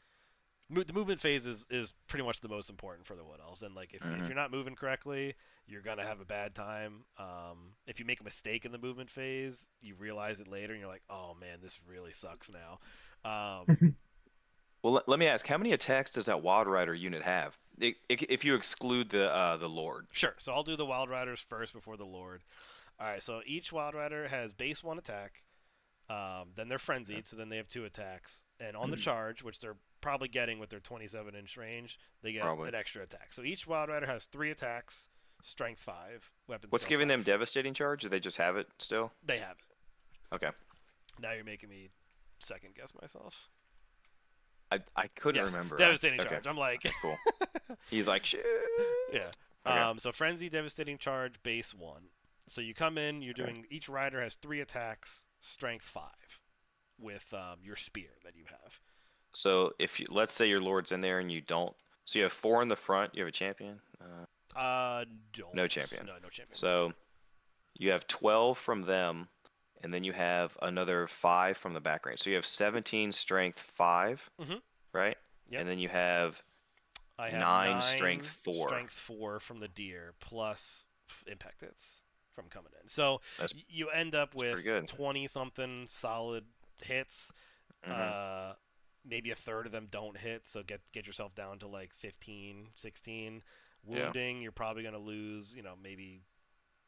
the movement phase is pretty much the most important for the wood elves. And like if you're not moving correctly, you're gonna have a bad time. If you make a mistake in the movement phase, you realize it later, and you're like, oh man, this really sucks now. Well, let me ask, how many attacks does that Wild Rider unit have? If you exclude the Lord. Sure. So I'll do the Wild Riders first before the Lord. All right. So each Wild Rider has base 1 attack. Then they're frenzied, so then they have 2 attacks. And on the charge, which they're probably getting with their 27-inch range, they get Probably. an extra attack. So each Wild Rider has 3 attacks, strength 5, weapon What's skill giving 5. them devastating charge? Do they just have it still? They have it. Okay. Now you're making me second guess myself. I couldn't Yes, remember. devastating Okay. charge. I'm like, Cool. He's like, shit. yeah. Okay. So frenzy, devastating charge, base 1. So you come in, you're doing. Each rider has 3 attacks, strength 5, with your spear that you have. So let's say your Lord's in there and you don't. So you have 4 in the front. You have a champion. Don't. No champion. No champion. So you have 12 from them, and then you have another 5 from the back range. So you have 17 strength 5, right? Yep. And then you have I have 9 strength 4. Strength 4 from the deer plus impact hits from coming in. So you end up with 20-something solid hits. Maybe a third of them don't hit, so get yourself down to like 15, 16. Wounding, you're probably going to lose, maybe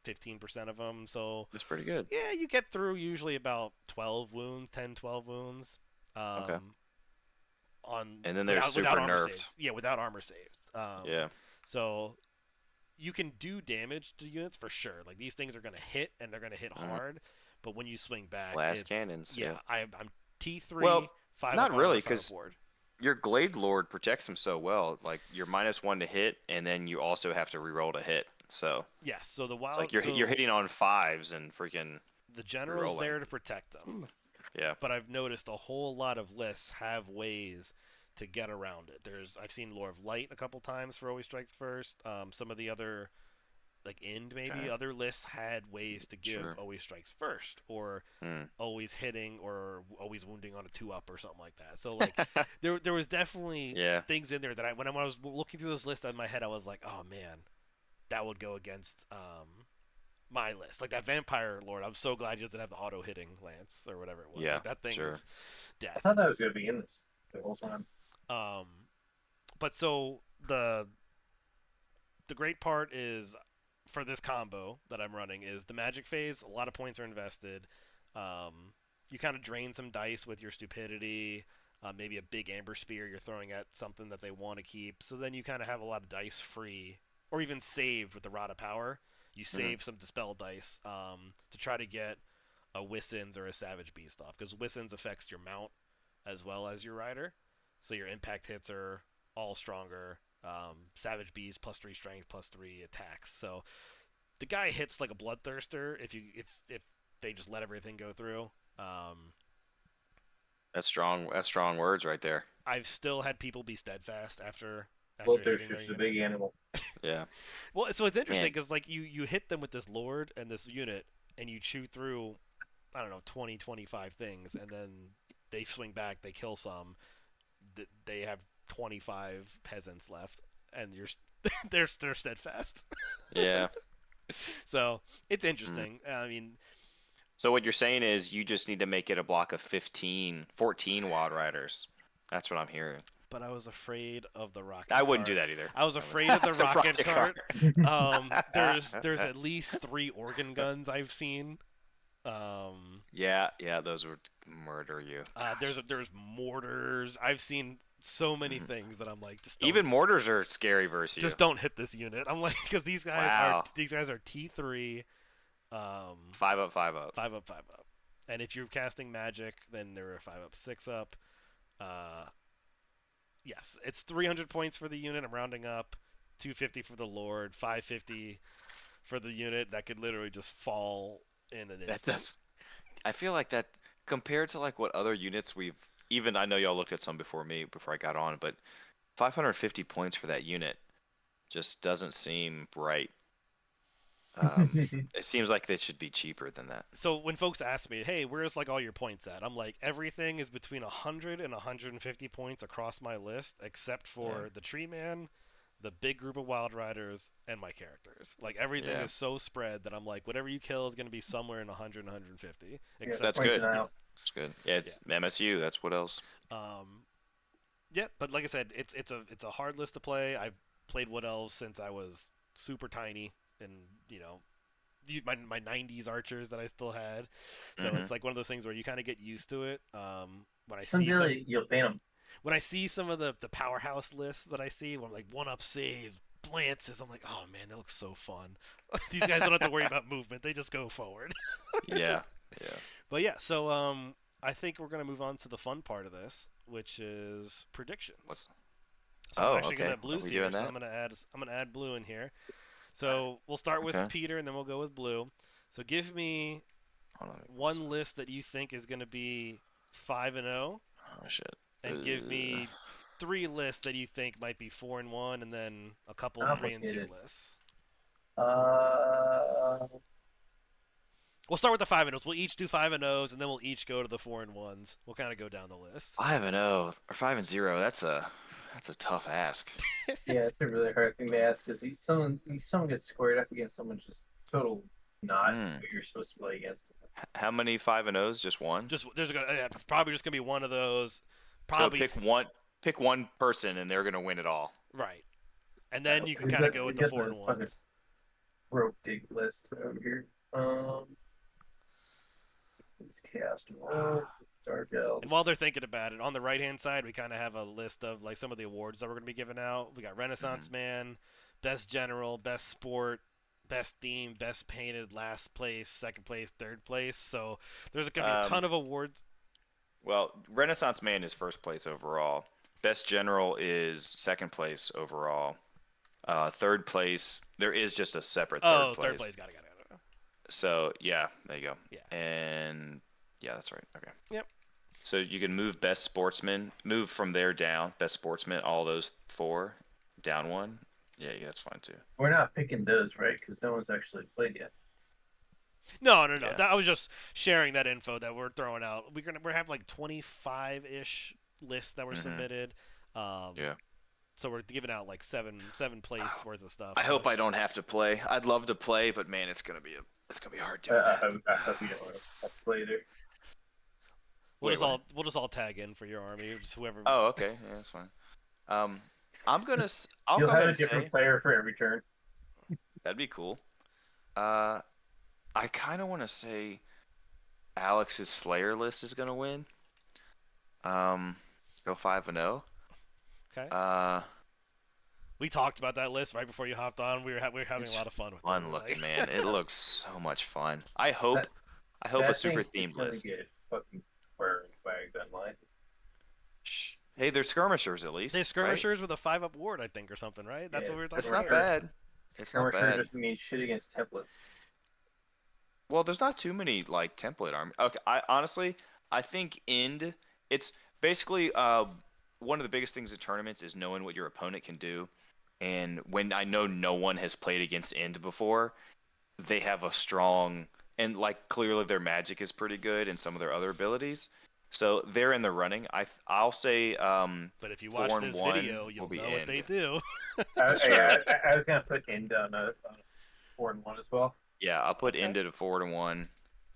15% of them. So that's pretty good. Yeah, you get through usually about 12 wounds, 10, 12 wounds. Okay. And then they're super nerfed. Saves. Yeah, without armor saves. Yeah. So you can do damage to units for sure. Like these things are going to hit, and they're going to hit hard. But when you swing back, blast cannons. Yeah, I'm T3. Well, 5 not up really, because your Glade Lord protects him so well. Like you're -1 to hit, and then you also have to reroll to hit. So yes, so the wild. It's like you're hitting on 5s and freaking. The general's there to protect them. Yeah. But I've noticed a whole lot of lists have ways to get around it. I've seen Lore of Light a couple times for always strikes first. Some of the other, like Ind maybe, other lists had ways to give always strikes first, or always hitting, or always wounding on a 2-up or something like that. So like there was definitely things in there that when I was looking through this list in my head, I was like, oh man, that would go against my list. Like that Vampire Lord, I'm so glad he doesn't have the auto hitting lance or whatever it was. Yeah, like that thing is death. I thought that was going to be in this the whole time. But so the great part is for this combo that I'm running is the magic phase. A lot of points are invested. You kind of drain some dice with your stupidity. Maybe a big amber spear you're throwing at something that they want to keep. So then you kind of have a lot of dice free, or even saved with the Rod of Power. You save some dispel dice to try to get a Wissens or a Savage Beast off, because Wissens affects your mount as well as your rider. So your impact hits are all stronger. Savage Beast +3 strength, +3 attacks. So the guy hits like a bloodthirster if they just let everything go through. That's strong. That's strong words right there. I've still had people be steadfast after Bloodthirster's a big animal. Yeah. Well, so it's interesting because like you hit them with this Lord and this unit, and you chew through, I don't know, 20, 25 things, and then they swing back, they kill some. They have 25 peasants left, and they're steadfast. Yeah. So it's interesting. I mean, so what you're saying is you just need to make it a block of 14 Wild Riders. That's what I'm hearing. But I was afraid of the rocket. I wouldn't do that either. I was afraid of the rocket cart. There's at least 3 organ guns I've seen. Yeah, those would murder you. There's mortars. I've seen so many things that I'm like, just don't, even mortars are scary versus you. Just don't hit this unit. I'm like, because these guys are T3. 5 up, 5 up. 5 up, 5 up. And if you're casting magic, then they're a 5 up, 6 up. Yes, it's 300 points for the unit. I'm rounding up. 250 for the Lord. 550 for the unit. That could literally just fall in an instant. I feel like that compared to like what other units I know y'all looked at some before I got on, but 550 points for that unit just doesn't seem right. It seems like they should be cheaper than that. So when folks ask me, hey, where's like all your points at? I'm like, everything is between 100 and 150 points across my list, except for the Tree Man, the big group of Wild Riders, and my characters. Like everything is so spread that I'm like, whatever you kill is going to be somewhere in 100 and 150. That's good. That's good. Yeah, it's MSU. That's what else. Yeah, but like I said, it's a hard list to play. I've played Wood Elves since I was super tiny, and you know, my '90s archers that I still had. So Mm-hmm. it's like one of those things where you kind of get used to it. When I see Someday you'll paint them. when I see some of the powerhouse lists that I see, when I'm like one up save, Lances, I'm like, oh man, that looks so fun. These guys don't have to worry about movement; they just go forward. Yeah. Yeah. But yeah, so I think we're gonna move on to the fun part of this, which is predictions. What's? So I'm Oh, actually okay. gonna Are blues we here, doing so that? I'm gonna add blue in here. So we'll start with Okay. Peter, and then we'll go with blue. So give me Hold on. one list that you think is gonna be 5-0, Oh shit. and give me three lists that you think might be 4-1, and then a couple 3-2 Complicated. lists. Uh, We'll start with the 5-0s. We'll each do 5-0s, and then we'll each go to the 4-1s. We'll kind of go down the list. 5-0 or 5-0. That's a tough ask. yeah, it's a really hard thing to ask because someone gets squared up against someone just total not Hmm. who you're supposed to play against. How many 5-0s? Just one. Just there's probably just gonna be one of those. So Probably pick one person, and they're gonna win it all. right, and then you can We've kind of got, go with we've the got four the and fucking ones. rope dig list over here. It's chaos dwarf, dark elves. And while they're thinking about it, on the right hand side, we kind of have a list of like some of the awards that we're gonna be giving out. We got Renaissance Mhm. Man, Best General, Best Sport, Best Theme, Best Painted, Last Place, Second Place, Third Place. So there's gonna be a ton Um, of awards. well, Renaissance Man is first place overall. Best General is second place overall. Third place, there is just a separate third Oh, third place. place, got it. So yeah, there you go. Yeah. And yeah, that's right. Okay. Yep. So you can move Best Sportsman, move from there down. Best Sportsman, all those four, down one. Yeah, that's fine too. We're not picking those, right? Because no one's actually played yet. No. Yeah. I was just sharing that info that we're throwing out. We have like 25-ish lists that were Mhm. submitted. Yeah. So we're giving out like seven place worth of stuff. I so. hope I don't have to play. I'd love to play, but man, it's gonna be hard doing I that. hope you don't have to play either. Wait, what? We'll just all tag in for your army, just whoever. Oh, okay. Yeah, that's fine. I'm gonna. I'll You'll go have ahead a and different say player for every turn. that'd be cool. I kind of want to say Alex's Slayer list is gonna win. Go 5-0. Okay. Uh, We talked about that list right before you hopped on. We were having it's a lot of fun with it. fun looking, man. It looks so much fun. I hope That, a that super thing is themed gonna list. get fucking burned by a gunline. Shh. Hey, they're skirmishers at least. They right? skirmishers with a 5-up ward, I think, or something, right? That's Yeah, what we were talking That's about. not earlier. bad. It's not Skirmisher bad. just means shit against templates. Well, there's not too many like template army. Okay, I honestly, I think End. It's basically one of the biggest things in tournaments is knowing what your opponent can do, and when I know no one has played against End before, they have a strong and like clearly their magic is pretty good and some of their other abilities, so they're in the running. I'll say But if you watch 4 and this 1 video, will you'll be know what they End. do. That's true. I was gonna put End on a 4-1 as well. Yeah, I'll put Okay. End at a 4-1.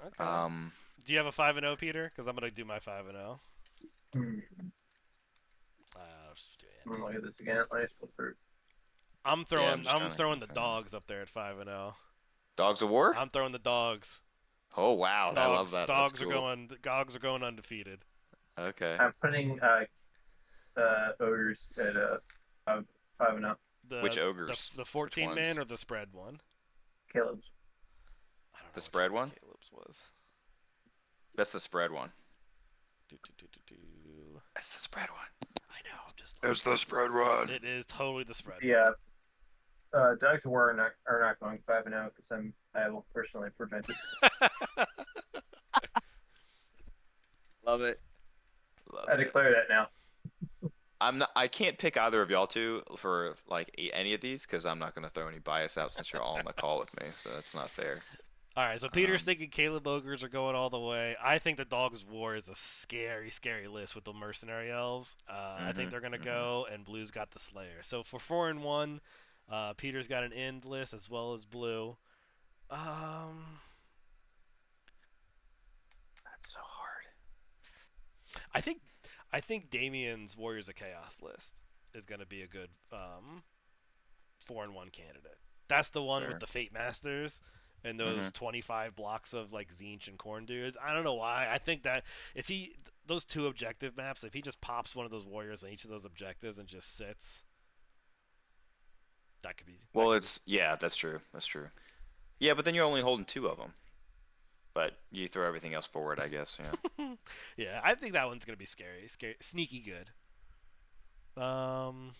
Okay. Do you have a 5-0, Peter? Because I'm gonna do my 5-0. I'll just do I'm End. gonna look at this again. Nice flip through. I'm throwing just I'm kinda throwing the kinda- dogs up there at 5-0. Dogs of War. I'm throwing the dogs. Oh wow, I love Dogs. that. Dogs That's are cool. going. Dogs are going undefeated. Okay. I'm putting ogres at 5-0. Which ogres? The Which 14 ones? man or the spread one? Caleb's. I don't know The which spread one? Caleb's was. That's the spread one. Do. That's the spread one. I know. I'm just. That's the spread one. It is totally the spread. Yeah. Dogs of War are not going 5-0 because I will personally prevent it. Love it. Love I it. declare that now. I'm not. I can't pick either of y'all two for like any of these because I'm not gonna throw any bias out since you're all on the call with me. So that's not fair. All right, so Peter's thinking Caleb Ogres are going all the way. I think the Dogs of War is a scary, scary list with the Mercenary Elves. I think they're gonna go, and Blue's got the Slayer. So for 4-1, Peter's got an End list as well as Blue. That's so hard. I think I think Damien's Warriors of Chaos list is going to be a good 4-1 candidate. That's the one with Fair. the Fate Masters and Hmm. those 25 blocks of like Tzeentch and Khorne dudes. I don't know why. I think that if he those two objective maps, if he just pops one of those warriors on each of those objectives and just sits, that could be. Well, yeah, that's true. That's true. Yeah, but then you're only holding two of them. But you throw everything else forward, I guess. Yeah. Yeah, I think that one's gonna be scary, sneaky good. Um,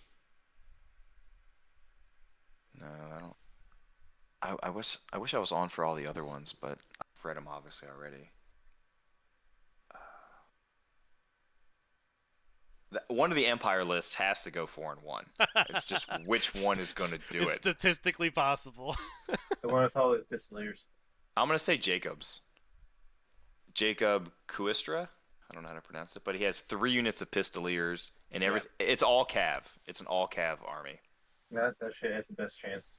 No, I don't. I wish I was on for all the other ones, but I've read them obviously already. One of the Empire lists has to go 4-1. It's just which one is going to do it's it. statistically possible. The one with all the pistoliers. I'm going to say Jacob's. Jacob Kuistra. I don't know how to pronounce it, but he has 3 units of pistoliers and everything. Yeah. It's all cav. It's an all cav army. That shit has the best chance.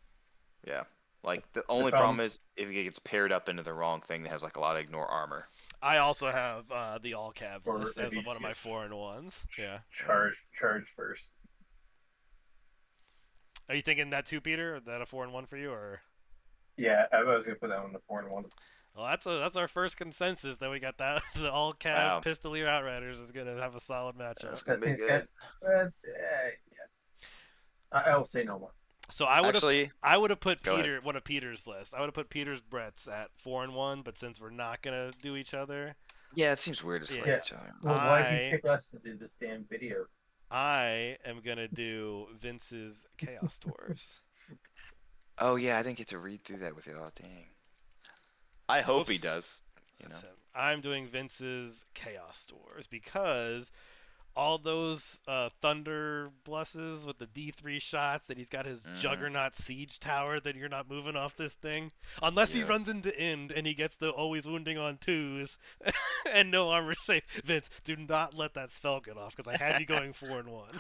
Yeah. Like the only problem is if it gets paired up into the wrong thing that has like a lot of ignore armor. I also have the all cav list as one of my 4-1s. Yeah. Charge first. Are you thinking that too, Peter? Is that a 4-1 for you, or? Yeah, I was gonna put that one to 4-1. Well, that's our first consensus that we got that the all cav Pistolier Outriders is gonna have a solid matchup. That's gonna be good. Yeah. I will say no more. So I would have put one of Peter's list. I would have put Peter's Brett's at 4-1, but since we're not gonna do each other, yeah, it seems weird to select each other. Well, why did you pick us to do this damn video? I am gonna do Vince's Chaos Dwarves. Oh yeah, I didn't get to read through that with you. Oh dang. I hope he does. You know. I'm doing Vince's Chaos Dwarves because all those Thunder Blesses with the D3 shots that he's got his Juggernaut Siege Tower that you're not moving off this thing. Unless he runs into End and he gets the always wounding on 2s and no armor safe. Vince, do not let that spell get off because I have you going 4-1.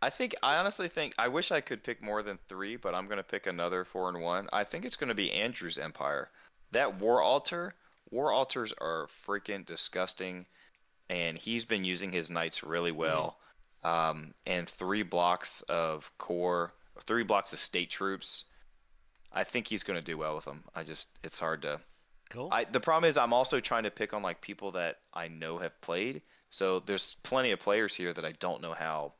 I honestly think I wish I could pick more than 3, but I'm gonna pick another 4-1. I think it's gonna be Andrew's Empire. That War Altars are freaking disgusting, and he's been using his knights really well. And 3 blocks of core, 3 blocks of state troops. I think he's gonna do well with them. It's hard to. Cool. The problem is I'm also trying to pick on like people that I know have played. So there's plenty of players here that I don't know how.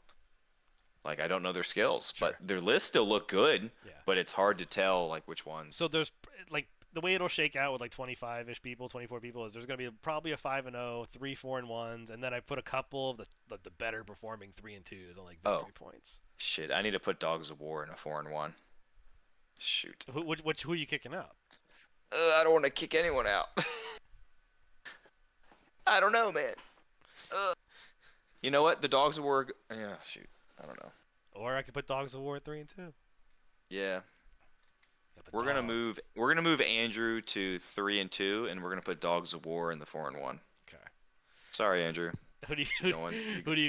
Like, I don't know their skills, but their lists still look good, but it's hard to tell, like, which ones. So there's, like, the way it'll shake out with, like, 25-ish people, 24 people, is there's going to be probably a 5-0, 3 4-1s, and then I put a couple of the better performing 3-2s on, like, victory points. Shit, I need to put Dogs of War in a 4-1. Shoot. Who are you kicking out? I don't want to kick anyone out. I don't know, man. You know what? The Dogs of War... Yeah, shoot. I don't know. Or I could put Dogs of War 3-2. Yeah. We're gonna move Andrew to 3-2, and we're gonna put Dogs of War in the 4-1. Okay. Sorry, Andrew. Who do you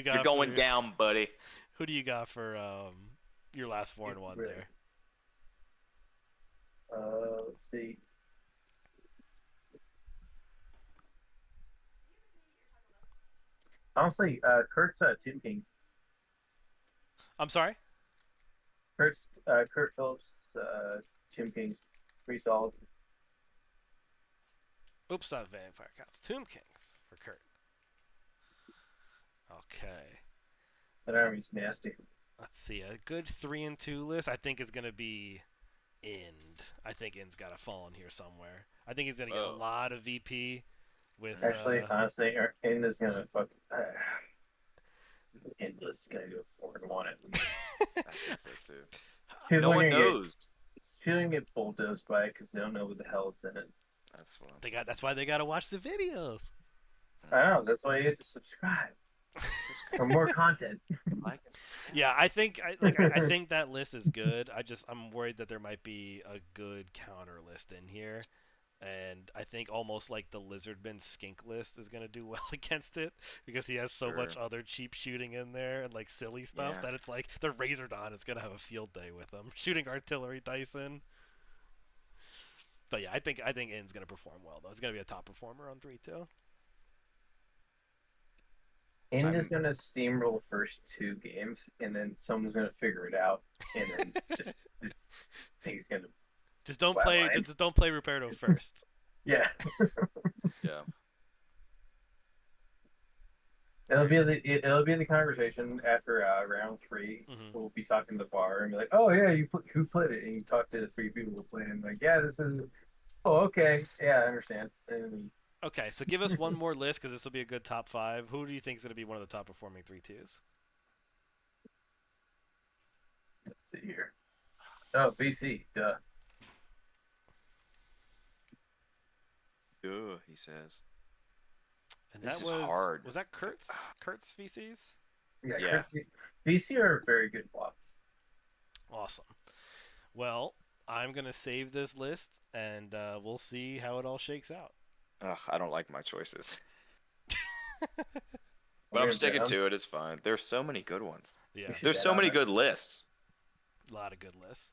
got? You're going down, buddy. Who do you got for your last 4-1 there? Let's see. Honestly, Kurt's Tomb Kings. I'm sorry? Kurt Phillips' Tomb Kings. Pretty solid. Oops, not Vampire Counts. Tomb Kings for Kurt. Okay. That army's nasty. Let's see. A good 3-2 list, I think, is going to be End. I think End's got to fall in here somewhere. I think he's going to get a lot of VP with... Actually, honestly, End is going to fuck... Endless gonna go 4-1 at least. I think so too. No one knows. People gonna get bulldozed by it because they don't know what the hell is in it. That's why they gotta watch the videos. I know. That's why you have to subscribe for more content. Yeah, I think I think that list is good. I'm worried that there might be a good counter list in here. And I think almost like the Lizardmen skink list is going to do well against it because he has so much other cheap shooting in there and like silly stuff that it's like the Razordon is going to have a field day with them shooting artillery dice in. But yeah, I think End's going to perform well though. It's going to be a top performer on 3-2. End is I'm gonna steamroll the first 2 games, and then someone's gonna figure it out, and then just this thing's gonna Just don't play. flatline. Just don't play Ruperto first. Yeah, yeah. it'll be the conversation after round 3. Hmm. We'll be talking to the bar and be like, "Oh yeah, who played it?" And you talk to the 3 people who played it, and like, "Yeah, this is." Oh, okay, yeah, I understand. And Okay, so give us one more list because this will be a good top 5. Who do you think is going to be one of the top performing 3-2s? let's see here. Oh, BC, duh. Ugh, he says. And This that is hard. was that Kurt's VCs? Yeah, Yeah. VC are a very good block. Awesome. Well, I'm gonna save this list, and we'll see how it all shakes out. Ugh, I don't like my choices. We're But I'm gonna sticking bet on. to it. It's fine. There's so many good ones. Yeah, We should There's bet so on many it. good lists. a lot of good lists.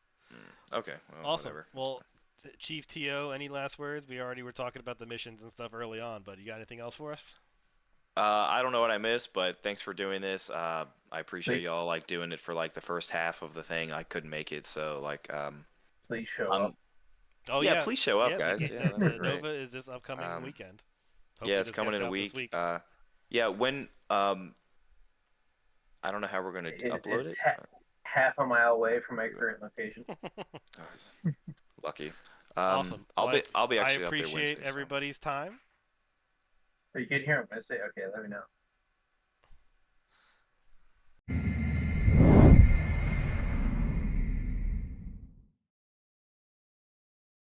Okay. Well, Awesome. whatever. It's Well, Chief To, any last words? We already were talking about the missions and stuff early on, but you got anything else for us? I don't know what I missed, but thanks for doing this. I appreciate Please, y'all like doing it for like the first half of the thing. I couldn't make it, so like please show up. I'm Oh yeah. yeah, Please show up, yeah. guys. Yeah, that'd be The great. Nova is this upcoming Um, weekend. yeah, Hopefully it's this coming gets in a out this week. week. Yeah, when I don't know how we're gonna upload It's it. half a mile away from my current location. Oh, lucky. Awesome. I'll Well, be I actually up there appreciate Wednesday. So. everybody's time. Are you getting here on Wednesday? Okay, let me know.